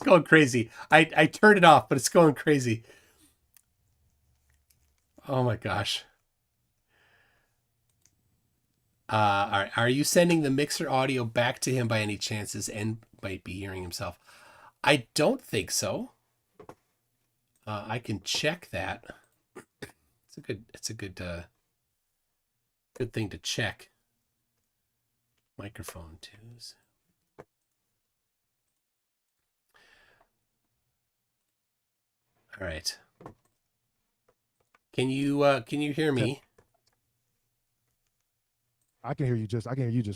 going crazy. I turned it off, but it's going crazy. Oh my gosh. All right. Are you sending the mixer audio back to him by any chances and might be hearing himself? I don't think so. I can check that. It's a good thing to check. Microphone twos. All right. Can you hear me? I can hear you just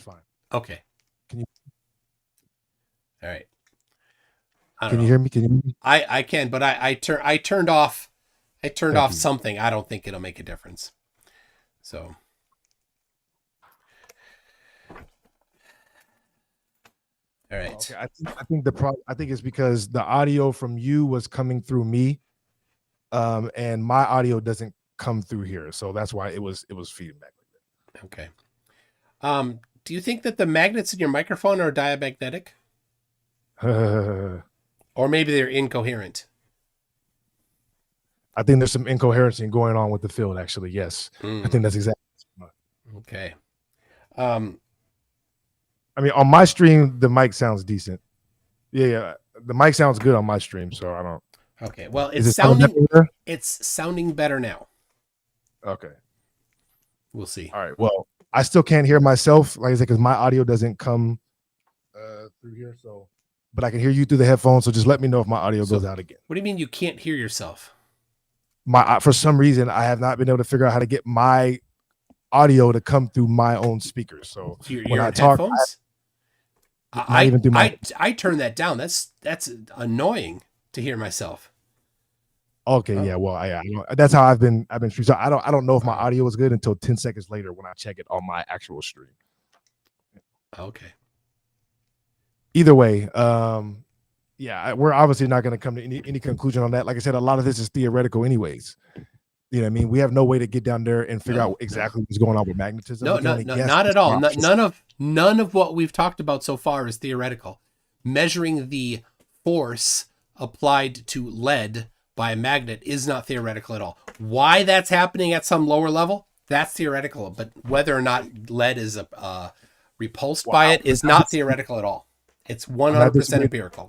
fine. Okay. Can you? All right. Can you hear me? Can you hear me? I can, but I turned off something. I don't think it'll make a difference. So. All right. Okay. I think I think it's because the audio from you was coming through me, and my audio doesn't come through here, so that's why it was feeding back like that. Okay. Do you think that the magnets in your microphone are diamagnetic? Or maybe they're incoherent? I think there's some incoherency going on with the field, actually. Yes. I think that's exactly. Okay. I mean, on my stream, the mic sounds decent. Yeah. The mic sounds good on my stream, so I don't. Okay. Well, it's sounding better now. Okay. We'll see. All right. Well, I still can't hear myself, like I said, because my audio doesn't come through here. So, but I can hear you through the headphones. So just let me know if my audio goes out again. What do you mean you can't hear yourself? For some reason, I have not been able to figure out how to get my audio to come through my own speakers. So when I talk, I turn that down. That's annoying to hear myself. Okay, yeah, well, that's how I've been streaming. So I don't know if my audio is good until 10 seconds later when I check it on my actual stream. Okay. Either way, we're obviously not going to come to any conclusion on that. Like I said, a lot of this is theoretical anyways. You know what I mean? We have no way to get down there and figure No, out exactly what's going on with magnetism. No, We can no, only no, guess not at all. from- None of what we've talked about so far is theoretical. Measuring the force applied to lead by a magnet is not theoretical at all. Why that's happening at some lower level, that's theoretical. But whether or not lead is repulsed by it is not theoretical at all. It's 100% empirical.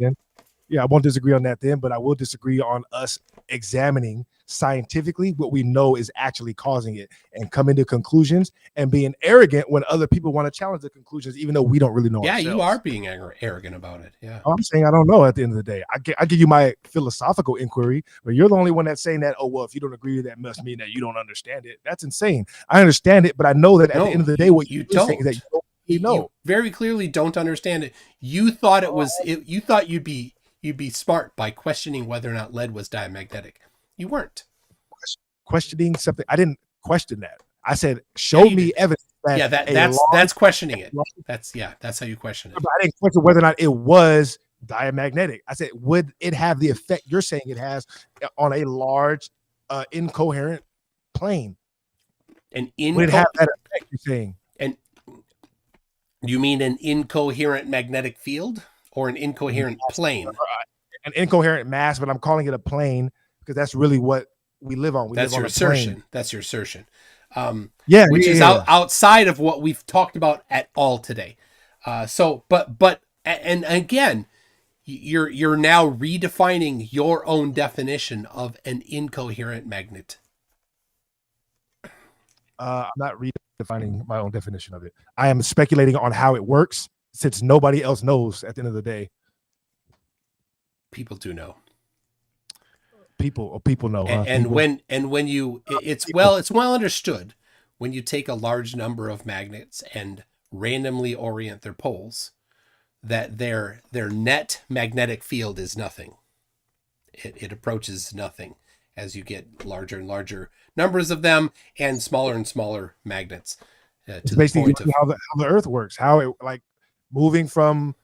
Yeah, I won't disagree on that then, but I will disagree on us examining scientifically what we know is actually causing it and coming to conclusions and being arrogant when other people want to challenge the conclusions, even though we don't really know. Yeah, ourselves. you are being arrogant about it. Yeah. I'm saying I don't know at the end of the day. I give you my philosophical inquiry, but you're the only one that's saying that, oh, well, if you don't agree with that, must mean that you don't understand it. That's insane. I understand it, but I know that at the end of the day, what you you're saying is that you don't really know. You very clearly don't understand it. You thought it was. You thought you'd be smart by questioning whether or not lead was diamagnetic. You weren't questioning something. I didn't question that. I said, show me did. evidence. That's questioning it. That's how you question it. But I didn't question whether or not it was diamagnetic. I said, would it have the effect you're saying it has on a large, incoherent plane? Would it have that effect you're saying? And you mean an incoherent magnetic field or an incoherent plane? An incoherent mass, but I'm calling it a plane because that's really what we live on. That's your assertion. That's your assertion. Which is outside of what we've talked about at all today. But again, you're now redefining your own definition of an incoherent magnet. I'm not redefining my own definition of it. I am speculating on how it works since nobody else knows at the end of the day. People do know. People know. It's well understood when you take a large number of magnets and randomly orient their poles that their net magnetic field is nothing. It approaches nothing as you get larger and larger numbers of them and smaller magnets. It's basically how the Earth works. How it like moving from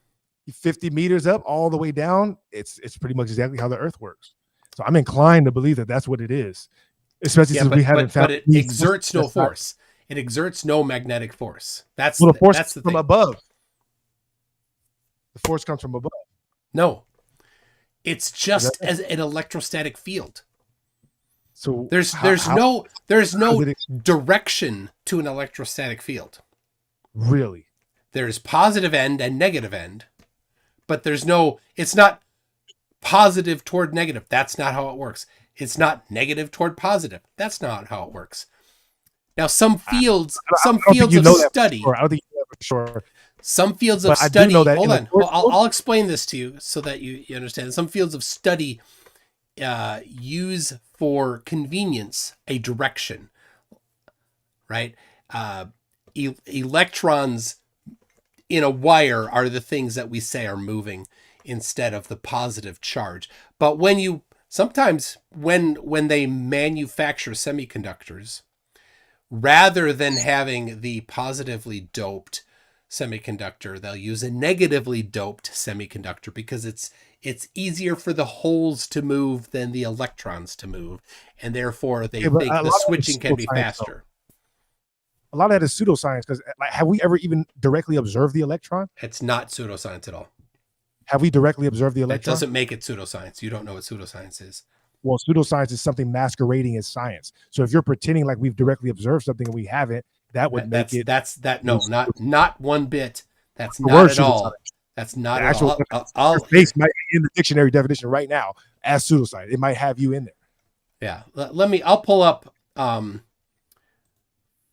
50 meters up all the way down. It's pretty much exactly how the Earth works. So I'm inclined to believe that that's what it is, especially since we haven't found. But it exerts no force. It exerts no magnetic force. That's the force that's the from thing. Above. The force comes from above. No, it's just as an electrostatic field. So there's no direction to an electrostatic field. Really, there's positive end and negative end, but it's not positive toward negative. That's not how it works. It's not negative toward positive. That's not how it works. Now, some fields of study. I don't think you know that for sure. Some fields of study. Hold on. I'll explain this to you so that you understand. Some fields of study use for convenience a direction, right? Electrons in a wire are the things that we say are moving instead of the positive charge. But when they manufacture semiconductors, rather than having the positively doped semiconductor, they'll use a negatively doped semiconductor because it's easier for the holes to move than the electrons to move, and therefore they think the switching can be faster. A lot of that is pseudoscience because have we ever even directly observed the electron? It's not pseudoscience at all. Have we directly observed the electron? That doesn't make it pseudoscience. You don't know what pseudoscience is. Well, pseudoscience is something masquerading as science. So if you're pretending like we've directly observed something and we haven't, that would make it. Not one bit. That's not at all. That's not at all. Your face might be in the dictionary definition right now as pseudoscience. It might have you in there. Yeah. I'll pull up.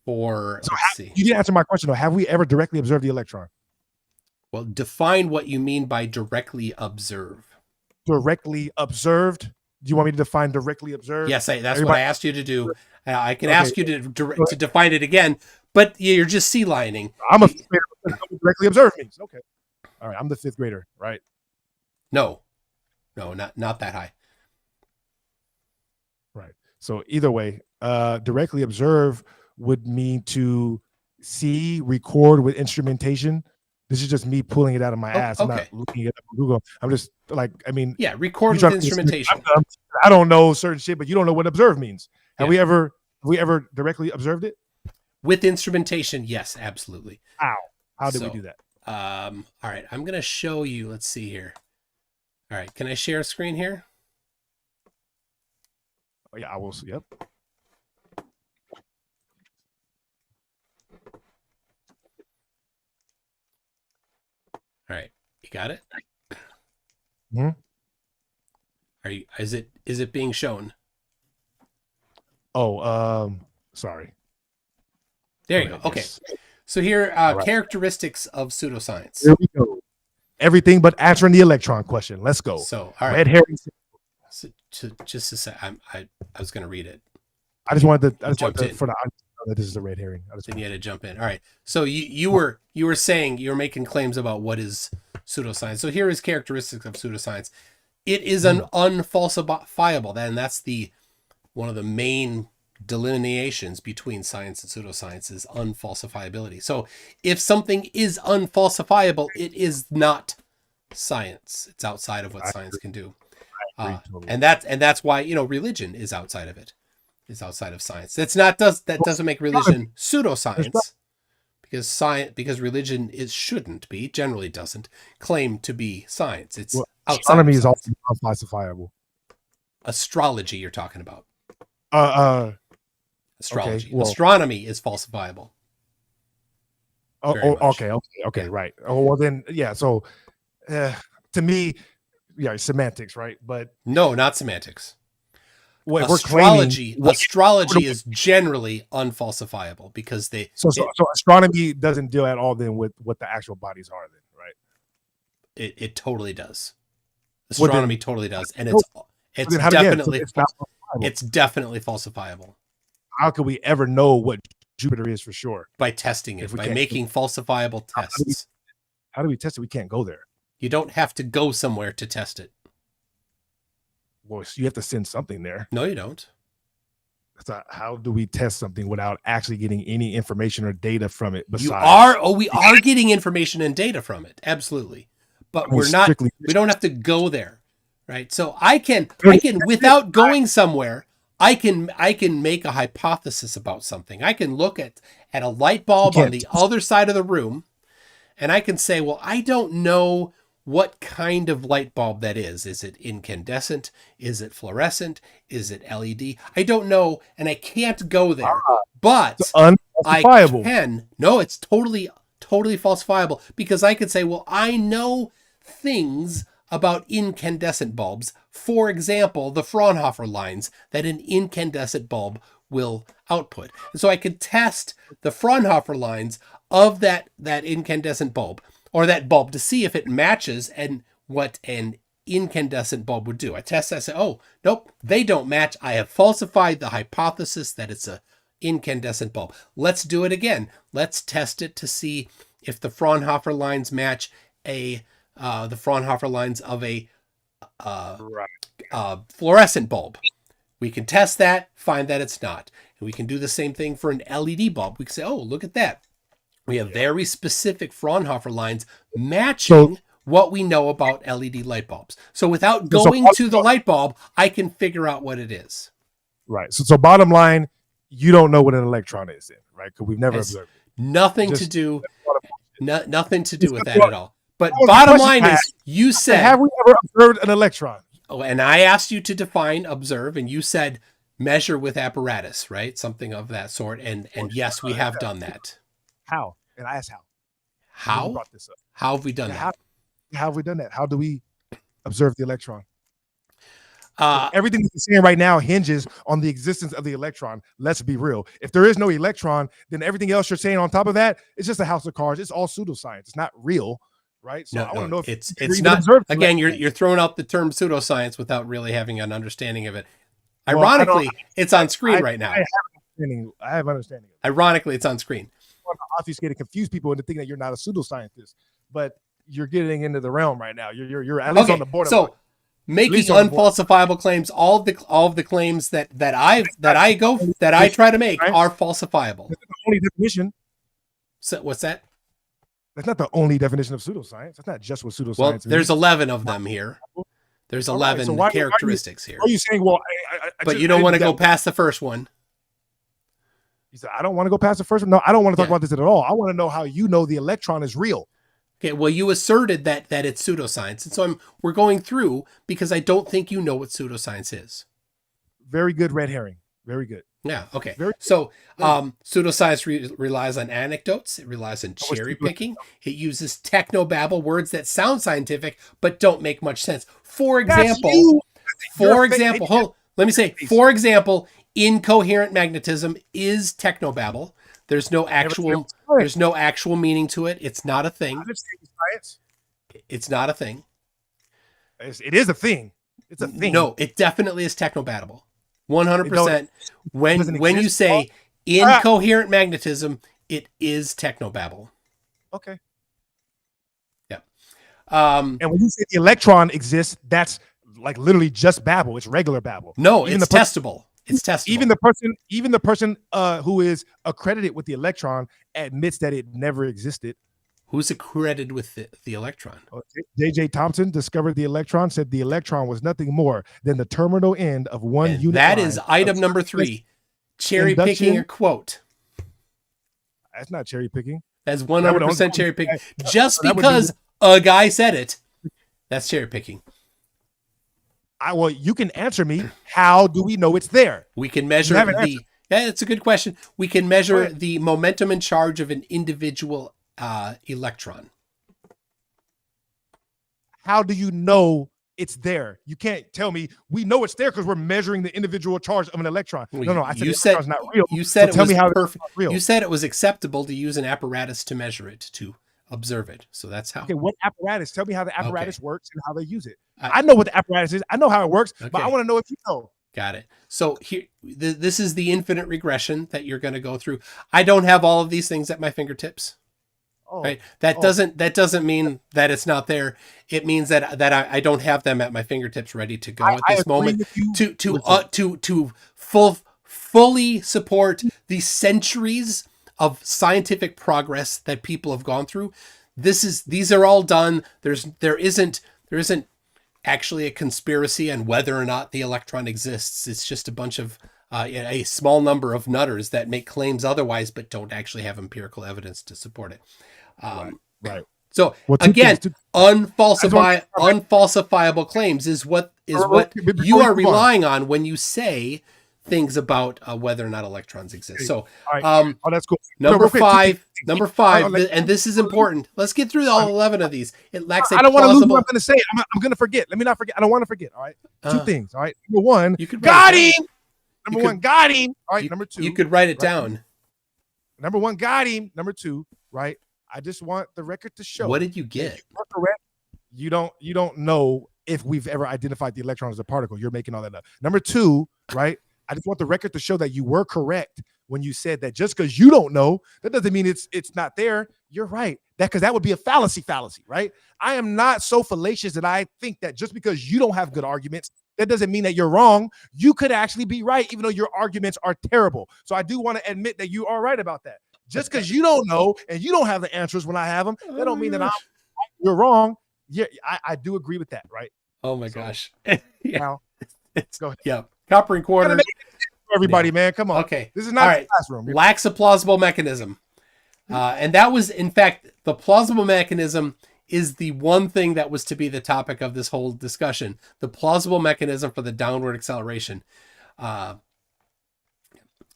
Let's see. You didn't answer my question though. Have we ever directly observed the electron? Well, define what you mean by directly observe. Directly observed? Do you want me to define directly observed? Yes, that's what I asked you to do. I can ask you to define it again, but you're just sea-lining. I'm a fifth grader. Directly observe means. Okay. All right. I'm the fifth grader, right? No, not that high. Right. So either way, directly observe would mean to see, record with instrumentation. This is just me pulling it out of my ass. I'm not looking it up on Google. I'm just record with instrumentation. I don't know certain shit, but you don't know what observe means. Have we ever directly observed it? With instrumentation, yes, absolutely. How did we So, do that? All right, I'm going to show you. Let's see here. All right, can I share a screen here? Oh, yeah, I will. Yep. All right, you got it? Hmm? Is it being shown? Oh, sorry. There you go. Okay. Yes. So here, right. characteristics of pseudoscience. Here we go. Everything but answering the electron question. Let's go. So, all right. Red herring. So, just a sec. I was going to read it. I just wanted to for the that this is a red herring. Then you had to jump in. All right. So you were saying you're making claims about what is pseudoscience. So here is characteristics of pseudoscience. It is an unfalsifiable. And that's one of the main delineations between science and pseudoscience is unfalsifiability. So if something is unfalsifiable, it is not science. It's outside of what science can do. Totally. And that's why, religion is outside of it. Is outside of science. That doesn't make religion pseudoscience, because religion generally doesn't claim to be science. It's outside. Astronomy is also unfalsifiable. Astrology you're talking about. Astrology. Okay, well, astronomy is falsifiable. Okay, right. Oh, well then, yeah. So, to me, yeah, semantics, right? But no, not semantics. What astrology is generally unfalsifiable because so astronomy doesn't deal at all then with what the actual bodies are then, right? It totally does. Astronomy totally does, and it's definitely falsifiable. How could we ever know what Jupiter is for sure? By testing it, by making falsifiable tests. How do we test it? We can't go there. You don't have to go somewhere to test it. Well, you have to send something there. No, you don't. So how do we test something without actually getting any information or data from it? We are getting information and data from it, absolutely, but we don't have to go there, right? So I can without going somewhere, I can make a hypothesis about something. I can look at a light bulb on the other side of the room, and I can say, well, I don't know what kind of light bulb that is. Is it incandescent? Is it fluorescent? Is it LED? I don't know, and I can't go there. But I can. No, it's totally falsifiable, because I could say, well, I know things about incandescent bulbs. For example, the Fraunhofer lines that an incandescent bulb will output. And so I could test the Fraunhofer lines of that incandescent bulb, or that bulb, to see if it matches and what an incandescent bulb would do. I test that, I say, oh, nope, they don't match. I have falsified the hypothesis that it's a incandescent bulb. Let's do it again. Let's test it to see if the Fraunhofer lines match the Fraunhofer lines of a fluorescent bulb. We can test that, find that it's not. And we can do the same thing for an LED bulb. We can say, oh, look at that. We have very specific Fraunhofer lines matching what we know about LED light bulbs. So without going to the light bulb, I can figure out what it is. Right. So bottom line, you don't know what an electron is then, right? Because we've never observed it. Nothing to do with that at all. But bottom line is, you said, have we ever observed an electron? Oh, and I asked you to define observe, and you said measure with apparatus, right? Something of that sort. And yes, we have done that. How? And I asked how. How? Brought this up. How have we done that? How have we done that? How do we observe the electron? Everything that you're saying right now hinges on the existence of the electron. Let's be real. If there is no electron, then everything else you're saying on top of that is just a house of cards. It's all pseudoscience. It's not real, right? So I want to know if it's not. Again, you're throwing out the term pseudoscience without really having an understanding of it. Ironically, it's on screen right now. I have understanding. Ironically, it's on screen. Obfuscate and confuse people into thinking that you're not a pseudoscientist, but you're getting into the realm right now. You're at least on the border. So making unfalsifiable claims, all of the claims that I try to make are falsifiable. That's the only definition. So what's that? That's not the only definition of pseudoscience. That's not just what pseudoscience means. There's 11 of them here. There's All right, 11 so why characteristics here. are you saying, well, But you don't want to go past the first one. He said, I don't want to go past the first one. No, I don't want to talk Yeah. about this at all. I want to know how you know the electron is real. Okay, well, you asserted that it's pseudoscience. And so we're going through because I don't think you know what pseudoscience is. Very good red herring. Very good. Yeah, okay. Very- So pseudoscience relies on anecdotes. It relies on cherry picking. It uses technobabble, words that sound scientific but don't make much sense. For example, let me say, for example, incoherent magnetism is technobabble. There's no actual meaning to it. It's not a thing. Science. It's not a thing. It is a thing. It's a thing. No, it definitely is technobabble. 100%. When you say Oh, incoherent magnetism, it is technobabble. Okay. Yeah. And when you say the electron exists, that's like literally just babble. It's regular babble. No, Even it's testable. It's testable. Even the person who is accredited with the electron admits that it never existed. Who's accredited with the electron? J.J. Thomson discovered the electron, said the electron was nothing more than the terminal end of one And unit. that is item number 3. Cherry picking a quote. That's not cherry picking. That's 100% cherry picking. Just because a guy said it, that's cherry picking. Well, you can answer me. How do we know it's there? We can measure yeah, it's a good question. We can measure the momentum and charge of an individual electron. How do you know it's there? You can't tell me we know it's there because we're measuring the individual charge of an electron. No, I said the electron's not real. You said so tell me how perfect. It's real. You said it was acceptable to use an apparatus to measure it, to observe it. So that's how. Okay, what apparatus? Tell me how the apparatus works and how they use it. I know what the apparatus is. I know how it works, but I want to know if you know. Got it. So here, this is the infinite regression that you're going to go through. I don't have all of these things at my fingertips. Right. That doesn't mean that it's not there. It means that I don't have them at my fingertips ready to go at this moment to fully support the centuries of scientific progress that people have gone through. These are all done. There isn't actually a conspiracy on whether or not the electron exists. It's just a bunch of a small number of nutters that make claims otherwise, but don't actually have empirical evidence to support it. Right. So again, unfalsifiable claims is what you are relying on when you say things about whether or not electrons exist. So, that's cool. Number five, and this is important. Let's get through all 11 of these. It lacks a I don't want to lose plausible. what I'm going to say. I'm going to forget. Let me not forget. I don't want to forget. All right. Two things. All right. Number one, You could got write it him. Number one, got him. All right. Number two, You could write it down. Number one, got him. Number two, right. I just want the record to show. What did you get? You're correct. You don't know if we've ever identified the electron as a particle. You're making all that up. Number two, right. I just want the record to show that you were correct when you said that just because you don't know, that doesn't mean it's not there. You're right. Because that would be a fallacy, right? I am not so fallacious that I think that just because you don't have good arguments, that doesn't mean that you're wrong. You could actually be right, even though your arguments are terrible. So I do want to admit that you are right about that. Just because you don't know and you don't have the answers when I have them, that don't mean that you're wrong. Yeah, I do agree with that, right? Oh my gosh. Now, go ahead. Yeah. Copper and quarter. Everybody, man, come on. Okay. This is not the classroom. Lacks a plausible mechanism. And that was, in fact, the plausible mechanism is the one thing that was to be the topic of this whole discussion. The plausible mechanism for the downward acceleration.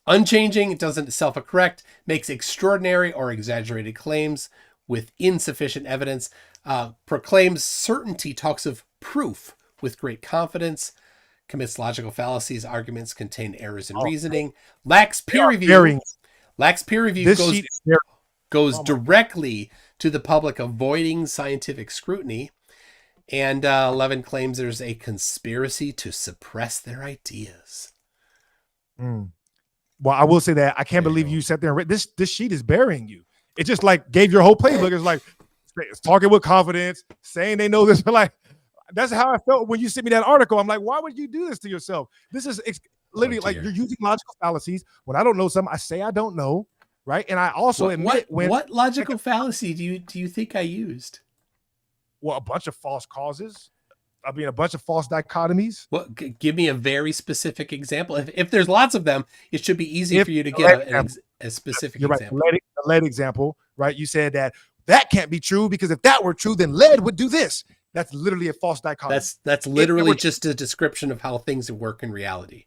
Unchanging, it doesn't self-correct, makes extraordinary or exaggerated claims with insufficient evidence, proclaims certainty, talks of proof with great confidence, commits logical fallacies, arguments contain errors in reasoning, lacks peer review. Lacks peer review goes directly to the public, avoiding scientific scrutiny. And 11 claims there's a conspiracy to suppress their ideas. Well, I will say that I can't believe you sat there and read this. This sheet is burying you. It just like gave your whole playbook. It's like it's talking with confidence, saying they know this. But like that's how I felt when you sent me that article. I'm like, why would you do this to yourself? This is literally like you're using logical fallacies. When I don't know something, I say I don't know, right? And I also admit what logical fallacy do you think I used? Well, a bunch of false causes. a bunch of false dichotomies. Well, give me a very specific example. If there's lots of them, it should be easy for you to lead get a specific You're right. example. The lead example, right? You said that can't be true because if that were true, then lead would do this. That's literally a false dichotomy. That's literally just a description of how things work in reality.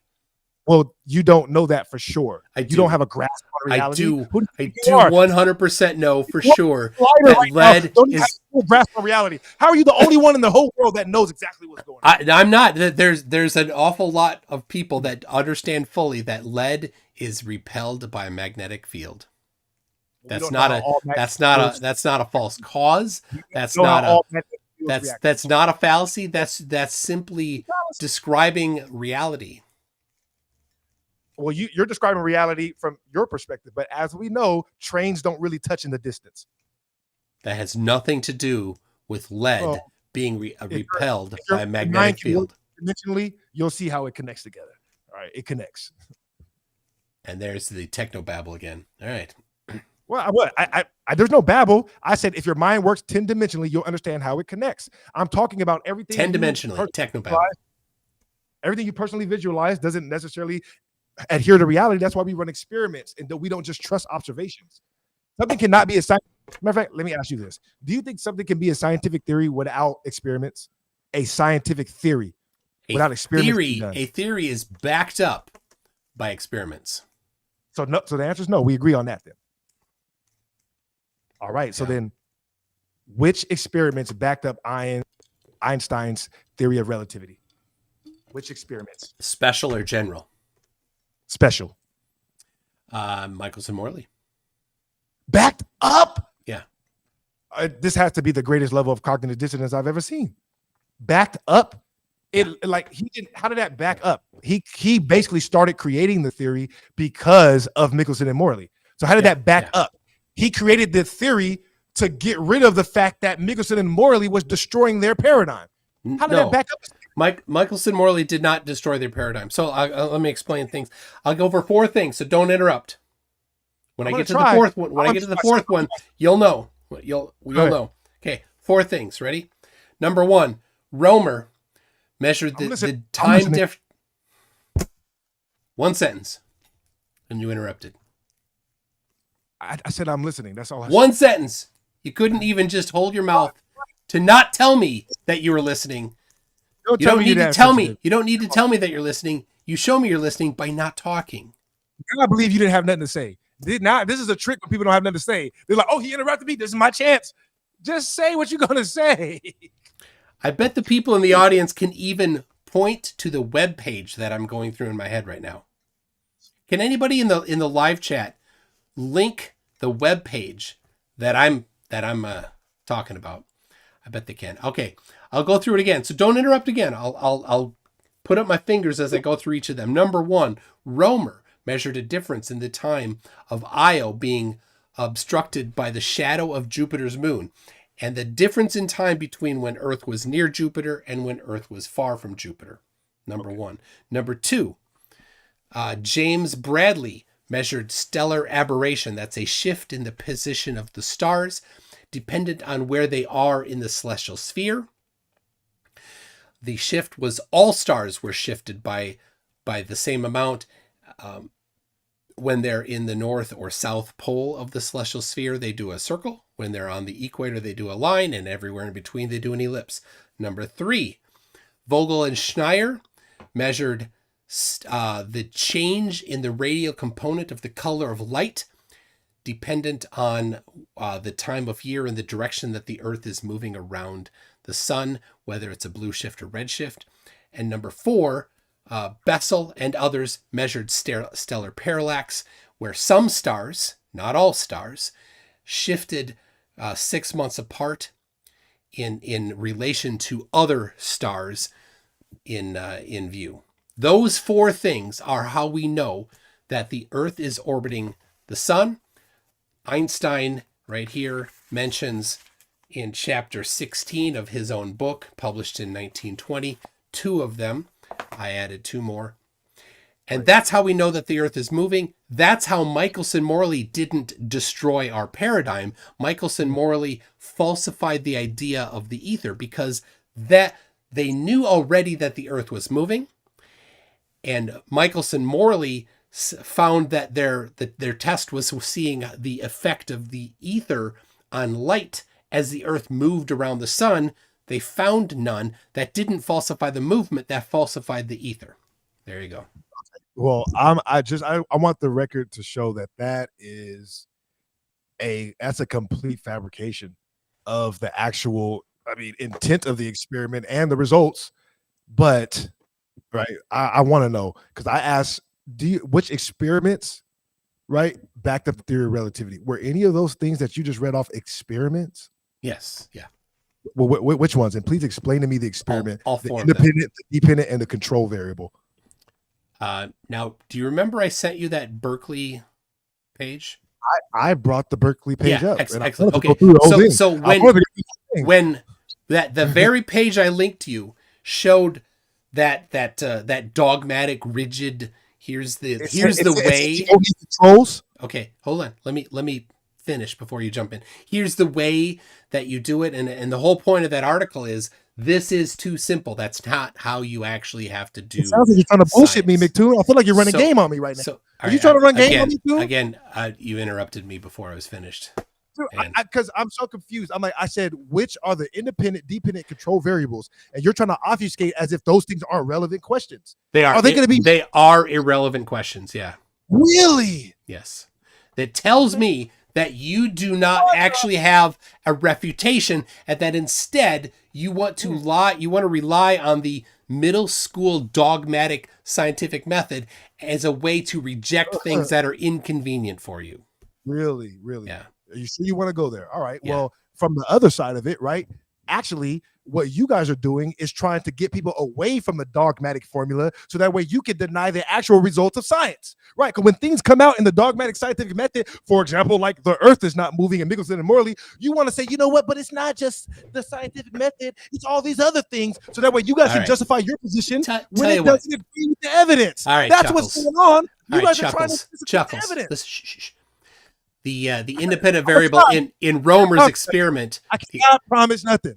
Well, you don't know that for sure. I You do. don't have a grasp on reality. I do. Who I you do are? 100% know for You're sure a liar that right now. lead Don't even have is. a full grasp on reality. How are you the only one in the whole world that knows exactly what's going on? I'm not. There's an awful lot of people that understand fully that lead is repelled by a magnetic field. That's not a false cause. That's not a fallacy. That's simply describing reality. Well, you're describing reality from your perspective, but as we know, trains don't really touch in the distance. That has nothing to do with lead being repelled by a magnetic field. Dimensionally, you'll see how it connects together. All right, it connects. And there's the technobabble again. All right. Well, I there's no babble. I said if your mind works 10-dimensionally, you'll understand how it connects. I'm talking about everything 10-dimensionally, technobabble. Everything you personally visualize doesn't necessarily adhere to reality. That's why we run experiments and we don't just trust observations. Something cannot be a science. Matter of fact, let me ask you this. Do you think something can be a scientific theory without experiments? A scientific theory without experiments? A theory is backed up by experiments. So the answer is no. We agree on that then. All right. So then which experiments backed up Einstein's theory of relativity? Which experiments? Special or general? Special. Michelson-Morley. Backed up? Yeah. This has to be the greatest level of cognitive dissonance I've ever seen. Backed up? How did that back up? He basically started creating the theory because of Michelson and Morley. So how did that back up? He created the theory to get rid of the fact that Michelson and Morley was destroying their paradigm. How did that back up? Michelson-Morley did not destroy their paradigm. So let me explain things. I'll go over 4 things, so don't interrupt. When I get to the fourth one, you'll know. You'll know. Okay, 4 things. Ready? Number 1, Romer measured the time difference. 1 sentence, and you interrupted. I said I'm listening. That's all. 1 sentence. You couldn't even just hold your mouth to not tell me that you were listening. You don't need to tell me. You don't need to tell me that you're listening. You show me you're listening by not talking. I believe you didn't have nothing to say. This is a trick when people don't have nothing to say. They're like, "Oh, he interrupted me. This is my chance." Just say what you're gonna say. I bet the people in the audience can even point to the web page that I'm going through in my head right now. Can anybody in the live chat link the web page that I'm talking about? I bet they can. Okay, I'll go through it again. So don't interrupt again. I'll put up my fingers as I go through each of them. Number 1, Romer measured a difference in the time of Io being obstructed by the shadow of Jupiter's moon, and the difference in time between when Earth was near Jupiter and when Earth was far from Jupiter. Number 1. Number 2, James Bradley measured stellar aberration. That's a shift in the position of the stars, dependent on where they are in the celestial sphere. The shift was all stars were shifted by the same amount when they're in the north or south pole of the celestial sphere. They do a circle. When they're on the equator, they do a line, and everywhere in between, they do an ellipse. Number 3, Vogel and Schneier measured the change in the radial component of the color of light, dependent on the time of year and the direction that the Earth is moving around the sun, whether it's a blue shift or red shift. And number 4, Bessel and others measured stellar parallax, where some stars, not all stars, shifted 6 months apart in relation to other stars in view. Those 4 things are how we know that the Earth is orbiting the sun. Einstein, right here, mentions in chapter 16 of his own book, published in 1920, 2 of them. I added 2 more. And that's how we know that the Earth is moving. That's how Michelson-Morley didn't destroy our paradigm. Michelson-Morley falsified the idea of the ether, because they knew already that the Earth was moving, and Michelson Morley found that their test was seeing the effect of the ether on light as the Earth moved around the sun. They found none. That didn't falsify the movement, that falsified the ether. There you go. Well, I want the record to show that is that's a complete fabrication of the actual, intent of the experiment and the results. But right, I want to know, because I asked, which experiments, right, backed up the theory of relativity? Were any of those things that you just read off experiments? Yes. Yeah. Well, which ones? And please explain to me the experiment, all the four independent, the dependent, and the control variable. Now, do you remember I sent you that Berkeley page? I brought the Berkeley page up. Excellent. Okay. So when the very page I linked to you showed that dogmatic, rigid. Here's the way. Controls. Okay, hold on. Let me finish before you jump in. Here's the way that you do it, and the whole point of that article is this is too simple. That's not how you actually have to do. It sounds like you're trying to bullshit me, McToon. I feel like you're running game on me right now. Are you trying to run game on me too? Again, you interrupted me before I was finished. Because I'm so confused. I said, which are the independent, dependent control variables? And you're trying to obfuscate as if those things aren't relevant questions. They are. Are they going to be? They are irrelevant questions. Yeah. Really? Yes. That tells me that you do not actually have a refutation, and that instead you want to rely on the middle school dogmatic scientific method as a way to reject things that are inconvenient for you. Really? Yeah. Are you sure you want to go there? All right. Yeah. Well, from the other side of it, right? Actually, what you guys are doing is trying to get people away from the dogmatic formula so that way you can deny the actual results of science, right? Because when things come out in the dogmatic scientific method, for example, like the Earth is not moving in Michelson and Morley, you want to say, you know what, but it's not just the scientific method, it's all these other things, so that way you guys can justify your position when it doesn't agree with the evidence. All right, that's what's going on. You guys are trying to Chuckles. evidence. The independent variable in Romer's experiment. I cannot promise nothing.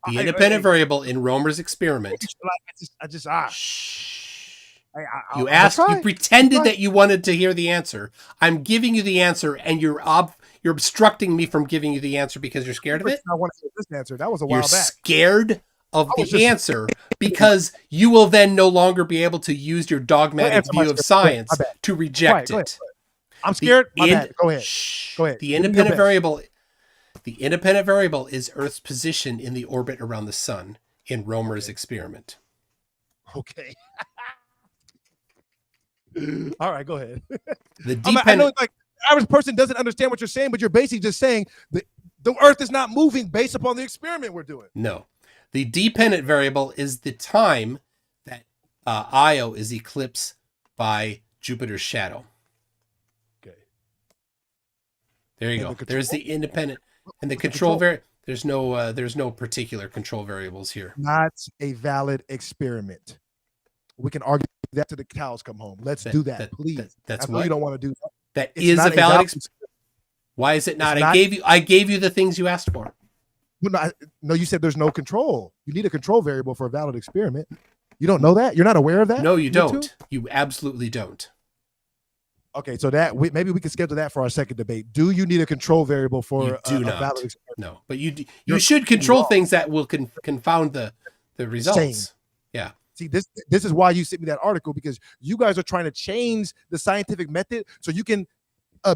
The independent variable in Romer's experiment. You asked. You pretended that you wanted to hear the answer. I'm giving you the answer, and you're obstructing me from giving you the answer because you're scared of it. I want to hear this answer. That was a while back. You're scared of the answer because you will then no longer be able to use your dogmatic view of science to reject it. I'm scared. My bad. Go ahead. Go ahead. The independent variable is Earth's position in the orbit around the sun in Romer's experiment. Okay. All right, go ahead. I know, like, the average person doesn't understand what you're saying, but you're basically just saying that the Earth is not moving based upon the experiment we're doing. No. The dependent variable is the time that Io is eclipsed by Jupiter's shadow. There you go. There's the independent and the control variable. There's no particular control variables here. Not a valid experiment. We can argue that till the cows come home. Let's do that, please. That's what you don't want to do. That is a valid experiment. Why is it not? I gave you the things you asked for. No, you said there's no control. You need a control variable for a valid experiment. You don't know that? You're not aware of that? No, you don't. You absolutely don't. Okay, so maybe we can schedule that for our second debate. Do you need a control variable for a valid experiment? No, but you should control things that will confound the results. Same. Yeah. See, this is why you sent me that article, because you guys are trying to change the scientific method so you can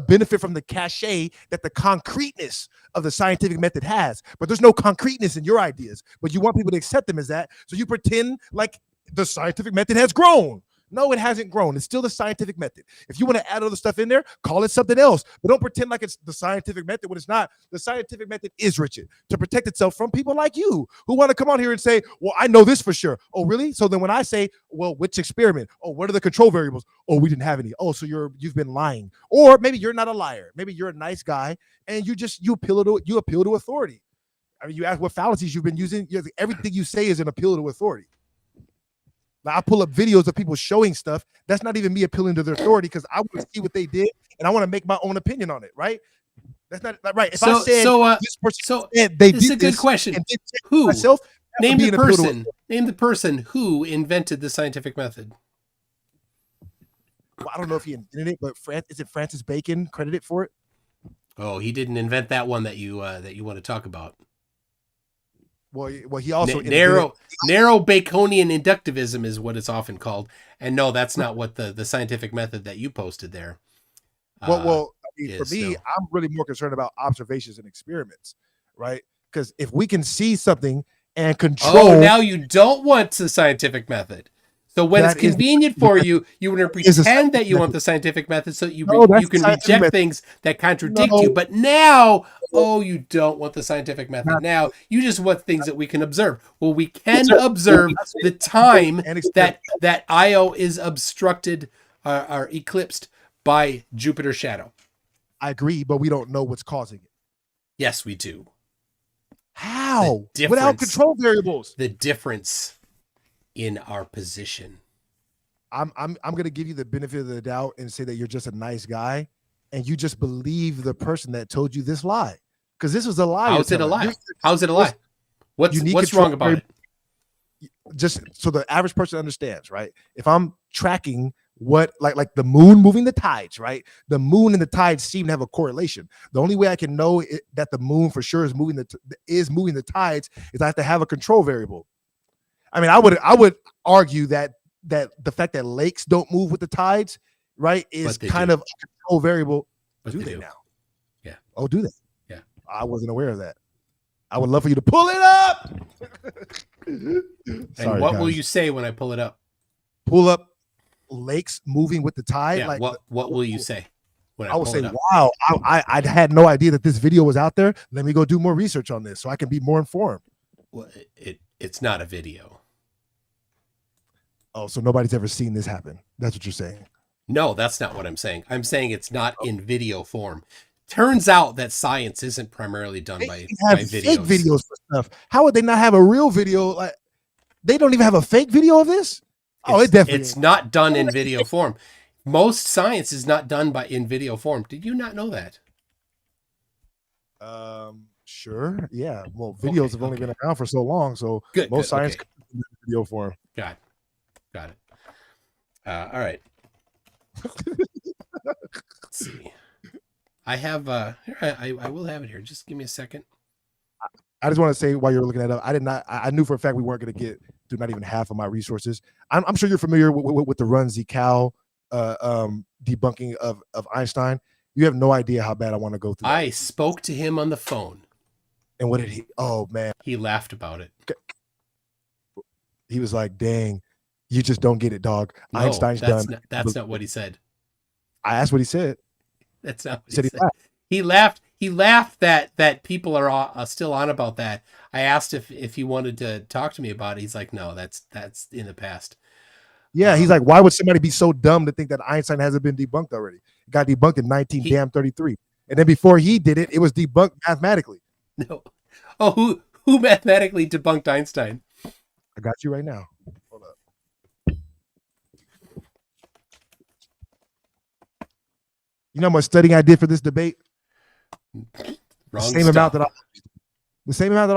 benefit from the cachet that the concreteness of the scientific method has. But there's no concreteness in your ideas, but you want people to accept them as that. So you pretend like the scientific method has grown. No, it hasn't grown. It's still the scientific method. If you want to add other stuff in there, call it something else. But don't pretend like it's the scientific method when it's not. The scientific method is rigid to protect itself from people like you who want to come on here and say, well, I know this for sure. Oh, really? So then when I say, well, which experiment? Oh, what are the control variables? Oh, we didn't have any. Oh, so you've been lying. Or maybe you're not a liar. Maybe you're a nice guy and you appeal to authority. I mean, you ask what fallacies you've been using. Everything you say is an appeal to authority. I pull up videos of people showing stuff. That's not even me appealing to their authority, because I want to see what they did and I want to make my own opinion on it, right? That's not right. If I said this person said they this is a good question. Who? Myself, name be the in a pill to- person. Name the person who invented the scientific method. Well, I don't know if he invented it, but is it Francis Bacon credited for it? Oh, he didn't invent that one that you want to talk about. Well, he also narrow Baconian inductivism is what it's often called. And no, that's not what the scientific method that you posted there. Well, I mean, for me, I'm really more concerned about observations and experiments, right? Because if we can see something and control, now you don't want the scientific method. So when it's convenient for you, you want to pretend that you want the scientific method so you can reject things that contradict you. But now, you don't want the scientific method. Now you just want things that we can observe. Well, we can observe the time that Io is obstructed or eclipsed by Jupiter's shadow. I agree, but we don't know what's causing it. Yes, we do. How? Without control variables. The difference in our position. I'm gonna give you the benefit of the doubt and say that you're just a nice guy, and you just believe the person that told you this lie, because this was a lie. How's it a lie? How's it a lie? What's wrong about it? Just so the average person understands, right? If I'm tracking what like the moon moving the tides, right? The moon and the tides seem to have a correlation. The only way I can know that the moon for sure is moving the tides is I have to have a control variable. I mean, I would argue that the fact that lakes don't move with the tides, right, is kind of a control variable. But do they now? Yeah. Oh, do they? Yeah. I wasn't aware of that. I would love for you to pull it up. And what will you say when I pull it up? Pull up lakes moving with the tide. Yeah, what will you say? When I will say, wow, I had no idea that this video was out there. Let me go do more research on this so I can be more informed. Well, it's not a video. Oh, so nobody's ever seen this happen. That's what you're saying. No, that's not what I'm saying. I'm saying it's not in video form. Turns out that science isn't primarily done by videos. Fake videos for stuff. How would they not have a real video? Like, they don't even have a fake video of this? It's not done in video form. Most science is not done in video form. Did you not know that? Sure. Yeah. Well, videos have only been around for so long, so most science comes in video form. Got it. All right. Let's see. I have I will have it here. Just give me a second. I just want to say while you're looking at it, I knew for a fact we weren't going to get to not even half of my resources. I'm sure you're familiar with the Run Z Cal debunking of Einstein. You have no idea how bad I want to go through. I spoke to him on the phone. And what did he? Oh man, he laughed about it. He was like, "Dang, you just don't get it, dog. No, Einstein's done." That's not what he said. I asked what he said. That's not what he said. He laughed. He laughed that people are still on about that. I asked if he wanted to talk to me about it. He's like, no, that's in the past. Yeah, he's like, why would somebody be so dumb to think that Einstein hasn't been debunked already? It got debunked in 1933, and then before he did it, it was debunked mathematically. No, who mathematically debunked Einstein? I got you right now. Hold up. You know how much studying I did for this debate? The same amount that I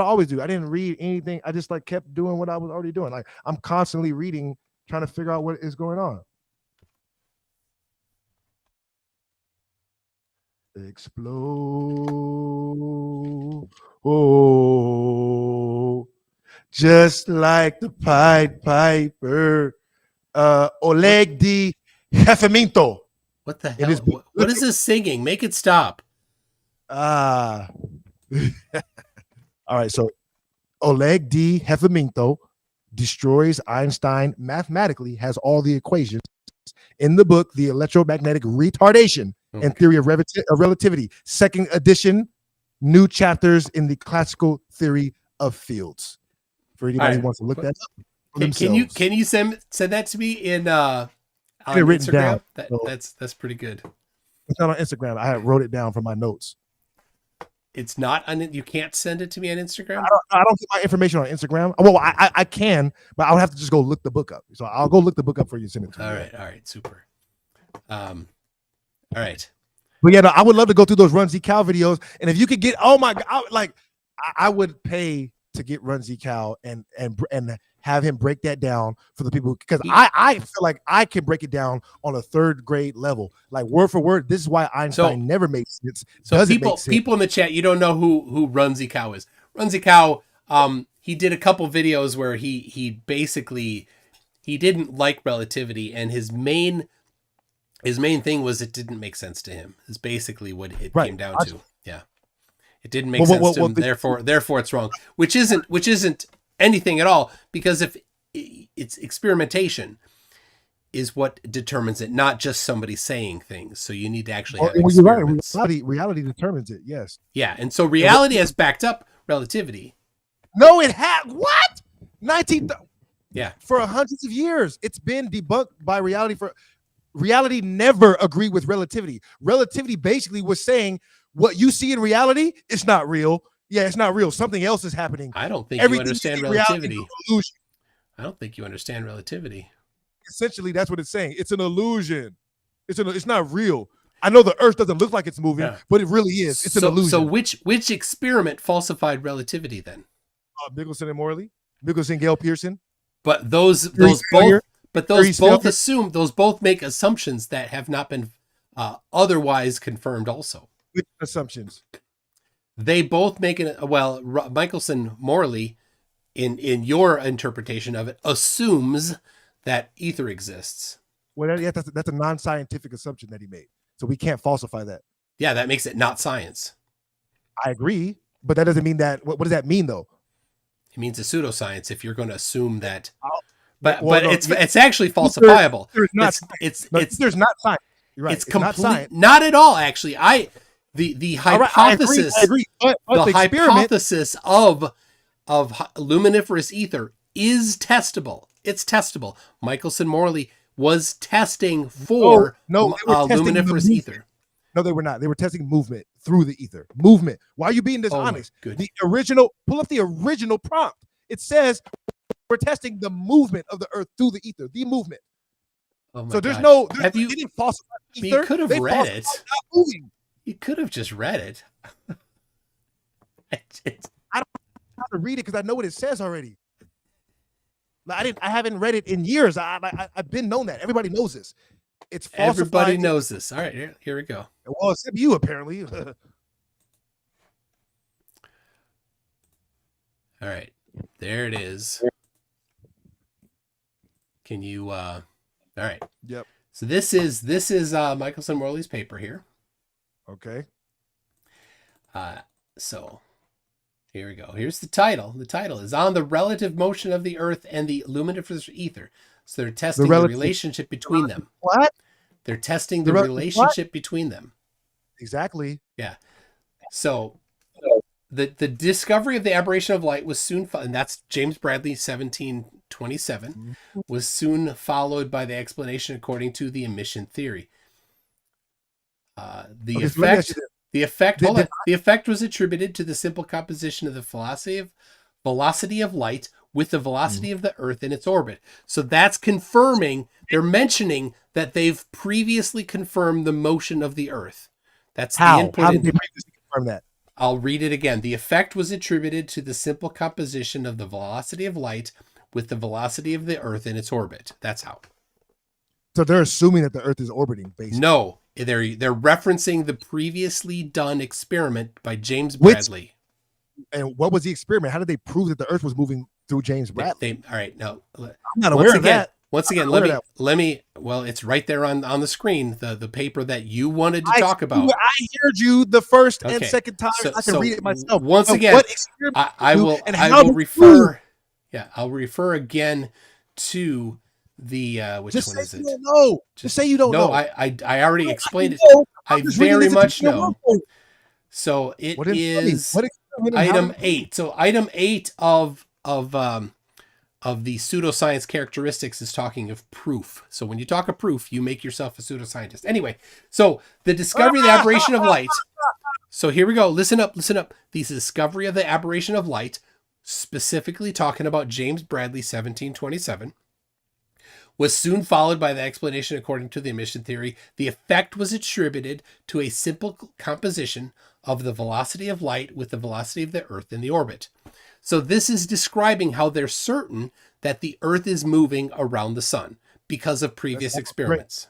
always do. I didn't read anything. I just kept doing what I was already doing. Like, I'm constantly reading, trying to figure out what is going on. Explode. Oh, just like the Pied Piper. Oleg de Jefferminto. What the hell? What is this singing? Make it stop. All right, so Oleg de Jefferminto destroys Einstein mathematically, has all the equations in the book, The Electromagnetic Retardation and Theory of Relativity, second edition, new chapters in the classical theory of fields. For anybody who wants to look that up for themselves. Can you send that to me in on Instagram? That's pretty good. It's not on Instagram. I wrote it down from my notes. It's not on. You can't send it to me on Instagram. I don't get my information on Instagram. Well, I can, but I'll have to just go look the book up. So I'll go look the book up for you and send it to you. All right, super. All right. But yeah, no, I would love to go through those Run Z Cal videos, and if you could get, oh my god, I would pay to get Run Z Cow and have him break that down for the people, because I feel like I can break it down on a third grade level, like word for word. This is why Einstein never makes sense. So people in the chat, you don't know who Run Z Cow is. Run Z Cow, he did a couple videos where he basically he didn't like relativity, and his main thing was it didn't make sense to him. Is basically what it came down to. Yeah, it didn't make sense to him. Therefore, it's wrong. Which isn't anything at all, because if it's experimentation is what determines it, not just somebody saying things. So you need to actually have experiments. You're right. Reality determines it. Yes. Yeah, and so reality has backed up relativity. No, it had what? 19. Yeah. For hundreds of years, it's been debunked by reality. Reality never agreed with relativity. Relativity basically was saying what you see in reality is not real. Yeah, it's not real. Something else is happening. I don't think you understand relativity. I don't think you understand relativity. Essentially, that's what it's saying. It's an illusion. It's not real. I know the Earth doesn't look like it's moving, but it really is. It's an illusion. So which experiment falsified relativity then? Michelson and Morley, Michelson, Gale Pearson. But those both make assumptions that have not been otherwise confirmed. Also, which assumptions? They both make Michelson Morley, in your interpretation of it, assumes that ether exists. Well, that's a non-scientific assumption that he made, so we can't falsify that. Yeah, that makes it not science. I agree, but that doesn't mean that. What does that mean, though? It means a pseudoscience if you're going to assume that. No, it's actually falsifiable. There's not science. You're right. It's complete. Not at all, actually. The hypothesis. I agree. But the hypothesis of luminiferous ether is testable. It's testable. Michelson Morley was testing for luminiferous ether. No, they were not. They were testing movement through the ether. Movement. Why are you being dishonest? Pull up the original prompt. It says we're testing the movement of the Earth through the ether. The movement. So there's Have you? They didn't falsify ether. You could have read it. You could have just read it. I don't have to read it because I know what it says already. I haven't read it in years. I've been known that. Everybody knows this. It's falsified. Everybody knows this. All right, here we go. Well, except you apparently. All right, there it is. Can you? All right. Yep. So this is Michelson Morley's paper here. Okay. So here we go. Here's the title. The title is On the Relative Motion of the Earth and the Luminiferous Ether. So they're testing the relationship between them. What? They're testing the relationship between them. Exactly. Yeah. So the discovery of the aberration of light was soon, and that's James Bradley 1727, was soon followed by the explanation according to the emission theory. The effect was attributed to the simple composition of the velocity of light with the velocity of the Earth in its orbit. So that's confirming, they're mentioning that they've previously confirmed the motion of the Earth. That's the input. How did they previously confirm that? I'll read it again. The effect was attributed to the simple composition of the velocity of light with the velocity of the Earth in its orbit. That's how. So they're assuming that the Earth is orbiting, basically. No, they're referencing the previously done experiment by James Bradley. And what was the experiment? How did they prove that the Earth was moving through James Bradley? All right, now I'm not aware of that. Once again, let me. Well, it's right there on the screen. The paper that you wanted to talk about. I heard you the first and second time. I can read it myself. Once again, I will refer. Yeah, I'll refer again to the which one is it? Just say you don't know. I already explained it. I very much know. So it is item 8. So item 8 of the pseudoscience characteristics is talking of proof. So when you talk of proof, you make yourself a pseudoscientist. Anyway, so the discovery of the aberration of light. So here we go. Listen up. The discovery of the aberration of light, specifically talking about James Bradley 1727, was soon followed by the explanation according to the emission theory. The effect was attributed to a simple composition of the velocity of light with the velocity of the Earth in the orbit. So this is describing how they're certain that the Earth is moving around the sun because of previous experiments.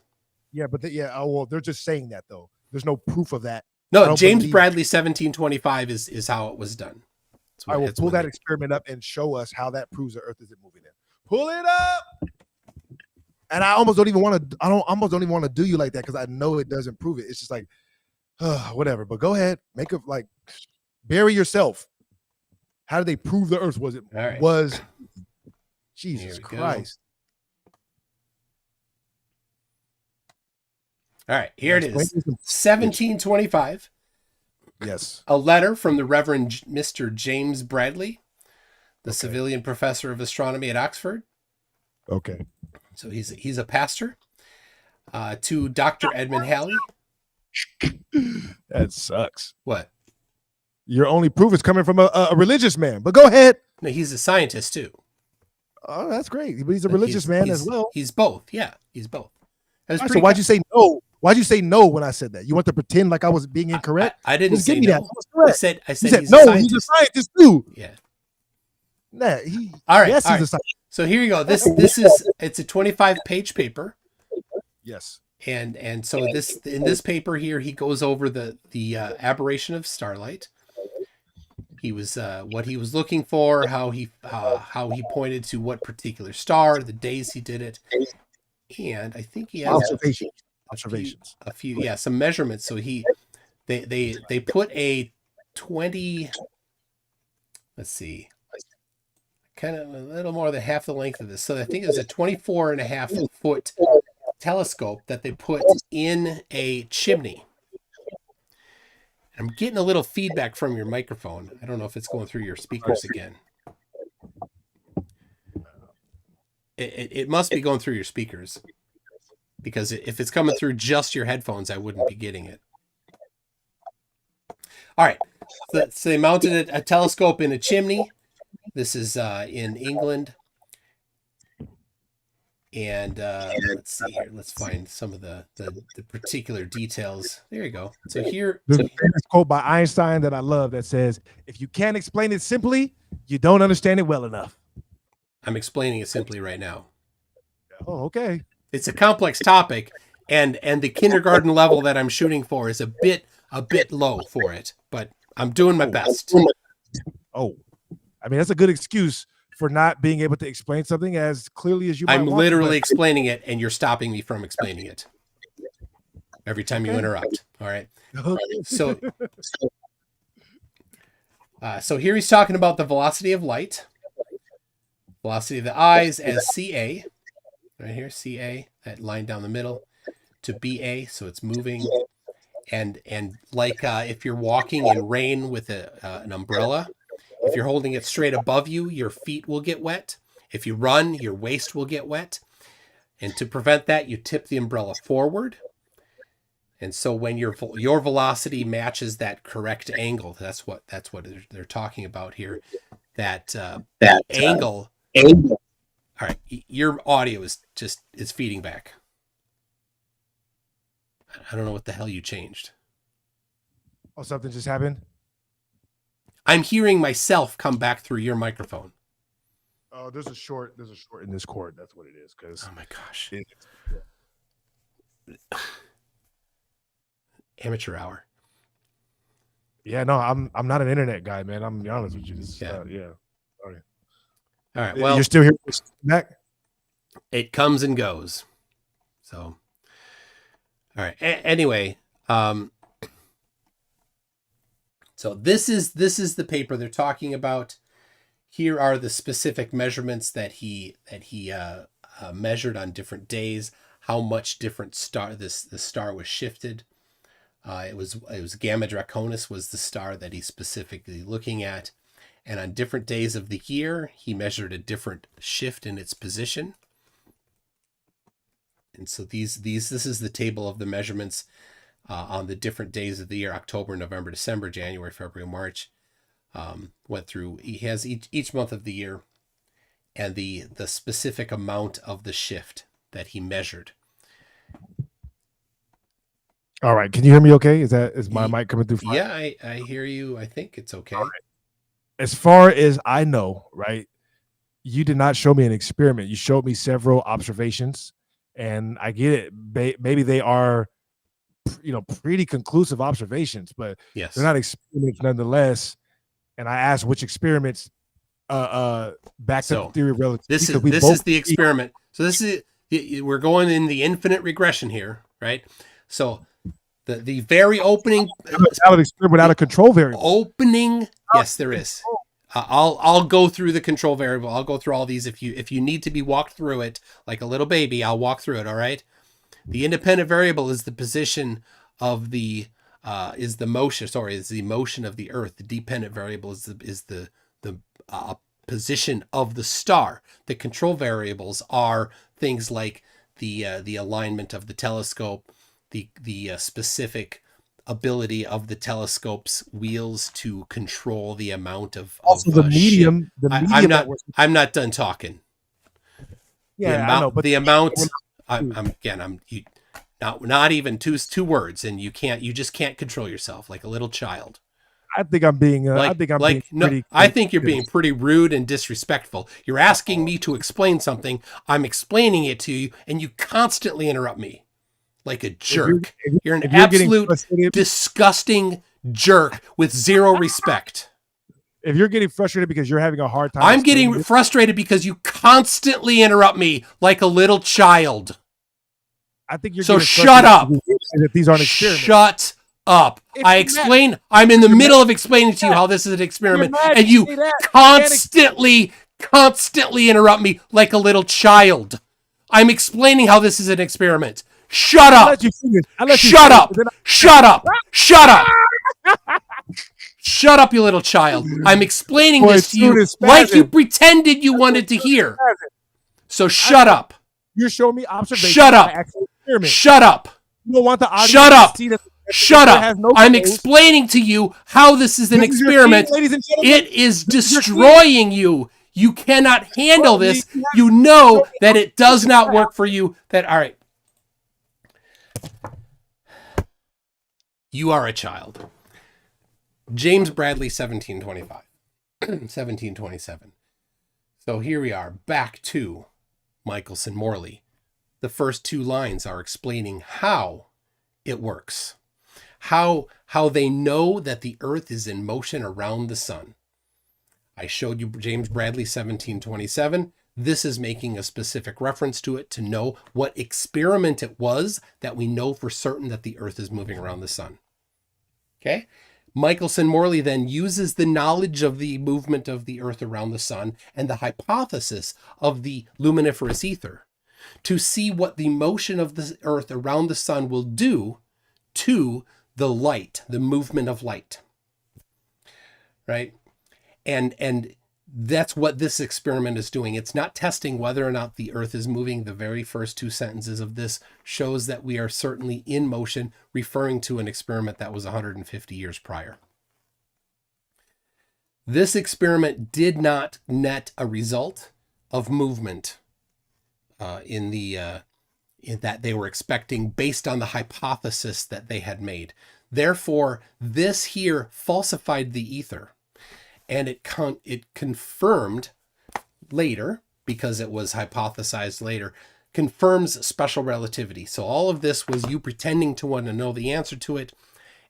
Yeah, but they're just saying that though. There's no proof of that. I No, don't James believe- Bradley 1725 is how it was done. That's I will that's pull when that they- experiment up and show us how that proves the Earth isn't moving in. Pull it up. And I almost don't even want to do you like that because I know it doesn't prove it. It's just like, whatever. But go ahead, make it like bury yourself. How did they prove the Earth All right. was Here Jesus we go. Christ? All right, here it Explain is. this in- 1725. Yes. A letter from the Reverend Mr. James Bradley, the Okay. civilian professor of astronomy at Oxford. Okay. So he's a pastor. To Dr. Edmund Halley. That sucks. What? Your only proof is coming from a religious man. But go ahead. No, he's a scientist too. Oh, that's great. But he's a religious man as well. He's both. Yeah, he's both. That's All right, so pretty why'd you say no? Why'd you say no when I said that? You want to pretend like I was being incorrect? I didn't Just say give me no. that. I was correct. I You said said he's no. a He's a scientist. scientist too. Yeah. Nah, All right. yes, all he's right. a scientist. So here you go. It's a 25-page paper. Yes. And so in this paper here, he goes over the aberration of starlight. He was what he was looking for, how he pointed to what particular star, the days he did it, and I think he has Observations. a few some measurements. So they put a 20. Let's see. Kind of a little more than half the length of this. So I think it was a 24.5-foot telescope that they put in a chimney. I'm getting a little feedback from your microphone. I don't know if it's going through your speakers again. It must be going through your speakers, because if it's coming through just your headphones, I wouldn't be getting it. All right. So they mounted a telescope in a chimney. This is in England. And let's see here. Let's find some of the particular details. There you go. So here, There's a famous quote by Einstein that I love that says, if you can't explain it simply, you don't understand it well enough. I'm explaining it simply right now. Oh, okay. It's a complex topic, and the kindergarten level that I'm shooting for is a bit low for it, but I'm doing my best. Oh, I mean, that's a good excuse for not being able to explain something as clearly as you might I'm want, literally but- explaining it, and you're stopping me from explaining it every time you Okay. interrupt. All right. Okay. So here he's talking about the velocity of light, velocity of the eyes as CA, right here, CA, that line down the middle, to BA, so it's moving, and like if you're walking in rain with an umbrella, if you're holding it straight above you, your feet will get wet. If you run, your waist will get wet. And to prevent that, you tip the umbrella forward. And so when your velocity matches that correct angle, that's what they're talking about here. That angle. All right, your audio is feeding back. I don't know what the hell you changed. Oh, something just happened? I'm hearing myself come back through your microphone. Oh, there's a short in this cord. That's what it is. Because Oh my gosh. Amateur hour. yeah, no, I'm not an internet guy, man. I'm gonna be honest with you. This, Yeah. yeah. All right. Well, You're still here back? it comes and goes. So, all right. Anyway, so this is the paper they're talking about. Here are the specific measurements that he measured on different days. How much different the star was shifted. It was Gamma Draconis was the star that he's specifically looking at, and on different days of the year he measured a different shift in its position. And so this is the table of the measurements on the different days of the year: October, November, December, January, February, March. Went through. He has each month of the year, and the specific amount of the shift that he measured. All right. Can you hear me okay? Is my mic coming through fine? Yeah, I hear you. I think it's okay. as far as I know, right, you did not show me an experiment. You showed me several observations, and I get it. Maybe they are, pretty conclusive observations, but Yes. they're not experiments nonetheless. And I asked which experiments back to the theory of relativity. This is the experiment. So this is, we're going in the infinite regression here, right? So the very opening experiment without a control variable. Opening, yes, there is. I'll go through the control variable. I'll go through all these. If you need to be walked through it like a little baby, I'll walk through it. All right. The independent variable is the position of the motion of the Earth. The dependent variable is the position of the star. The control variables are things like the alignment of the telescope, the specific ability of the telescope's wheels to control the amount of also the medium. I'm not done talking. Yeah, I know, but the amount. I'm not even two words, and you just can't control yourself like a little child. I think I'm being. I think you're being pretty rude and disrespectful. You're asking me to explain something. I'm explaining it to you, and you constantly interrupt me like a jerk. You're an absolute disgusting jerk with zero respect. If you're getting frustrated because you're having a hard time, I'm getting frustrated because you constantly interrupt me like a little child. I think you're so shut up. If these aren't experiments. Shut up. I'm in the middle of explaining to you how this is an experiment, and you constantly interrupt me like a little child. I'm explaining how this is an experiment. Shut up. Shut up. Shut up. Shut up. Shut up, you little child. I'm explaining this to you like you pretended you wanted to hear. So shut up. You're showing me observations. Shut up. Shut up. You don't want the audience Shut up. to see that Shut up. I'm explaining to you how this is an experiment. It is destroying you. You cannot handle this. You know that it does not work for you. All right. You are a child. James Bradley, 1725. 1727. So here we are, back to Michelson Morley. The first two lines are explaining how it works. How they know that the Earth is in motion around the sun. I showed you James Bradley, 1727. This is making a specific reference to it to know what experiment it was that we know for certain that the Earth is moving around the sun. Okay? Michelson Morley then uses the knowledge of the movement of the Earth around the sun and the hypothesis of the luminiferous ether to see what the motion of the Earth around the sun will do to the light, the movement of light. Right? And that's what this experiment is doing. It's not testing whether or not the Earth is moving. The very first two sentences of this shows that we are certainly in motion, referring to an experiment that was 150 years prior. This experiment did not net a result of movement in that they were expecting based on the hypothesis that they had made. Therefore, this here falsified the ether. And it confirmed later, because it was hypothesized later, confirms special relativity. So all of this was you pretending to want to know the answer to it,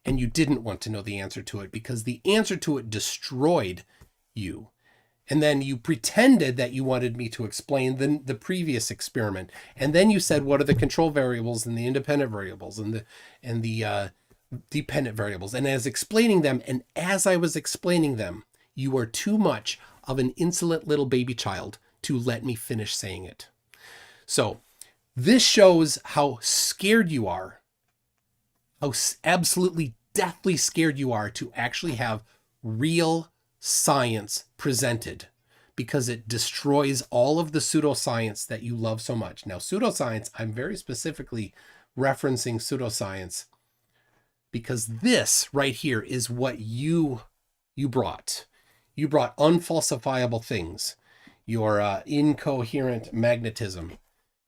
and you didn't want to know the answer to it because the answer to it destroyed you. And then you pretended that you wanted me to explain the previous experiment. And then you said, what are the control variables and the independent variables and the dependent variables? And as explaining them, and as I was explaining them, you are too much of an insolent little baby child to let me finish saying it. So this shows how scared you are, how absolutely deathly scared you are to actually have real science presented, because it destroys all of the pseudoscience that you love so much. Now, pseudoscience, I'm very specifically referencing pseudoscience because this right here is what you brought. You brought unfalsifiable things. Your incoherent magnetism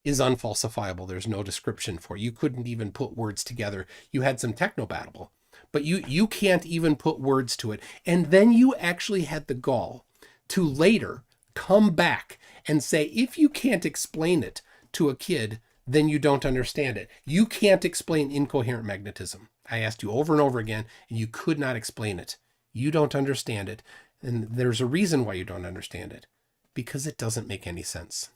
is unfalsifiable. There's no description for it. You couldn't even put words together. You had some technobabble, but you can't even put words to it. And then you actually had the gall to later come back and say, if you can't explain it to a kid, then you don't understand it. You can't explain incoherent magnetism. I asked you over and over again, and you could not explain it. You don't understand it. And there's a reason why you don't understand it, because it doesn't make any sense.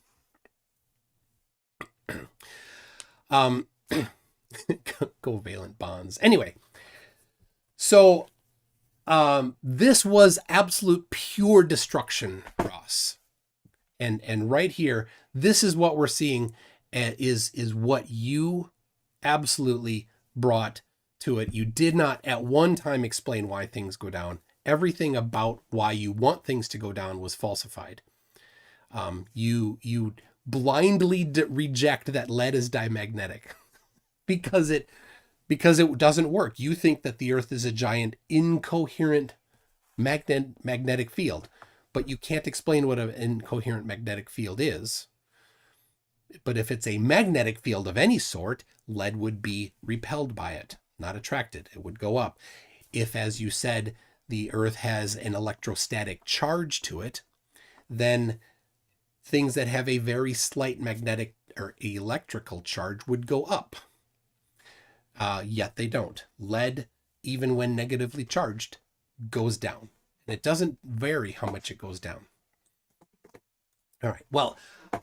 Covalent bonds. Anyway, so this was absolute pure destruction, Ross. And right here, this is what we're seeing is what you absolutely brought to it. You did not at one time explain why things go down. Everything about why you want things to go down was falsified. You blindly reject that lead is diamagnetic because it doesn't work. You think that the Earth is a giant incoherent magnetic field, but you can't explain what an incoherent magnetic field is. But if it's a magnetic field of any sort, lead would be repelled by it, not attracted. It would go up. If, as you said, the Earth has an electrostatic charge to it, then things that have a very slight magnetic or electrical charge would go up. Yet they don't. Lead, even when negatively charged, goes down. And it doesn't vary how much it goes down. All right. Well,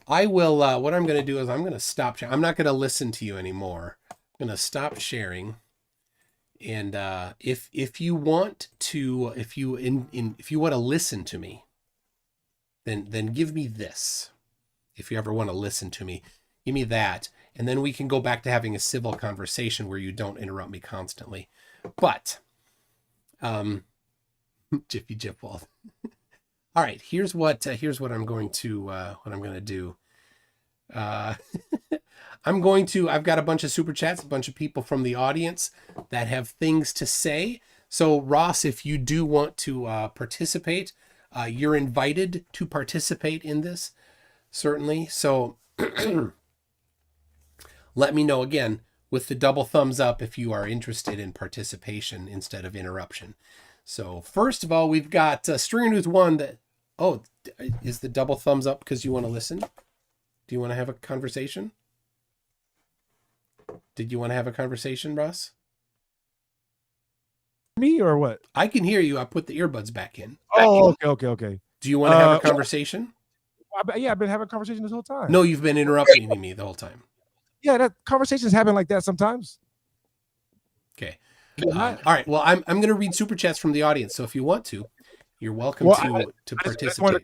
I will, what I'm going to do is I'm going to stop. I'm not going to listen to you anymore. I'm going to stop sharing. And if you want to, if you want to listen to me, then give me this. If you ever want to listen to me, give me that. And then we can go back to having a civil conversation where you don't interrupt me constantly. But, Jiffy Jipwald. All right, here's what I'm going to do. I've got a bunch of super chats, a bunch of people from the audience that have things to say. So Ross, if you do want to participate, you're invited to participate in this, certainly. So let me know again with the double thumbs up if you are interested in participation instead of interruption. So first of all, we've got Stringer News 1 that, is the double thumbs up because you want to listen? Do you want to have a conversation? Did you want to have a conversation, Russ? Me or what? I can hear you. I put the earbuds back in. Oh, okay. Do you want to have a conversation? Yeah, I've been having a conversation this whole time. No, you've been interrupting me the whole time. Yeah, that conversations happen like that sometimes. Okay. All right. Well, I'm going to read super chats from the audience. So if you want to, you're welcome to participate.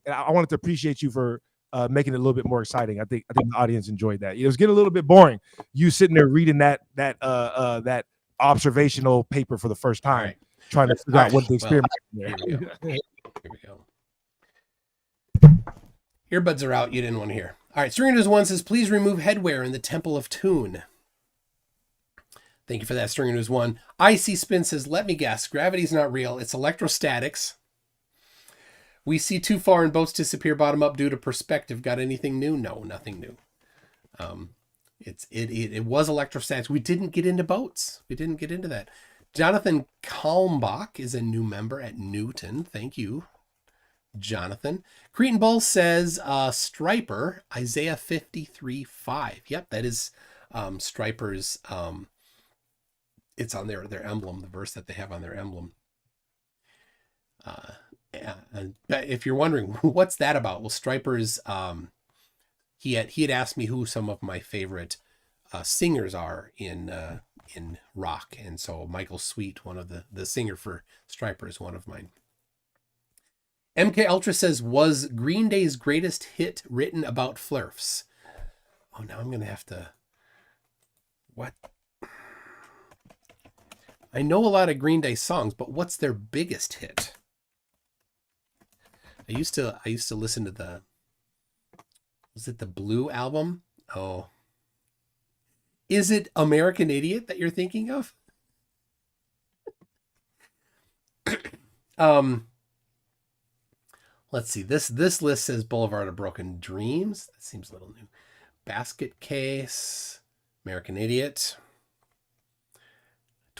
I wanted to appreciate you for making it a little bit more exciting. I think the audience enjoyed that. It was getting a little bit boring. You sitting there reading that observational paper for the first time, trying to figure out what the experiment. Here we go. Earbuds are out. You didn't want to hear. All right. Stringer News 1 says, please remove headwear in the Temple of Tune. Thank you for that, Stringer News 1. Icy Spin says, let me guess. Gravity's not real. It's electrostatics. We see too far and boats disappear bottom up due to perspective. Got anything new? No, nothing new. It was electrostatics. We didn't get into boats. We didn't get into that. Jonathan Kalmbach is a new member at Newton. Thank you, Jonathan. Cretan Bull says, Striper, Isaiah 53:5. Yep, that is Striper's. It's on their emblem, the verse that they have on their emblem. If you're wondering what's that about, well, Striper's he had asked me who some of my favorite singers are in rock, and so Michael Sweet, one of the singer for Striper, is one of mine. MK Ultra says, was Green Day's greatest hit written about flirfs? Oh, now I'm gonna have to. What? I know a lot of Green Day songs, but what's their biggest hit? I used to listen to was it the Blue album? Oh. Is it American Idiot that you're thinking of? Let's see. This list says Boulevard of Broken Dreams. That seems a little new. Basket Case, American Idiot.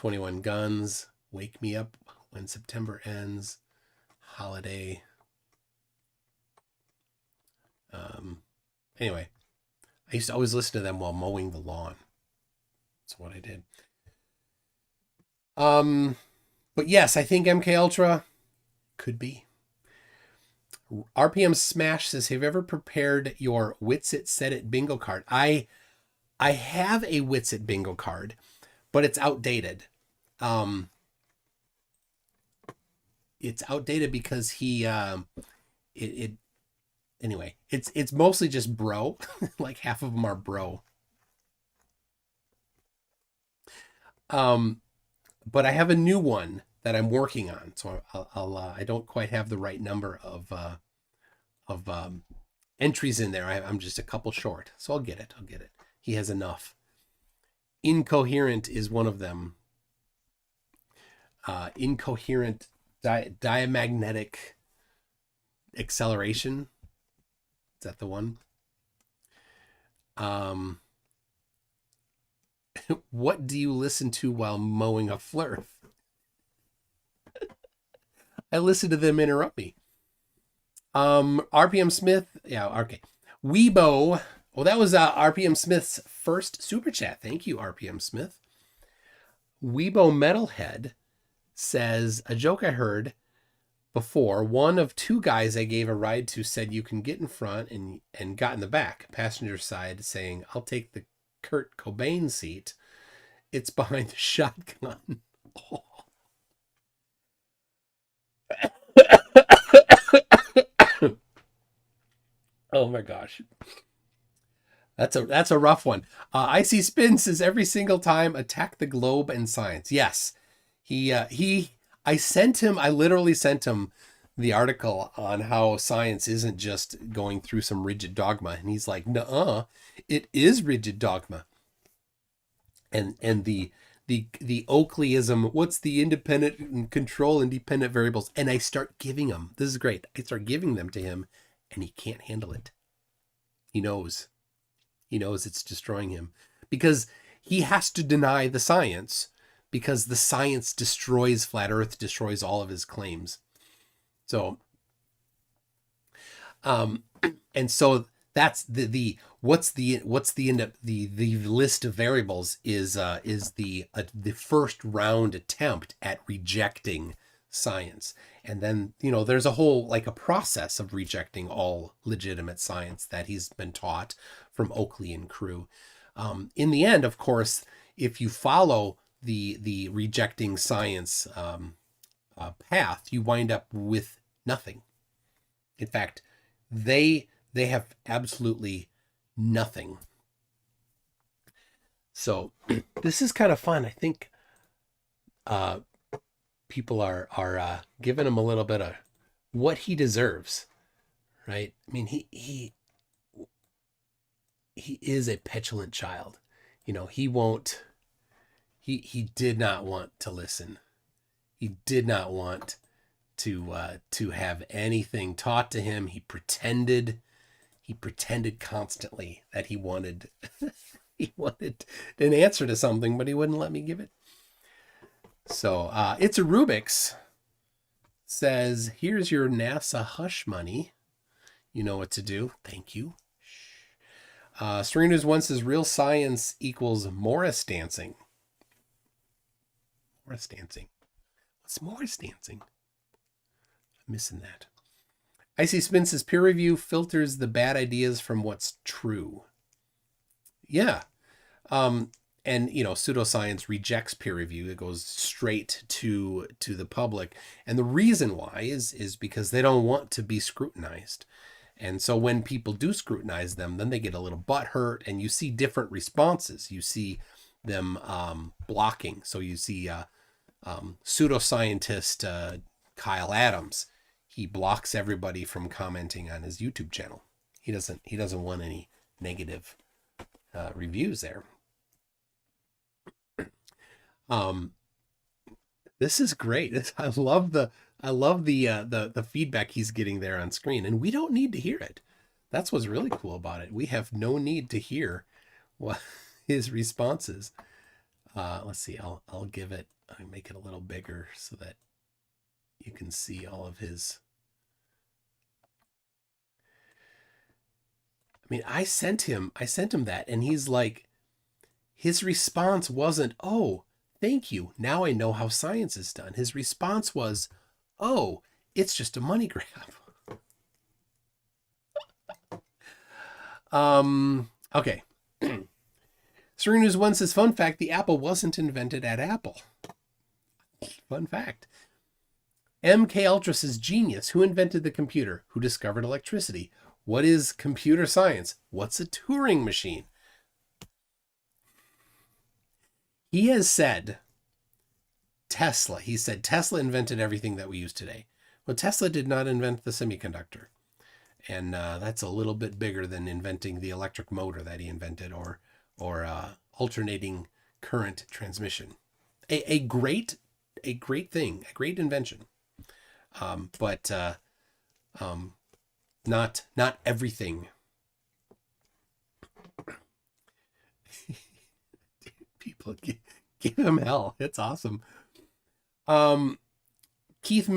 21 Guns, Wake Me Up When September Ends, Holiday. Anyway, I used to always listen to them while mowing the lawn. That's what I did. But yes, I think MK Ultra could be. RPM Smash says, have you ever prepared your Witsit Set It bingo card? I have a Witsit bingo card, but it's outdated. It's outdated because anyway, it's mostly just bro. Like half of them are bro. But I have a new one that I'm working on, so I don't quite have the right number of entries in there. I'm just a couple short, so I'll get it. He has enough. Incoherent is one of them. Incoherent diamagnetic acceleration. Is that the one? What do you listen to while mowing a flurf? I listen to them interrupt me. RPM Smith. Yeah, okay. Weibo. Well, that was RPM Smith's first super chat. Thank you, RPM Smith. Weibo Metalhead says, a joke I heard before, one of two guys I gave a ride to said you can get in front and got in the back, passenger side, saying, I'll take the Kurt Cobain seat. It's behind the shotgun. Oh. Oh my gosh. That's a rough one. Icy Spin says every single time attack the globe and science. Yes. I literally sent him the article on how science isn't just going through some rigid dogma. And he's like, nuh-uh, it is rigid dogma. And the Oakleyism, what's the independent and control independent variables? And I start giving him, this is great. I start giving them to him and he can't handle it. He knows it's destroying him because he has to deny the science because the science destroys flat earth, destroys all of his claims. So, and so that's the list of variables is the first round attempt at rejecting science. And then, there's a whole, like a process of rejecting all legitimate science that he's been taught from Oakley and crew. In the end, of course, if you follow the rejecting science path, you wind up with nothing. In fact, they have absolutely nothing. So this is kind of fun. I think people are giving him a little bit of what he deserves, right? I mean, he is a petulant child. He did not want to listen. He did not want to have anything taught to him. He pretended constantly that he wanted an answer to something, but he wouldn't let me give it. So it's a Rubik's says, here's your NASA hush money. You know what to do. Thank you. Serena's one says real science equals Morris dancing. Morris dancing. What's Morris dancing? I'm missing that. Icy Spin says peer review filters the bad ideas from what's true. Yeah. And pseudoscience rejects peer review. It goes straight to the public. And the reason why is because they don't want to be scrutinized. And so when people do scrutinize them, then they get a little butthurt, and you see different responses. You see them blocking. So you see pseudoscientist Kyle Adams. He blocks everybody from commenting on his YouTube channel. He doesn't want any negative reviews there. This is great. I love the feedback he's getting there on screen, and we don't need to hear it. That's what's really cool about it. We have no need to hear what his responses. Let's see. I'll give it. I make it a little bigger so that you can see all of his. I mean, I sent him that, and he's like, his response wasn't, "Oh, thank you. Now I know how science is done." His response was, "Oh, it's just a money grab." Okay. Serena News 1 says, fun fact, the apple wasn't invented at Apple. Fun fact. MK Ultra says, genius. Who invented the computer? Who discovered electricity? What is computer science? What's a Turing machine? He has said Tesla. He said Tesla invented everything that we use today. Well, Tesla did not invent the semiconductor. And that's a little bit bigger than inventing the electric motor that he invented, or alternating current transmission. A great thing, a great invention. But not everything. People give him hell. It's awesome. Keith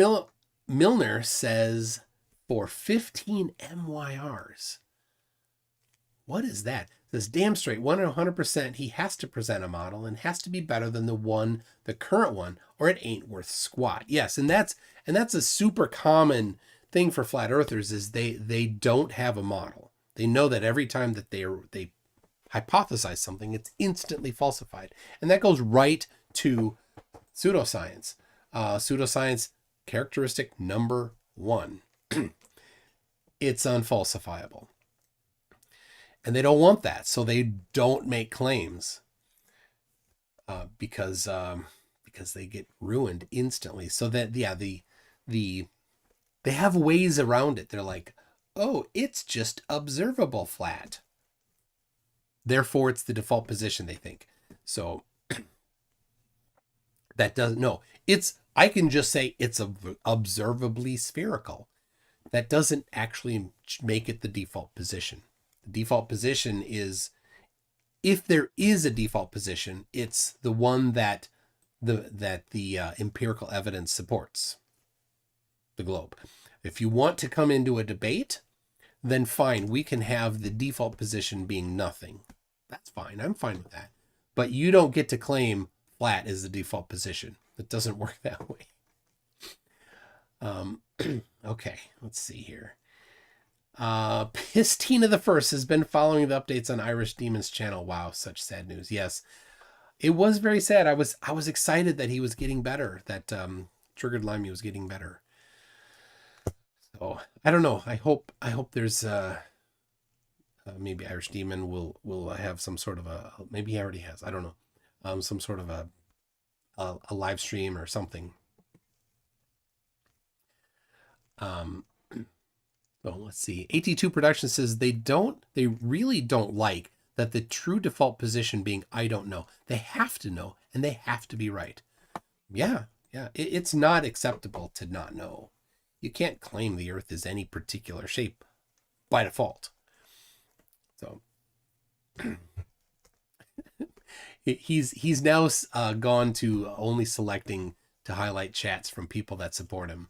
Milner says, for 15 MYRs. What is that? Says, damn straight, 100%, he has to present a model and has to be better than the current one, or it ain't worth squat. Yes, and that's a super common thing for flat earthers, is they don't have a model. They know that every time that they hypothesize something, it's instantly falsified. And that goes right to pseudoscience. Pseudoscience characteristic number 1. It's unfalsifiable. And they don't want that, so they don't make claims because they get ruined instantly. So that they have ways around it. They're like, oh, it's just observable flat. Therefore, it's the default position, they think. So that doesn't, no, I can just say it's observably spherical. That doesn't actually make it the default position. The default position is, if there is a default position, it's the one that the empirical evidence supports, the globe. If you want to come into a debate, then fine, we can have the default position being nothing. That's fine. I'm fine with that. But you don't get to claim flat is the default position. It doesn't work that way. Okay, let's see here. Pistina the First has been following the updates on Irish Demon's channel. Wow, such sad news. Yes, it was very sad. I was excited that he was getting better, that Triggered Limey was getting better. So I don't know. I hope there's maybe Irish Demon will have some sort of a, maybe he already has, I don't know, some sort of a live stream or something. So let's see. AT2 Production says they really don't like that the true default position being I don't know. They have to know, and they have to be right. Yeah. It's not acceptable to not know. You can't claim the Earth is any particular shape by default. So he's now gone to only selecting to highlight chats from people that support him.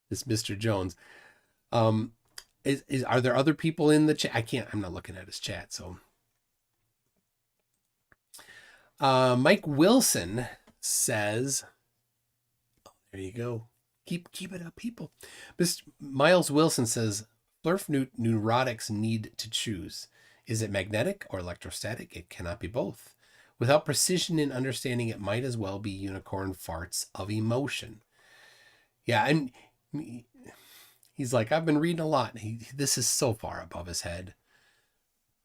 This Mr. Jones. Are there other people in the chat? I'm not looking at his chat. So Mike Wilson says, oh, there you go. Keep it up, people. Mr. Miles Wilson says, Flurf neurotics need to choose. Is it magnetic or electrostatic? It cannot be both. Without precision in understanding, it might as well be unicorn farts of emotion. Yeah, and he's like, I've been reading a lot. This is so far above his head,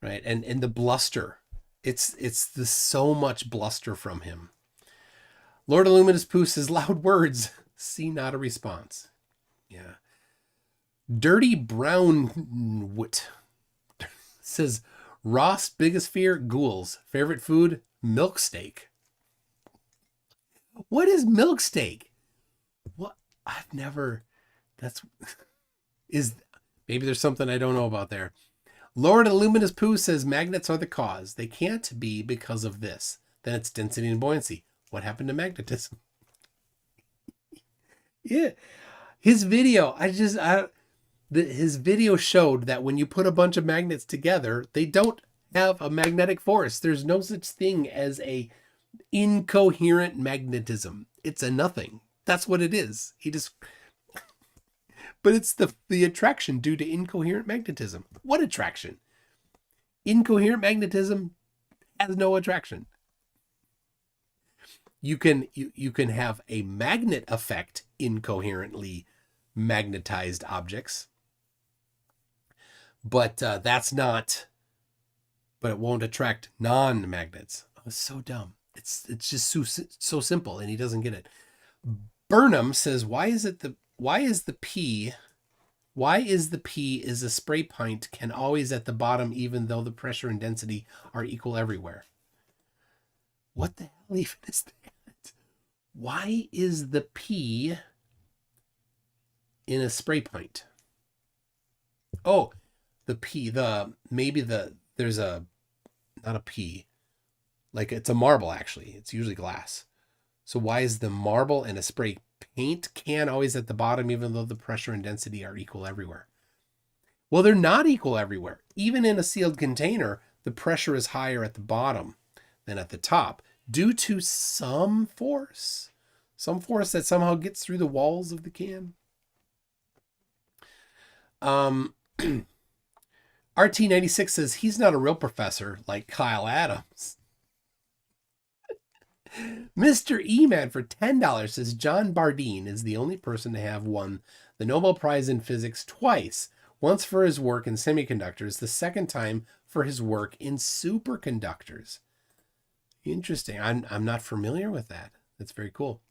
right? And the bluster, it's so much bluster from him. Lord Illuminous Pooh says, loud words, see not a response. Yeah. Dirty Brown Wit says, Ross' biggest fear, ghouls. Favorite food, milk steak. What is milk steak? What? I've never... maybe there's something I don't know about there. Lord Illuminous Pooh says magnets are the cause. They can't be because of this. Then it's density and buoyancy. What happened to magnetism? Yeah. His video, his video showed that when you put a bunch of magnets together, they don't have a magnetic force. There's no such thing as a incoherent magnetism. It's a nothing. That's what it is. But it's the attraction due to incoherent magnetism. What attraction? Incoherent magnetism has no attraction. You can have a magnet affect incoherently magnetized objects, but that's not. But it won't attract non-magnets. Oh, it's so dumb. It's just so simple, and he doesn't get it. Burnham says, why is the P is a spray pint can always at the bottom even though the pressure and density are equal everywhere? What the hell even is that? Why is the P in a spray pint? Oh, the P, there's not a P. Like it's a marble actually. It's usually glass. So why is the marble and a spray paint can always at the bottom even though the pressure and density are equal everywhere? Well, they're not equal everywhere. Even in a sealed container, the pressure is higher at the bottom than at the top due to some force that somehow gets through the walls of the can. RT96 says he's not a real professor like Kyle Adams. Mr. E-Man for $10 says John Bardeen is the only person to have won the Nobel Prize in Physics twice. Once for his work in semiconductors, the second time for his work in superconductors. Interesting. I'm not familiar with that. That's very cool.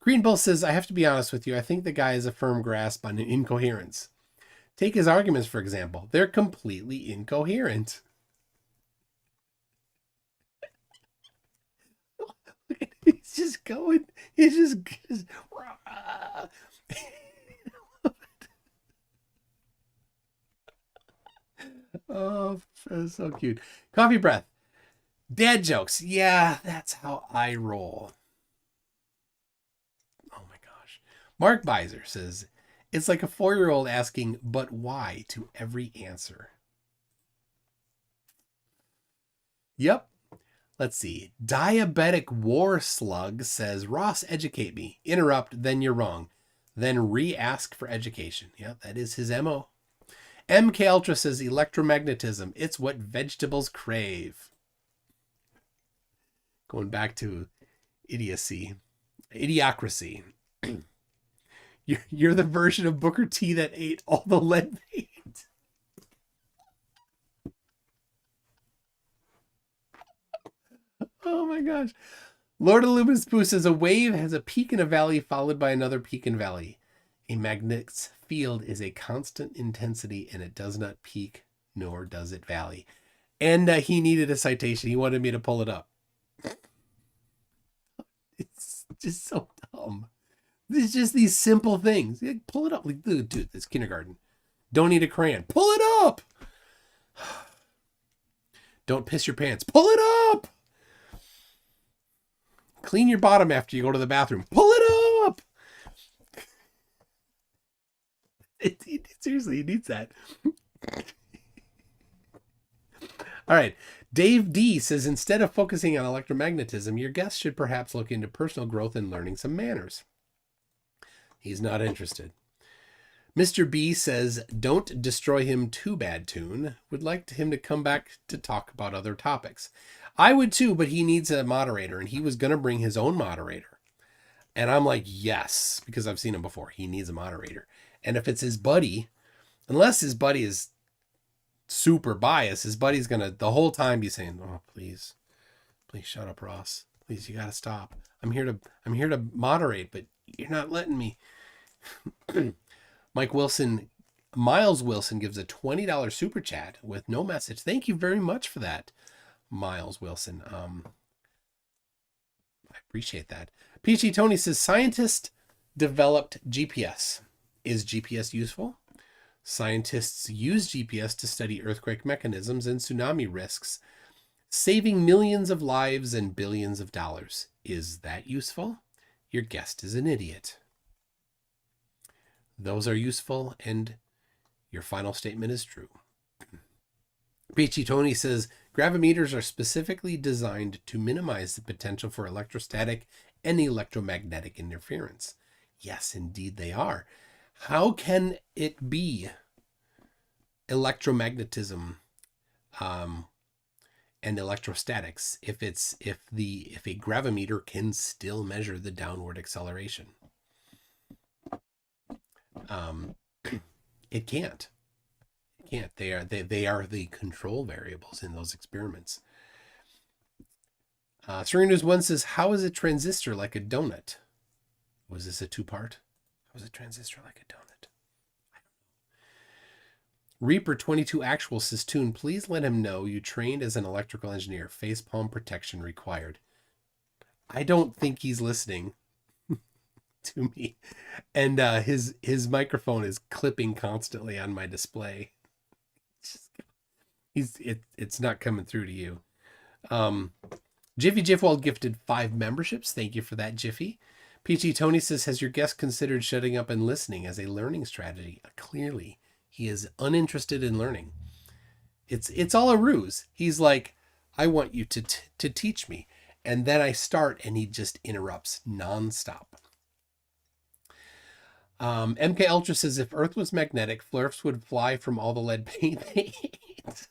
Green Bull says, I have to be honest with you. I think the guy has a firm grasp on incoherence. Take his arguments, for example. They're completely incoherent. He's just going. He's just oh, that's so cute. Coffee breath. Dad jokes. Yeah, that's how I roll. Oh my gosh. Mark Beiser says, it's like a 4-year-old asking, but why to every answer. Yep. Let's see. Diabetic War Slug says, Ross, educate me. Interrupt, then you're wrong. Then re-ask for education. Yeah, that is his MO. MK Ultra says, electromagnetism. It's what vegetables crave. Going back to idiocracy. You're the version of Booker T that ate all the lead paint. Oh my gosh. Lord Illuminous Pooh says a wave has a peak and a valley followed by another peak and valley. A magnet's field is a constant intensity and it does not peak nor does it valley. And he needed a citation. He wanted me to pull it up. It's just so dumb. It's just these simple things. Pull it up. Like, dude, it's kindergarten. Don't need a crayon. Pull it up. Don't piss your pants. Pull it up. Clean your bottom after you go to the bathroom. Pull it up. Seriously, it needs that. All right. Dave D says, instead of focusing on electromagnetism, your guest should perhaps look into personal growth and learning some manners. He's not interested. Mr. B says, don't destroy him too bad, Tune. Would like him to come back to talk about other topics. I would too, but he needs a moderator, and he was going to bring his own moderator. And I'm like, yes, because I've seen him before. He needs a moderator. And if it's his buddy, unless his buddy is super biased, his buddy's going to the whole time be saying, oh, please shut up, Ross. Please, you got to stop. I'm here to moderate, but you're not letting me. Miles Wilson gives a $20 super chat with no message. Thank you very much for that, Miles Wilson. I appreciate that. Peachy Tony says, scientist developed GPS. Is GPS useful? Scientists use GPS to study earthquake mechanisms and tsunami risks, saving millions of lives and billions of dollars. Is that useful? Your guest is an idiot. Those are useful, and your final statement is true. Peachy Tony says, gravimeters are specifically designed to minimize the potential for electrostatic and electromagnetic interference. Yes, indeed they are. How can it be electromagnetism and electrostatics if a gravimeter can still measure the downward acceleration? It can't. They are the control variables in those experiments. String News 1 says, how is a transistor like a donut? Was this a two-part? How is a transistor like a donut? I don't know. Reaper 22 Actual says, Toon, please let him know you trained as an electrical engineer. Facepalm protection required. I don't think he's listening to me. And his microphone is clipping constantly on my display. It's not coming through to you. Jiffy Jiffwald gifted 5 memberships. Thank you for that, Jiffy. Peachy Tony says, has your guest considered shutting up and listening as a learning strategy? Clearly, he is uninterested in learning. It's all a ruse. He's like, I want you to teach me. And then I start and he just interrupts nonstop. MK Ultra says, if Earth was magnetic, Flurfs would fly from all the lead paint they ate.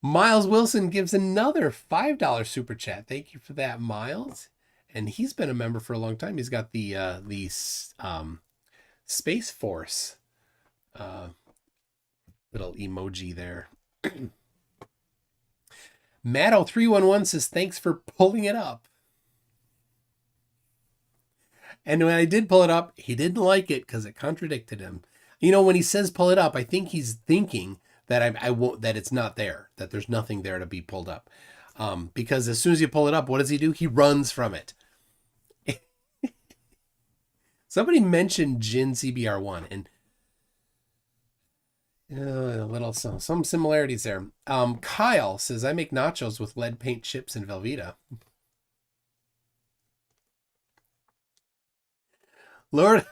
Miles Wilson gives another $5 super chat. Thank you for that, Miles. And he's been a member for a long time. He's got the Space Force little emoji there. Matto311 says, thanks for pulling it up. And when I did pull it up, he didn't like it because it contradicted him. You know, when he says pull it up, I think he's thinking that I won't, that it's not there, that there's nothing there to be pulled up. Because as soon as you pull it up, what does he do? He runs from it. Somebody mentioned Jin CBR1 and a little some similarities there. Kyle says, I make nachos with lead paint chips and Velveeta. Lord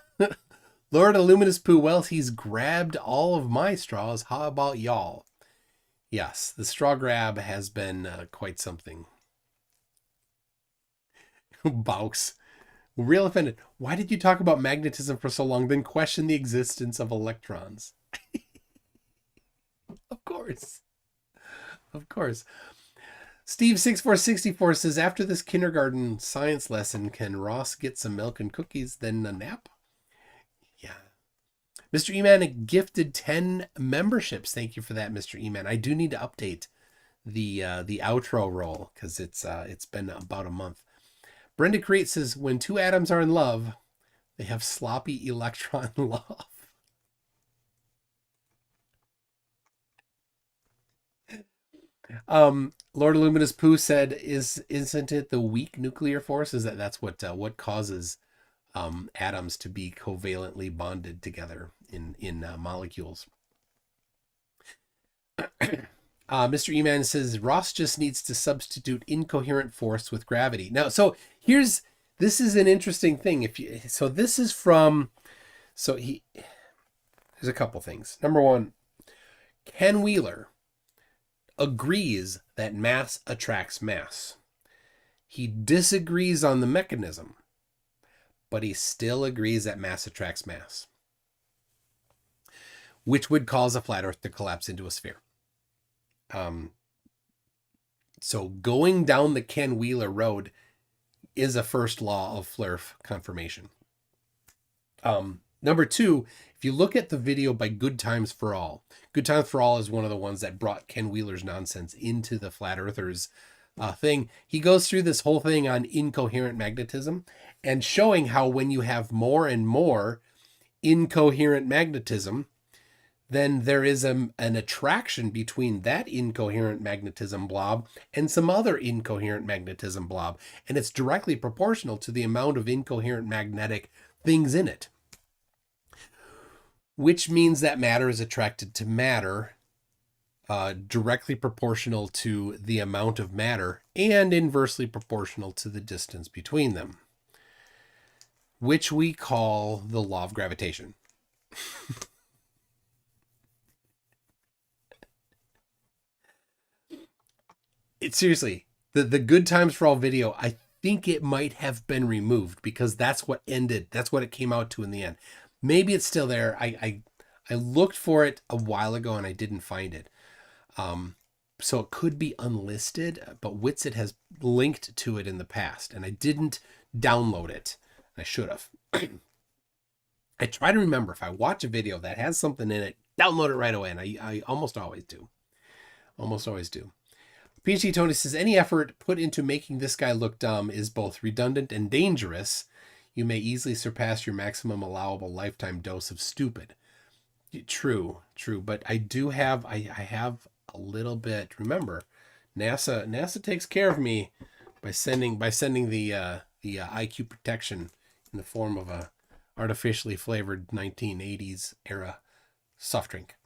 Illuminous Pooh, well, he's grabbed all of my straws. How about y'all? Yes, the straw grab has been quite something. Baux. Real offended. Why did you talk about magnetism for so long, then question the existence of electrons? Of course. Of course. Steve6464 says, after this kindergarten science lesson, can Ross get some milk and cookies, then a nap? Yeah. Mr. E-Man gifted 10 memberships. Thank you for that, Mr. E-Man. I do need to update the outro roll because it's been about a month. Brenda Create says, when two atoms are in love, they have sloppy electron love. Lord Illuminous Pooh said, isn't it the weak nuclear force? That's what causes atoms to be covalently bonded together in molecules. Mr. E-Man says, Ross just needs to substitute incoherent force with gravity. Now, so this is an interesting thing. There's a couple things. Number one, Ken Wheeler agrees that mass attracts mass. He disagrees on the mechanism, but he still agrees that mass attracts mass, which would cause a flat Earth to collapse into a sphere. So going down the Ken Wheeler road is a first law of Flurf confirmation. Number two, if you look at the video by Good Times for All, Good Times for All is one of the ones that brought Ken Wheeler's nonsense into the flat earthers thing. He goes through this whole thing on incoherent magnetism and showing how when you have more and more incoherent magnetism, then there is an attraction between that incoherent magnetism blob and some other incoherent magnetism blob. And it's directly proportional to the amount of incoherent magnetic things in it, which means that matter is attracted to matter, directly proportional to the amount of matter and inversely proportional to the distance between them, which we call the law of gravitation. Seriously, the Good Times for All video, I think it might have been removed because that's what it came out to in the end. Maybe it's still there. I looked for it a while ago and I didn't find it. So it could be unlisted, but Witsit has linked to it in the past and I didn't download it. I should have. I try to remember if I watch a video that has something in it, download it right away. And I almost always do. PhD Tony says, any effort put into making this guy look dumb is both redundant and dangerous. You may easily surpass your maximum allowable lifetime dose of stupid. True. But I have a little bit. Remember, NASA takes care of me by sending the IQ protection in the form of a artificially flavored 1980s era soft drink,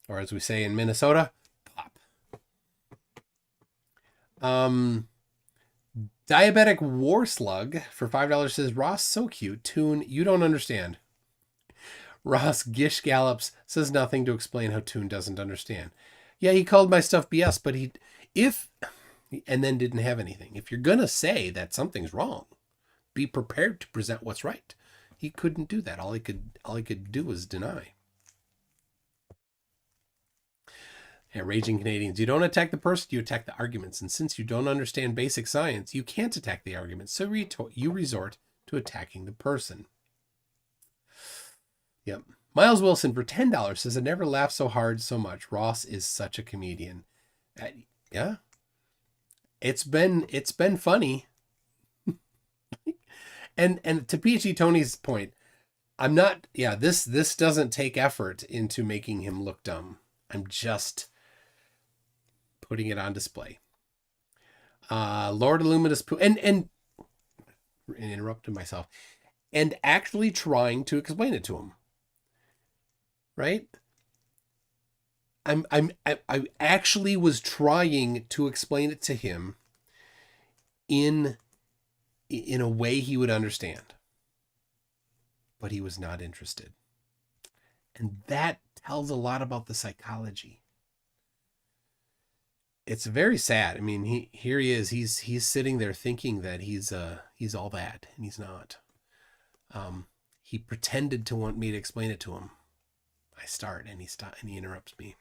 or as we say in Minnesota, pop. Diabetic War Slug for $5 says, Ross, so cute. Toon, you don't understand. Ross Gish Gallops says nothing to explain how Toon doesn't understand. Yeah, he called my stuff BS, but and then didn't have anything. If you're gonna say that something's wrong, be prepared to present what's right. He couldn't do that. All he could do was deny. Yeah, Raging Canadians, you don't attack the person, you attack the arguments. And since you don't understand basic science, you can't attack the arguments. So you resort to attacking the person. Yep. Miles Wilson for $10 says, I never laughed so hard so much. Ross is such a comedian. Yeah. It's been funny. and to PhD Tony's point, this doesn't take effort into making him look dumb. I'm just putting it on display. Lord Illuminous and interrupted myself, and actually trying to explain it to him. Right? I actually was trying to explain it to him in a way he would understand, but he was not interested. And that tells a lot about the psychology. It's very sad. I mean, here he is. He's sitting there thinking that he's all that, and he's not. He pretended to want me to explain it to him. I start, and he interrupts me.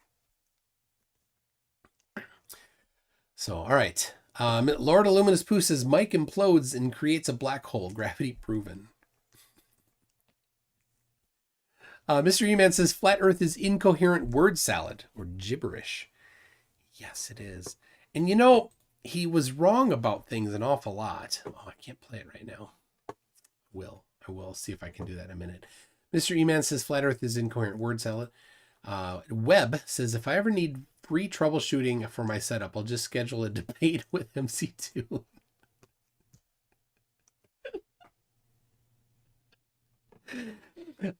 So, all right. Lord Illuminous Pooh says, Mike implodes and creates a black hole. Gravity proven. Mr. E-Man says, Flat Earth is incoherent word salad or gibberish. Yes, it is. And he was wrong about things an awful lot. Oh, I can't play it right now. I will see if I can do that in a minute. Mr. E-Man says, Flat Earth is incoherent word salad. Webb says, if I ever need free troubleshooting for my setup, I'll just schedule a debate with MC2.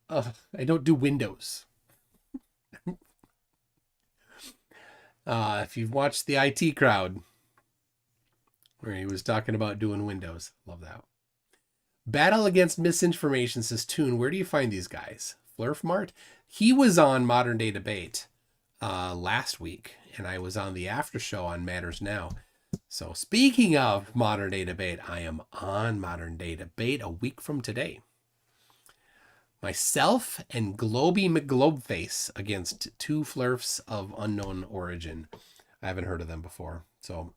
I don't do Windows. If you've watched the IT Crowd, where he was talking about doing Windows, love that. Battle Against Misinformation says, Toon, where do you find these guys? Flurf Mart? He was on Modern Day Debate last week, and I was on the after show on Matters Now. So speaking of Modern Day Debate, I am on Modern Day Debate a week from today. Myself and Globy McGlobeface against two Flurfs of unknown origin. I haven't heard of them before, so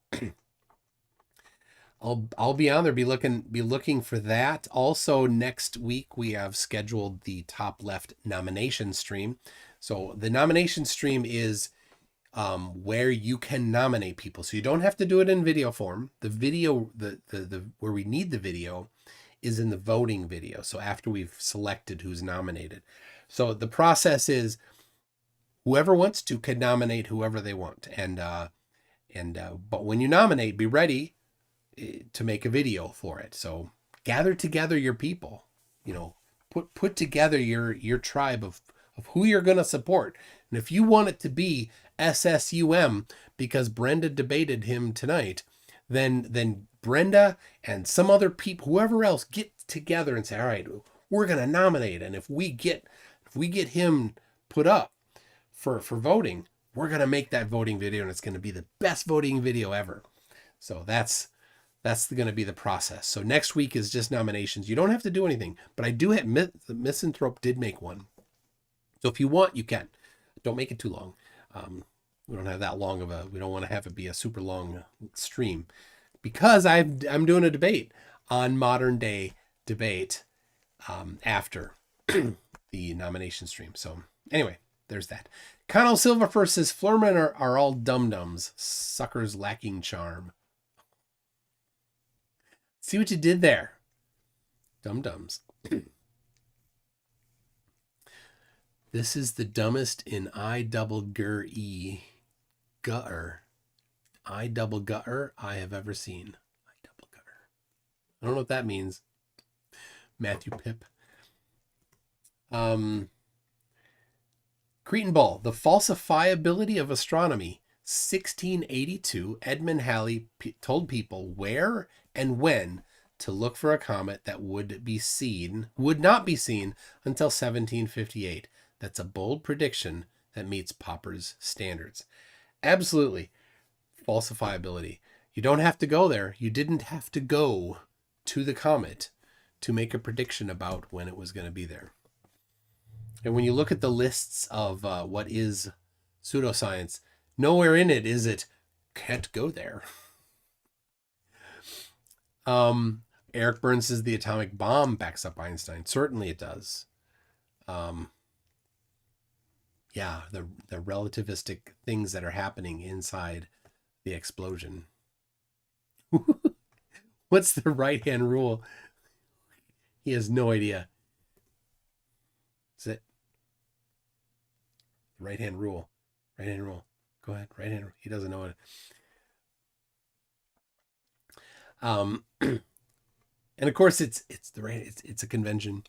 I'll be on there. Be looking for that. Also, next week we have scheduled the Top Left nomination stream. So the nomination stream is where you can nominate people. So you don't have to do it in video form. The video, the where we need the video, is in the voting video. So after we've selected who's nominated. So the process is whoever wants to can nominate whoever they want. But when you nominate, be ready to make a video for it. So gather together your people, put together your tribe of who you're going to support. And if you want it to be SSUM because Brenda debated him tonight, then Brenda and some other people, whoever else, get together and say, all right, we're going to nominate. And if we get him put up for voting, we're going to make that voting video and it's going to be the best voting video ever. So that's going to be the process. So next week is just nominations. You don't have to do anything, but I do have the Misanthrope did make one. So if you want, you can. Don't make it too long. We don't have that long we don't want to have it be a super long stream, because I'm doing a debate on modern day debate after the nomination stream. So anyway, there's that. Connell Silva first says Flurman are all dum-dums, suckers lacking charm. See what you did there. Dum-dums. This is the dumbest in I-double-gur-E gutter. I-double-gutter I have ever seen. I-double-gutter. I don't know what that means. Matthew Pip. Cretan Bull. The falsifiability of astronomy. 1682, Edmund Halley told people where and when to look for a comet that would not be seen until 1758. That's a bold prediction that meets Popper's standards. Absolutely. Falsifiability. You don't have to go there. You didn't have to go to the comet to make a prediction about when it was going to be there. And when you look at the lists of what is pseudoscience, nowhere in it is it can't go there. Eric Burns says the atomic bomb backs up Einstein. Certainly it does. Yeah, the relativistic things that are happening inside the explosion. What's the right-hand rule? He has no idea. Is it? Right-hand rule. Right-hand rule. Go ahead. Right-hand rule. He doesn't know it. And of course it's a convention.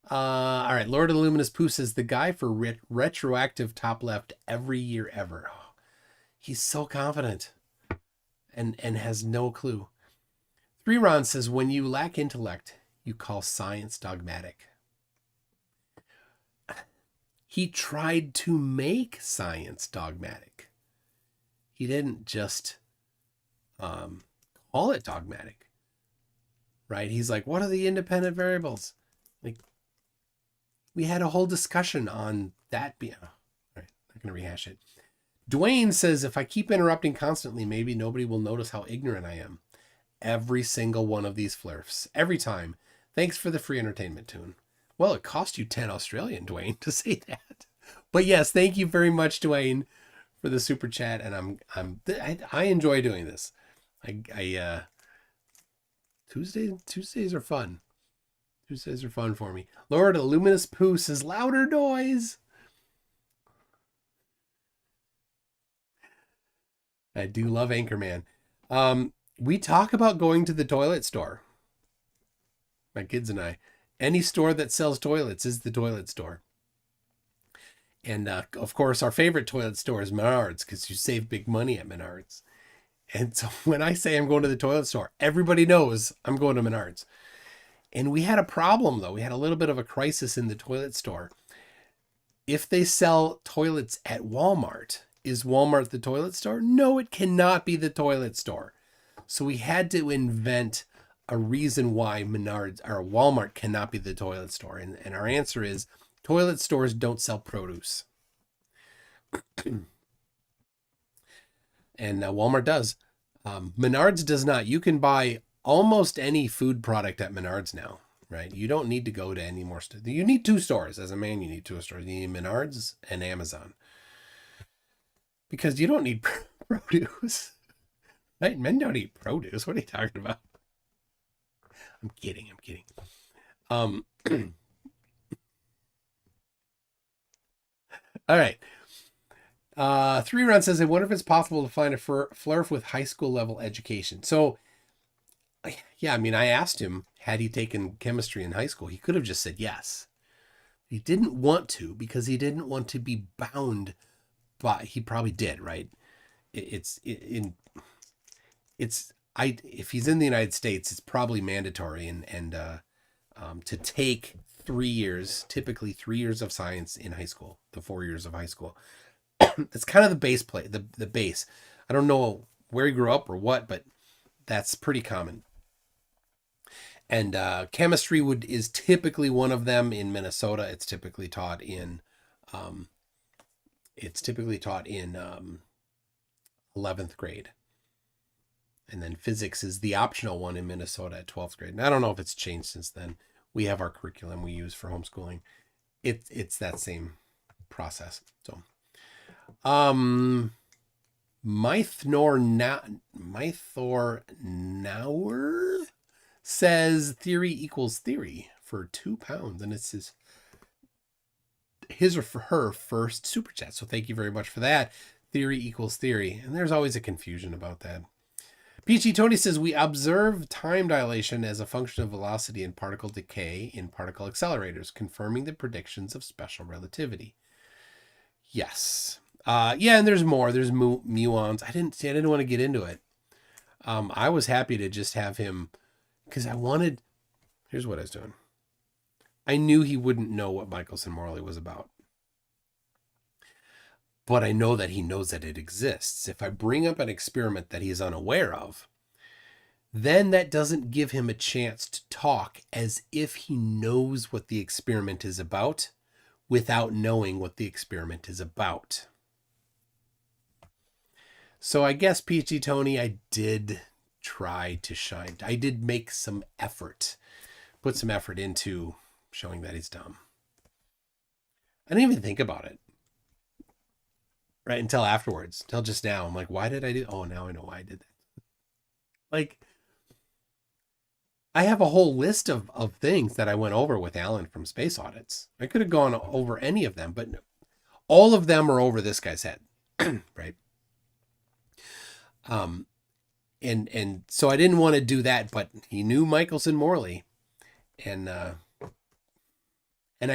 All right. Lord of the Luminous Pooh says the guy for retroactive top left every year ever. Oh, he's so confident and has no clue. 3 Ron says when you lack intellect, you call science dogmatic. He tried to make science dogmatic. He didn't just call it dogmatic, right? He's like, what are the independent variables? Like, we had a whole discussion on that. All right, not going to rehash it. Dwayne says, if I keep interrupting constantly, maybe nobody will notice how ignorant I am. Every single one of these flirfs. Every time. Thanks for the free entertainment tune. Well, it cost you 10 Australian, Dwayne, to say that. But yes, thank you very much, Dwayne, for the super chat. And I enjoy doing this. Tuesdays are fun. Tuesdays are fun for me. Lord of the Luminous Pooh says louder noise. I do love Anchorman. We talk about going to the toilet store. My kids and I. Any store that sells toilets is the toilet store. And of course, our favorite toilet store is Menards, because you save big money at Menards. And so when I say I'm going to the toilet store, everybody knows I'm going to Menards. And we had a problem, though. We had a little bit of a crisis in the toilet store. If they sell toilets at Walmart, is Walmart the toilet store? No, it cannot be the toilet store. So we had to invent a reason why Menards or Walmart cannot be the toilet store. And our answer is toilet stores don't sell produce. And Walmart does. Menards does not. You can buy almost any food product at Menards now, right? You don't need to go to any more stores. You need 2 stores. As a man, you need 2 stores. You need Menards and Amazon. Because you don't need produce. Right? Men don't eat produce. What are you talking about? I'm kidding. All right. 3 Run says, I wonder if it's possible to find a flurf with high school level education. So yeah, I mean, I asked him, had he taken chemistry in high school? He could have just said yes. He didn't want to because he didn't want to be bound, but he probably did, right? If he's in the United States, it's probably mandatory and to take 3 years, typically 3 years of science in high school, the 4 years of high school. That's kind of the base the base. I don't know where he grew up or what, but that's pretty common. And chemistry is typically one of them in Minnesota. It's typically taught in 11th grade. And then physics is the optional one in Minnesota at 12th grade. And I don't know if it's changed since then. We have our curriculum we use for homeschooling. It's that same process. So, Mythor says theory equals theory for £2, and it's his or for her first super chat. So thank you very much for that. Theory equals theory, and there's always a confusion about that. Peachy Tony says we observe time dilation as a function of velocity and particle decay in particle accelerators, confirming the predictions of special relativity. Yes. Yeah, and there's more. There's muons. I didn't want to get into it. I was happy to just have him because here's what I was doing. I knew he wouldn't know what Michelson-Morley was about. But I know that he knows that it exists. If I bring up an experiment that he's unaware of, then that doesn't give him a chance to talk as if he knows what the experiment is about without knowing what the experiment is about. So I guess, Peachy Tony, I did try to shine. I did make some effort, put some effort into showing that he's dumb. I didn't even think about it. Right, until afterwards, until just now. I'm like, why did I do? Oh, now I know why I did that. Like, I have a whole list of things that I went over with Alan from Space Audits. I could have gone over any of them, but all of them are over this guy's head, right? And so I didn't want to do that, but he knew Michelson-Morley, and I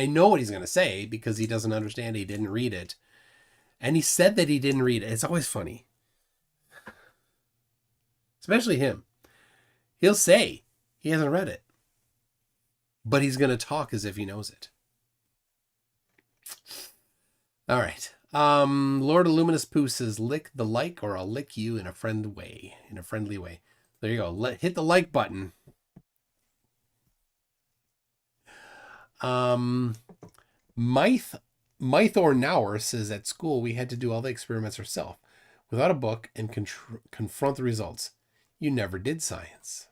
know what he's going to say because he doesn't understand. He didn't read it. And he said that he didn't read it. It's always funny. Especially him. He'll say he hasn't read it. But he's going to talk as if he knows it. All right. Lord of Luminous Pooh says, lick the like or I'll lick you in a friendly way. There you go. Hit the like button. Mythor Nauer says at school we had to do all the experiments ourselves without a book and confront the results. You never did science.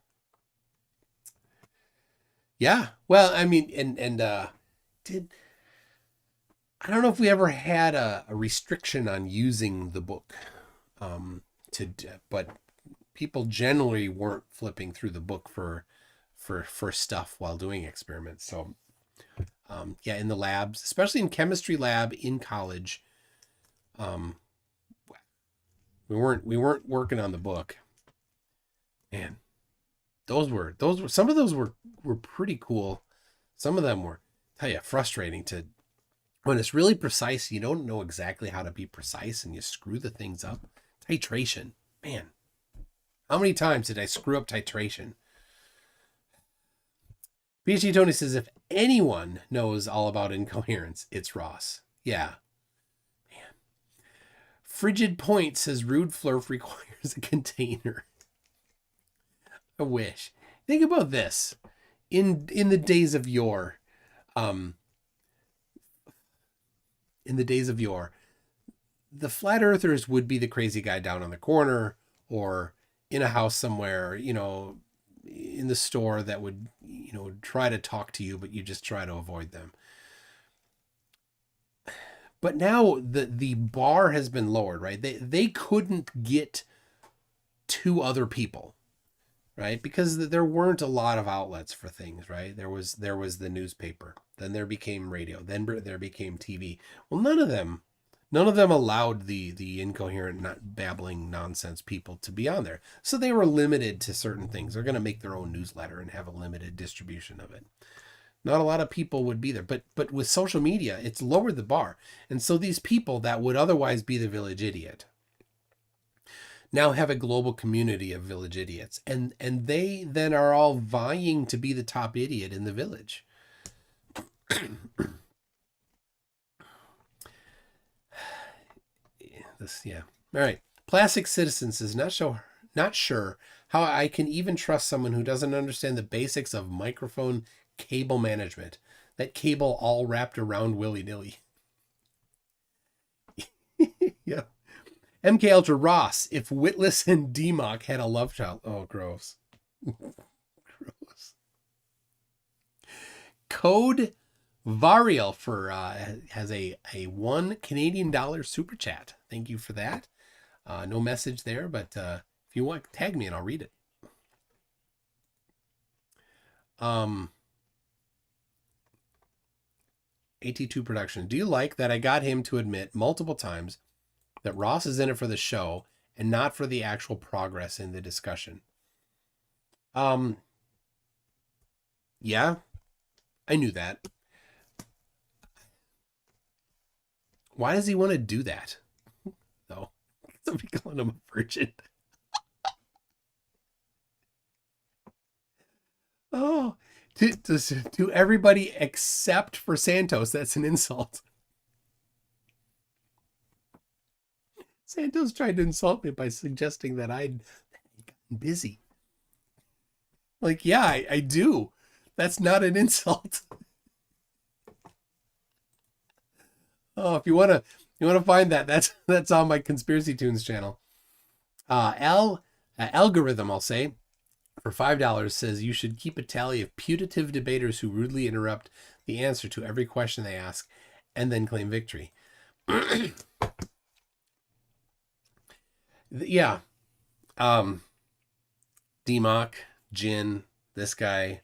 Yeah, well, I mean, I don't know if we ever had a restriction on using the book, but people generally weren't flipping through the book for stuff while doing experiments. So. Yeah, in the labs, especially in chemistry lab in college, we weren't working on the book. Man, those were some of those were pretty cool. Some of them were, tell you, frustrating to when it's really precise. You don't know exactly how to be precise, and you screw the things up. Titration, man, how many times did I screw up titration? PhD Tony says, if anyone knows all about incoherence, it's Ross. Yeah. Man. Frigid Point says, rude flurf requires a container. I wish. Think about this. In the days of yore, the flat earthers would be the crazy guy down on the corner or in a house somewhere, in the store that would, try to talk to you, but you just try to avoid them. But now the bar has been lowered, right? They couldn't get to other people, right? Because there weren't a lot of outlets for things, right? There was the newspaper, then there became radio, then there became TV. Well, none of them None of them allowed the incoherent, not babbling nonsense people to be on there. So they were limited to certain things. They're going to make their own newsletter and have a limited distribution of it. Not a lot of people would be there, but with social media, it's lowered the bar. And so these people that would otherwise be the village idiot now have a global community of village idiots. And they then are all vying to be the top idiot in the village. Yeah. All right. Plastic Citizen says, not sure how I can even trust someone who doesn't understand the basics of microphone cable management. That cable all wrapped around willy-nilly. Yeah. MK Ultra Ross, if Witless and DMOC had a love child. Oh, gross. Gross. Code Variel for has a $1 Canadian super chat. Thank you for that. No message there, but if you want, tag me and I'll read it. AT2 Production. Do you like that I got him to admit multiple times that Ross is in it for the show and not for the actual progress in the discussion? Yeah, I knew that. Why does he want to do that? No, somebody calling him a virgin. Oh, to everybody except for Santos, that's an insult. Santos tried to insult me by suggesting that I'd gotten busy. Like, yeah, I do. That's not an insult. Oh, if you wanna find that, that's on my Conspiracy Tunes channel. Algorithm, I'll say, for $5 says you should keep a tally of putative debaters who rudely interrupt the answer to every question they ask and then claim victory. Yeah. DMOC, Jin, this guy.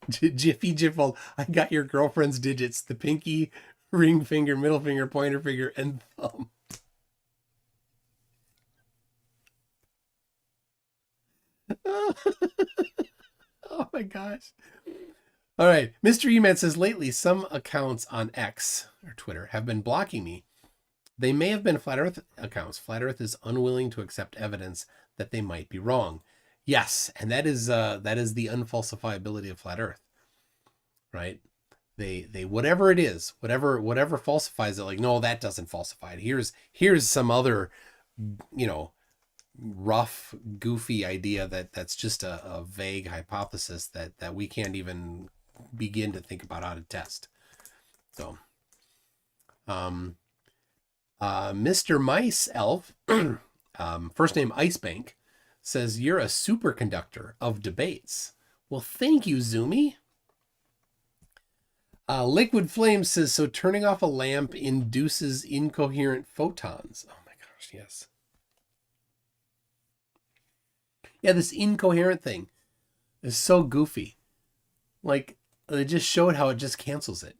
Jiffy Jiffle, I got your girlfriend's digits, the pinky, ring finger, middle finger, pointer finger, and thumb. Oh my gosh. All right. Mr. E-Man says, lately, some accounts on X, or Twitter, have been blocking me. They may have been Flat Earth accounts. Flat Earth is unwilling to accept evidence that they might be wrong. Yes, and that is the unfalsifiability of Flat Earth, right? They whatever it is, whatever falsifies it, like, no, that doesn't falsify it. Here's some other, rough, goofy idea that's just a vague hypothesis that we can't even begin to think about how to test. So, Mr. Mice Elf, first name Icebank, says, you're a superconductor of debates. Well, thank you, Zoomy. Liquid Flame says, so turning off a lamp induces incoherent photons. Oh my gosh, yes. Yeah, this incoherent thing is so goofy. Like, they just showed how it just cancels it.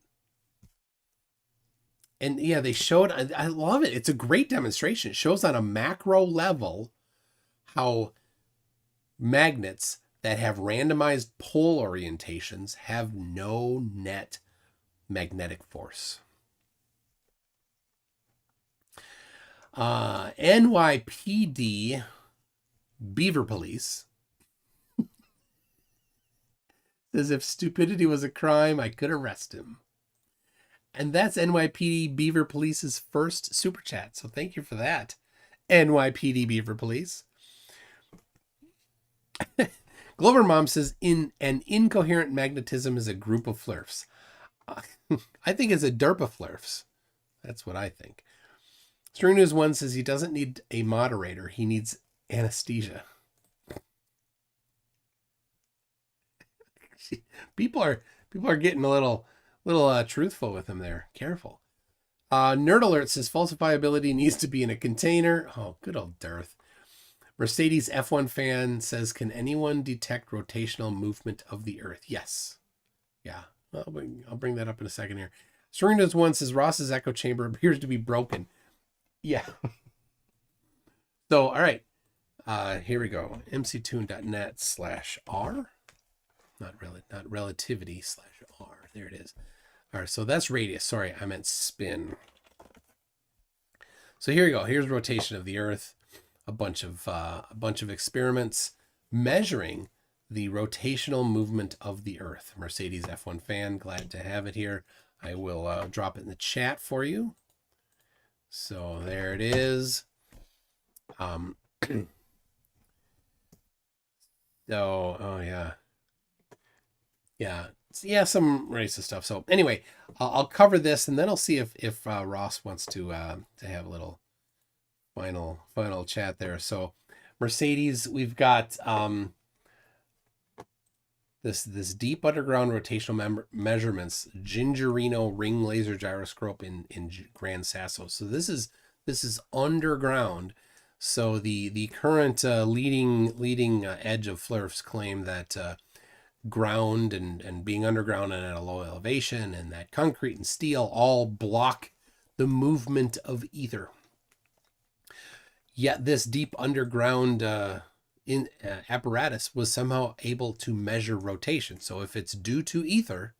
And yeah, they showed, I love it. It's a great demonstration. It shows on a macro level how magnets that have randomized pole orientations have no net magnetic force. NYPD Beaver Police says, if stupidity was a crime, I could arrest him. And that's NYPD Beaver Police's first super chat. So thank you for that, NYPD Beaver Police. Glover Mom says, an incoherent magnetism is a group of flirfs. I think it's a derp of flirfs. That's what I think. String News 1 says he doesn't need a moderator. He needs anesthesia. People are getting a little truthful with him there. Careful. Nerd Alert says falsifiability needs to be in a container. Oh, good old Dearth. Mercedes F1 fan says, can anyone detect rotational movement of the Earth? Yes. Yeah. I'll bring that up in a second here. Serena's one says Ross's echo chamber appears to be broken. Yeah. So, all right. Here we go. mctune.net/r. Not relativity/r. There it is. All right. So that's radius. Sorry, I meant spin. So here we go. Here's rotation of the Earth. A bunch of experiments measuring the rotational movement of the Earth. Mercedes F1 fan, glad to have it here. I will drop it in the chat for you. So there it is. Oh yeah, some racist stuff. So anyway, I'll cover this and then I'll see if Ross wants to have a little final chat there. So Mercedes, we've got this deep underground rotational measurements Gingerino ring laser gyroscope in Gran Sasso. So this is underground. So the current leading edge of FLIRFs claim that ground and being underground and at a low elevation and that concrete and steel all block the movement of ether. Yet this deep underground apparatus was somehow able to measure rotation. So if it's due to ether,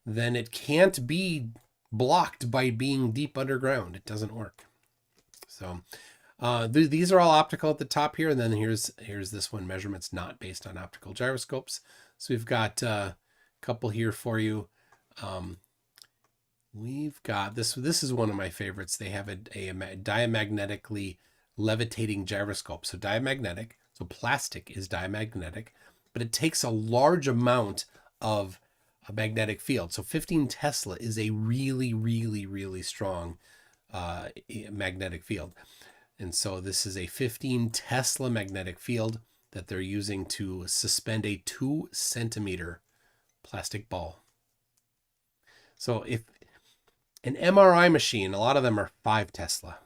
then it can't be blocked by being deep underground. It doesn't work. So these are all optical at the top here, and then here's this one, measurements not based on optical gyroscopes. So we've got a couple here for you. We've got this is one of my favorites. They have a diamagnetically levitating gyroscope. So diamagnetic, so plastic is diamagnetic, but it takes a large amount of a magnetic field. So 15 Tesla is a really, really, really strong magnetic field. And so this is a 15 Tesla magnetic field that they're using to suspend a 2 centimeter plastic ball. So if an MRI machine, a lot of them are 5 Tesla,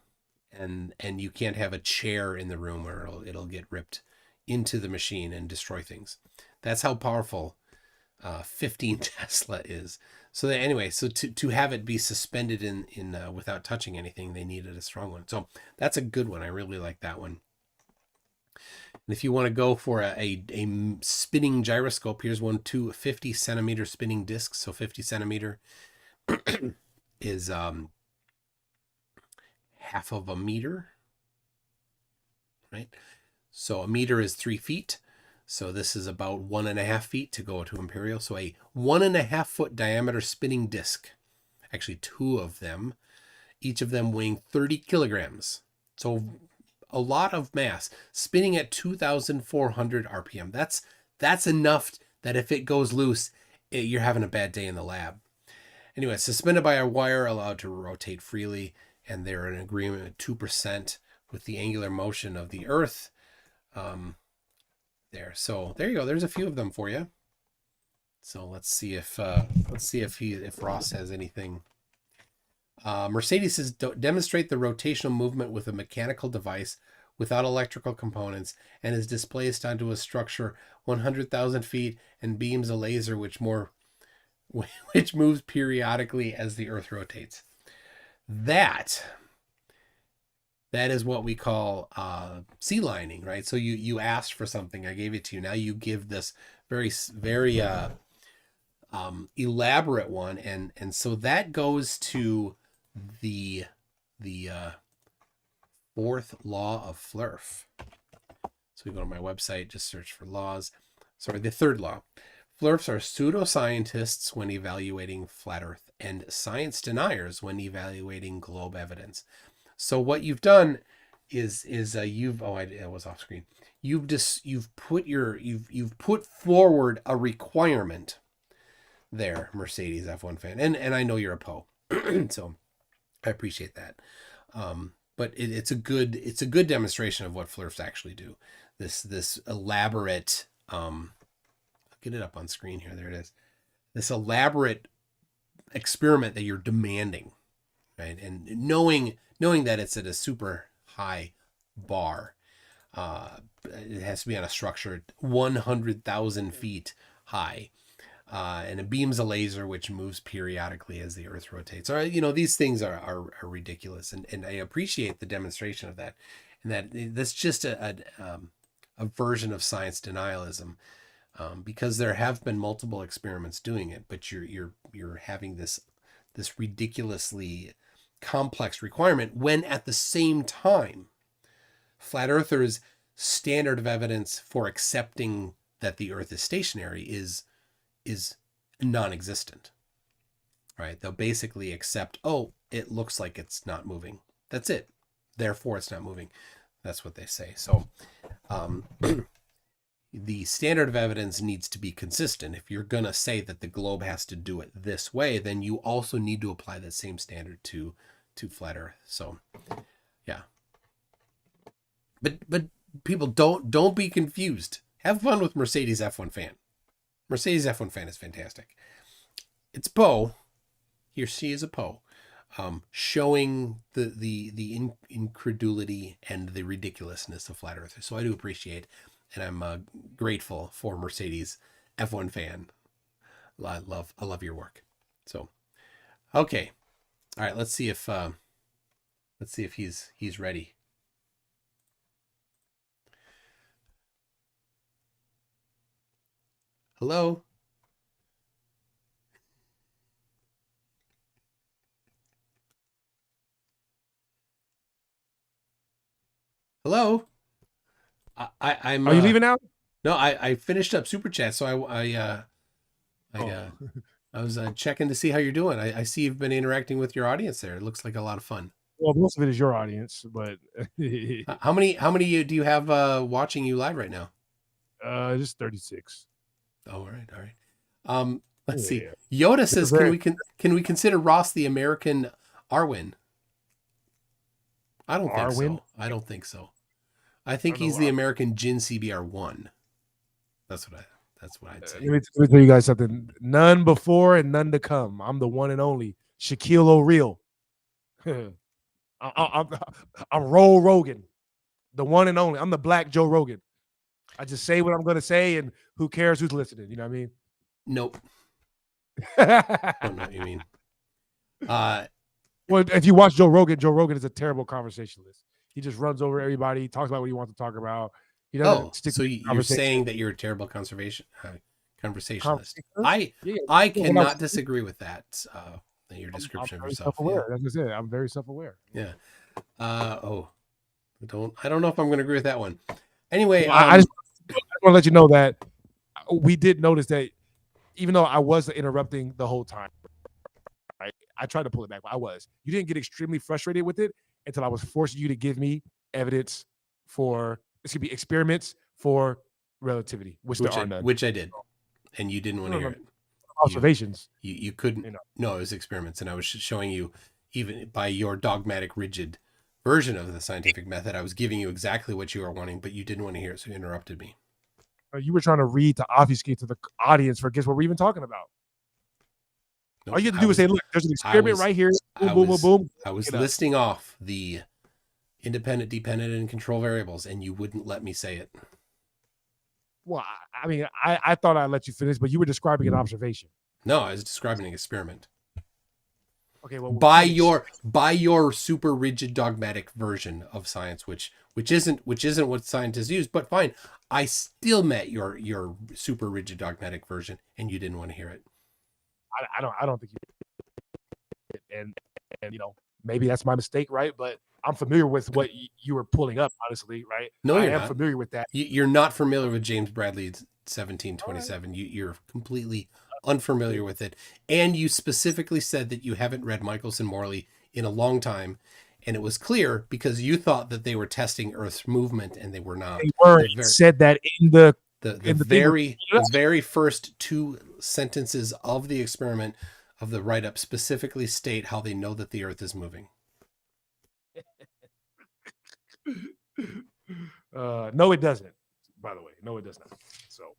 and you can't have a chair in the room or it'll get ripped into the machine and destroy things. That's how powerful 15 Tesla is. So anyway, so to have it be suspended in without touching anything, they needed a strong one. So that's a good one. I really like that one. And if you want to go for a spinning gyroscope, here's one, 50 centimeter spinning discs. So 50 centimeter is half of a meter, right? So a meter is 3 feet. So this is about 1.5 feet to go to Empirical. So a 1.5 foot diameter spinning disc, actually 2 of them, each of them weighing 30 kilograms. So a lot of mass, spinning at 2,400 RPM. That's enough that if it goes loose, you're having a bad day in the lab. Anyway, suspended by a wire, allowed to rotate freely, and they're in agreement with 2% with the angular motion of the Earth. There, so there you go. There's a few of them for you. So let's see if Ross has anything. Mercedes says demonstrate the rotational movement with a mechanical device without electrical components and is displaced onto a structure 100,000 feet and beams a laser which moves periodically as the Earth rotates. That is what we call sea lining, right? So you asked for something, I gave it to you. Now you give this very elaborate one, and so that goes to the fourth law of FLIRF. So we go to my website, just search for laws. Sorry, the third law. FLIRFs are pseudoscientists when evaluating flat Earth and science deniers when evaluating globe evidence. So what you've done is you've I was off screen. You've put forward a requirement there, Mercedes F1 fan, and I know you're a Poe, so I appreciate that. But it's a good demonstration of what FLIRFs actually do. This elaborate I'll get it up on screen here. There it is. This elaborate experiment that you're demanding, right? And knowing that it's at a super high bar, it has to be on a structure 100,000 feet high. and it beams a laser which moves periodically as the Earth rotates. Or, these things are ridiculous, and I appreciate the demonstration of that. And that's just a version of science denialism, because there have been multiple experiments doing it, but you're having this ridiculously complex requirement when at the same time, flat earthers' standard of evidence for accepting that the Earth is stationary is non-existent, right? They'll basically accept, oh, it looks like it's not moving. That's it. Therefore, it's not moving. That's what they say. So the standard of evidence needs to be consistent. If you're going to say that the globe has to do it this way, then you also need to apply that same standard to flat Earth. So, yeah. But people, don't be confused. Have fun with Mercedes F1 fan. Mercedes F1 fan is fantastic. It's Poe. He or she is a Poe, showing the incredulity and the ridiculousness of flat earthers. So I do appreciate, and I'm grateful for Mercedes F1 fan. I love your work. So, okay, all right. Let's see if he's ready. Hello. I'm. Are you leaving now? No, I finished up Super Chat, so I was checking to see how you're doing. I see you've been interacting with your audience there. It looks like a lot of fun. Well, most of it is your audience, but how many do you have watching you live right now? Just 36. Oh, all right. Let's see. Yoda says, can we consider Ross the American Arwen? I don't think so. I don't think so. I think he's the American Jin CBR1. That's what I'd say. Let me tell you guys something. None before and none to come. I'm the one and only Shaquille O'Real. I'm Roe Rogan, the one and only. I'm the Black Joe Rogan. I just say what I'm going to say, and who cares who's listening? You know what I mean? Nope. I don't know what you mean. Well, if you watch Joe Rogan is a terrible conversationalist. He just runs over everybody. He talks about what he wants to talk about. He doesn't stick so to you're saying that you're a terrible conversationalist. I cannot disagree with that. Your description of yourself. Self-aware. That's what I said. I'm very self-aware. Yeah. I don't know if I'm going to agree with that one. Anyway, I just want to let you know that we did notice that even though I was interrupting the whole time, right? I tried to pull it back, but I was. You didn't get extremely frustrated with it until I was forcing you to give me evidence for, experiments for relativity, which there are none. Which I did, and you didn't want to hear it. Observations. You couldn't. No, it was experiments, and I was showing you, even by your dogmatic, rigid version of the scientific method, I was giving you exactly what you were wanting, but you didn't want to hear it, so you interrupted me. You were trying to read to obfuscate to the audience for guess what we're even talking about. Nope, all you have to do is say, look, there's an experiment right here. Boom, boom, boom. I was listing off the independent, dependent, and control variables, and you wouldn't let me say it. Well, I mean, I thought I'd let you finish, but you were describing an observation. No, I was describing an experiment. Okay, well, by your super rigid dogmatic version of science, which isn't what scientists use, but fine. I still met your super rigid dogmatic version, and you didn't want to hear it. I don't think you did. And maybe that's my mistake, right? But I'm familiar with what you were pulling up, honestly, right? No, I am familiar with that. You're not familiar with James Bradley's 1727. You're completely unfamiliar with it, and you specifically said that you haven't read Michelson Morley in a long time, and it was clear because you thought that they were testing Earth's movement, and they were not. They were. Said that in the very first two sentences of the experiment of the write-up specifically state how they know that the Earth is moving. No, it doesn't. By the way, no, it does not. So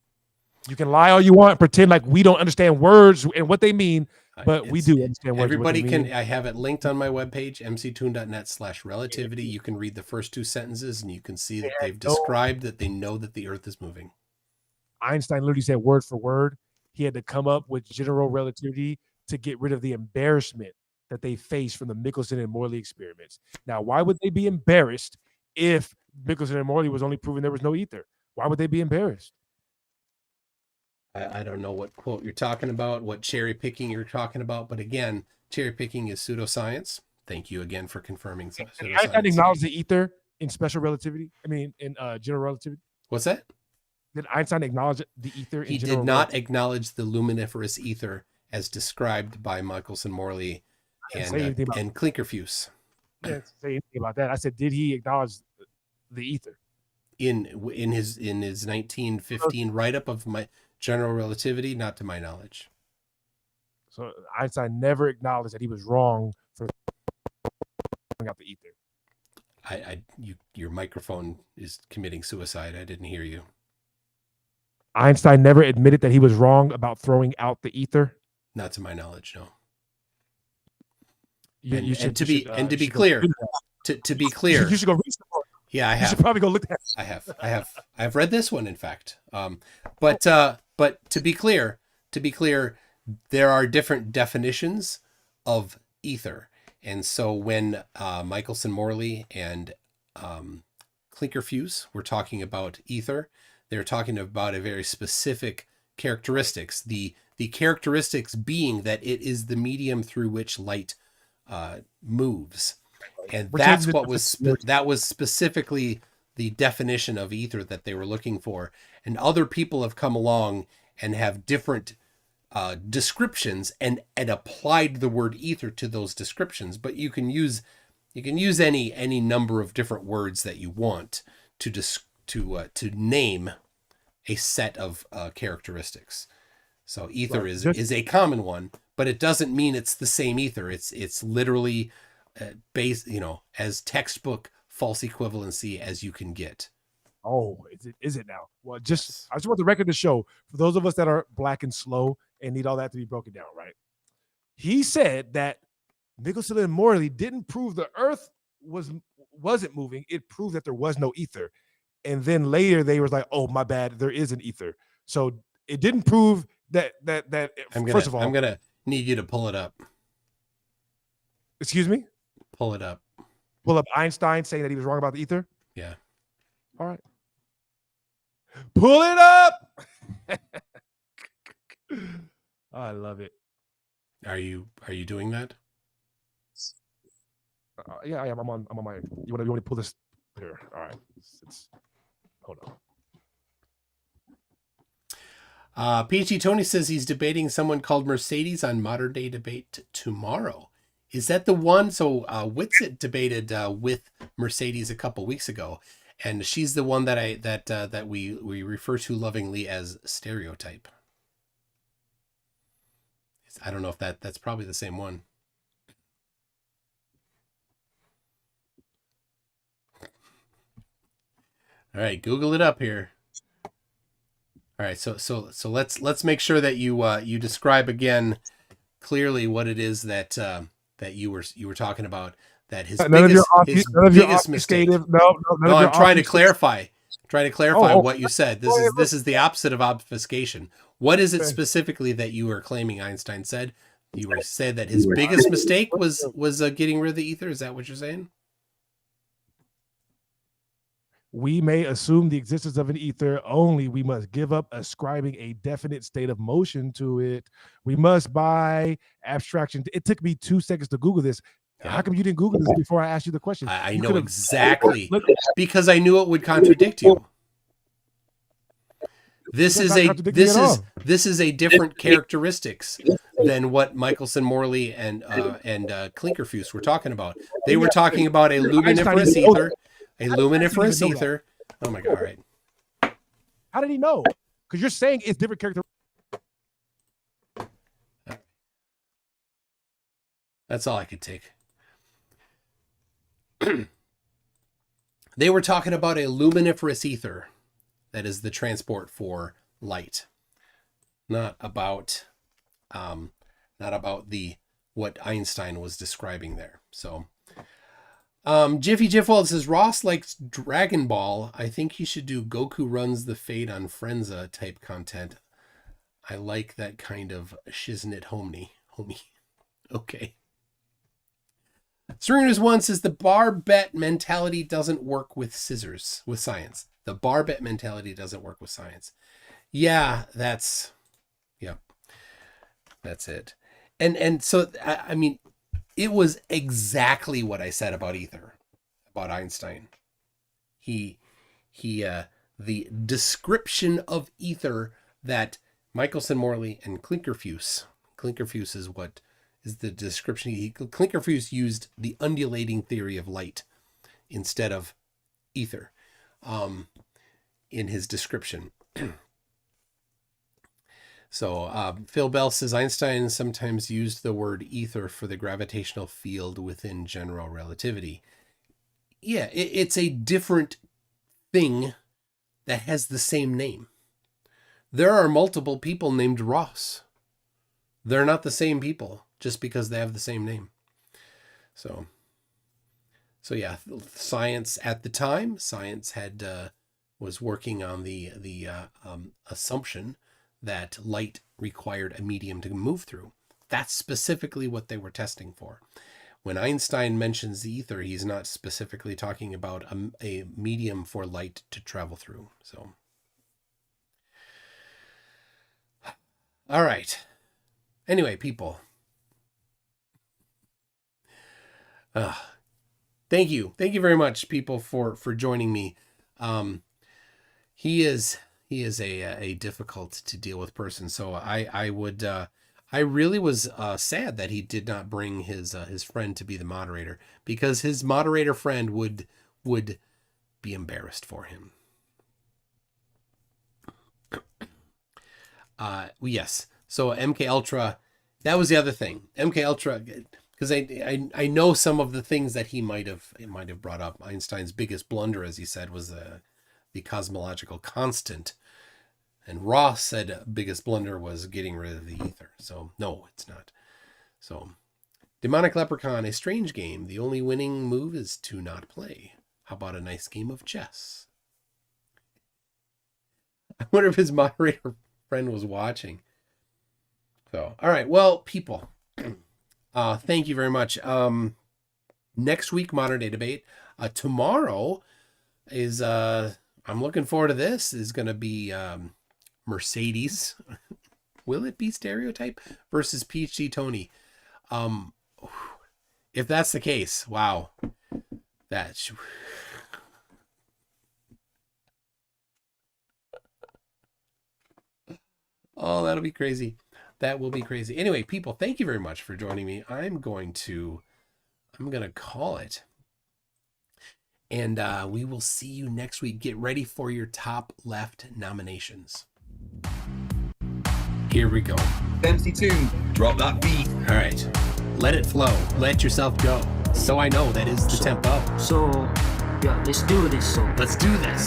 you can lie all you want, pretend like we don't understand words and what they mean, but we do understand words. Everybody can. I have it linked on my webpage, mctoon.net/relativity. You can read the first two sentences, and you can see that they've described that they know that the Earth is moving. Einstein literally said word for word. he had to come up with general relativity to get rid of the embarrassment that they faced from the Michelson and Morley experiments. Now, why would they be embarrassed if Michelson and Morley was only proving there was no ether? Why would they be embarrassed? I don't know what quote you're talking about, what cherry picking you're talking about, but again, cherry picking is pseudoscience. Thank you again for confirming And Einstein pseudoscience. acknowledged the ether in special relativity. I mean, in general relativity. What's that? Did Einstein acknowledge the ether? He in general did not relativity? acknowledge the luminiferous ether as described by Michelson-Morley I didn't say anything about and Klinkerfues. I didn't say anything about that. I said, did he acknowledge the ether? In his 1915 write-up of my general relativity, not to my knowledge. So Einstein never acknowledged that he was wrong for throwing out the ether. Your microphone is committing suicide. I didn't hear you. Einstein never admitted that he was wrong about throwing out the ether. Not to my knowledge, no. To be clear, you should go read some more. Yeah, I You have. should probably go look at. I've read this one, in fact. But to be clear, there are different definitions of ether, and so when Michelson-Morley and Klinkerfues were talking about ether, they're talking about a very specific characteristics. The characteristics being that it is the medium through which light moves, and that's what that was specifically the definition of ether that they were looking for. And other people have come along and have different descriptions and applied the word ether to those descriptions. But you can use any number of different words that you want to name a set of characteristics. So ether is a common one, but it doesn't mean it's the same ether. It's literally based, as textbook false equivalency as you can get. Oh, is it now? Well, I just want the record to show for those of us that are black and slow and need all that to be broken down, right? He said that Michelson and Morley didn't prove the Earth wasn't moving. It proved that there was no ether. And then later they was like, oh, my bad, there is an ether. So it didn't prove that first of all, I'm gonna need you to pull it up. Excuse me? Pull it up. Pull up Einstein saying that he was wrong about the ether? Yeah. All right. Pull it up. I love it. Are you doing that? Yeah, I am. I'm on my. You want to pull this here? All right. Hold on. PhD Tony says he's debating someone called Mercedes on Modern Day Debate tomorrow. Is that the one? So Witsit debated with Mercedes a couple weeks ago, and she's the one that we refer to lovingly as stereotype. I don't know if that's probably the same one. All right, Google it up here. All right, so let's make sure that you describe again clearly what it is that you were talking about. That his biggest mistake. No, I'm trying to clarify. What you said. This is the opposite of obfuscation. What is it specifically that you are claiming Einstein said? You were said that his biggest mistake was getting rid of the ether. Is that what you're saying? We may assume the existence of an ether, only we must give up ascribing a definite state of motion to it. We must buy abstraction. It took me 2 seconds to Google this. Yeah. How come you didn't Google this before I asked you the question? I know exactly, because I knew it would contradict you. This is a different characteristics than what Michelson-Morley and Klinkerfues were talking about. They were talking about a luminiferous ether. A luminiferous ether. Oh my God! All right. How did he know? Because you're saying it's different character. That's all I could take. They were talking about a luminiferous ether, that is the transport for light, not about what Einstein was describing there. So. Jiffy Jiffwald says Ross likes Dragon Ball. I think he should do Goku runs the Fate on Frenza type content. I like that kind of shiznit homie. Okay. Stringers one says the bar bet mentality doesn't work with science. The bar bet mentality doesn't work with science. Yeah, that's it. And so, I mean, it was exactly what I said about ether, about Einstein. The description of ether that Michelson Morley and Klinkerfues is the description. Klinkerfues used the undulating theory of light instead of ether in his description. So Phil Bell says Einstein sometimes used the word ether for the gravitational field within general relativity. Yeah, it's a different thing that has the same name. There are multiple people named Ross. They're not the same people just because they have the same name. So yeah, science at the time, was working on the assumption that light required a medium to move through. That's specifically what they were testing for. When Einstein mentions the ether, he's not specifically talking about a medium for light to travel through. So, all right. Anyway, people. Thank you very much, people, for joining me. He is a difficult to deal with person. So I really was sad that he did not bring his friend to be the moderator, because his moderator friend would be embarrassed for him. Yes. So MK Ultra, that was the other thing. MK Ultra, because I know some of the things that he might have brought up. Einstein's biggest blunder, as he said, was the cosmological constant. And Ross said biggest blunder was getting rid of the ether. So no, it's not. So Demonic Leprechaun, a strange game. The only winning move is to not play. How about a nice game of chess? I wonder if his moderator friend was watching. So, all right. Well, people, thank you very much. Next week, Modern Day Debate. Tomorrow is, I'm looking forward to this, is going to be Mercedes. Will it be Stereotype versus PhD Tony? If that's the case, wow. Oh, that'll be crazy. That will be crazy. Anyway, people, thank you very much for joining me. I'm going to call it. And we will see you next week. Get ready for your top left nominations. Here we go. MC Tune, drop that beat. All right. Let it flow. Let yourself go. So I know that is the tempo. So, yeah, let's do this song. Let's do this.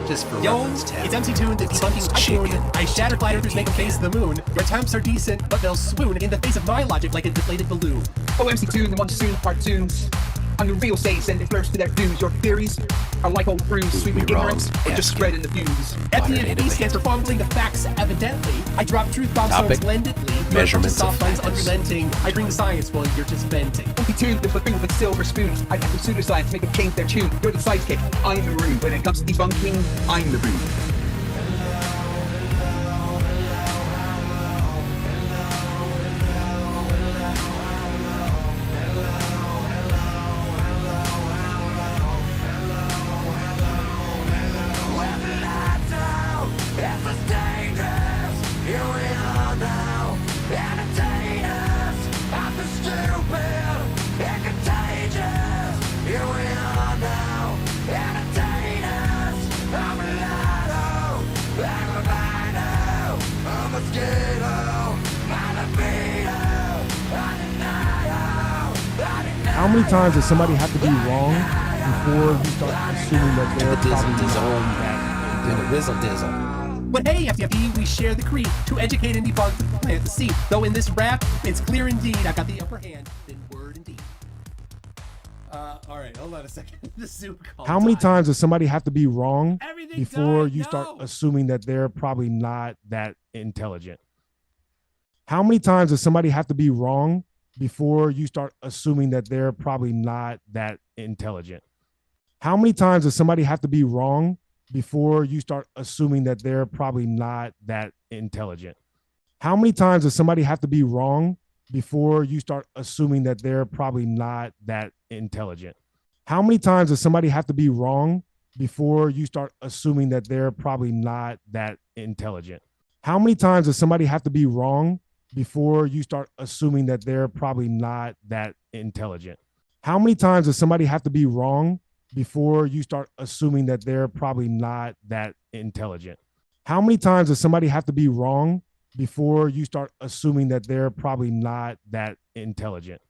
Just for Yo, reference, Ted. it's MC Tune, the debunking tycoon. I shatter flat earthers, make them face the moon. Your attempts are decent, but they'll swoon in the face of my logic like a deflated balloon. Oh, MC Tune, the one soon cartoons. On your real say, send flirts to their dues. Your theories are like old brews, sweeping ignorance, or just spreading the views. FDNP stands for fumbling the facts evidently. I drop truth bombs so splendidly. Measurements soft of lines madness. unrelenting. I bring the science while you're just venting. MC Tune, the flipping with silver spoons. I have the pseudoscience, make them change their tune. You're the sidekick, I'm the room. When it comes to debunking, I'm the room. How many times does somebody have to be wrong before you start assuming that they're probably Dizzle dizzle. But hey, FTFE, we share the creed to educate and debunk the plant the seed. Though in this rap, it's clear indeed I've got the upper hand in word indeed. All right, hold on a second. The Zoom call. How many times does somebody have to be wrong Everything before done? you start No. assuming that they're probably not that intelligent? How many times does somebody have to be wrong before you start assuming that they're probably not that intelligent? How many times does somebody have to be wrong before you start assuming that they're probably not that intelligent? How many times does somebody have to be wrong before you start assuming that they're probably not that intelligent? How many times does somebody have to be wrong before you start assuming that they're probably not that intelligent? How many times does somebody have to be wrong before you start assuming that they're probably not that intelligent? How many times does somebody have to be wrong before you start assuming that they're probably not that intelligent? How many times does somebody have to be wrong before you start assuming that they're probably not that intelligent?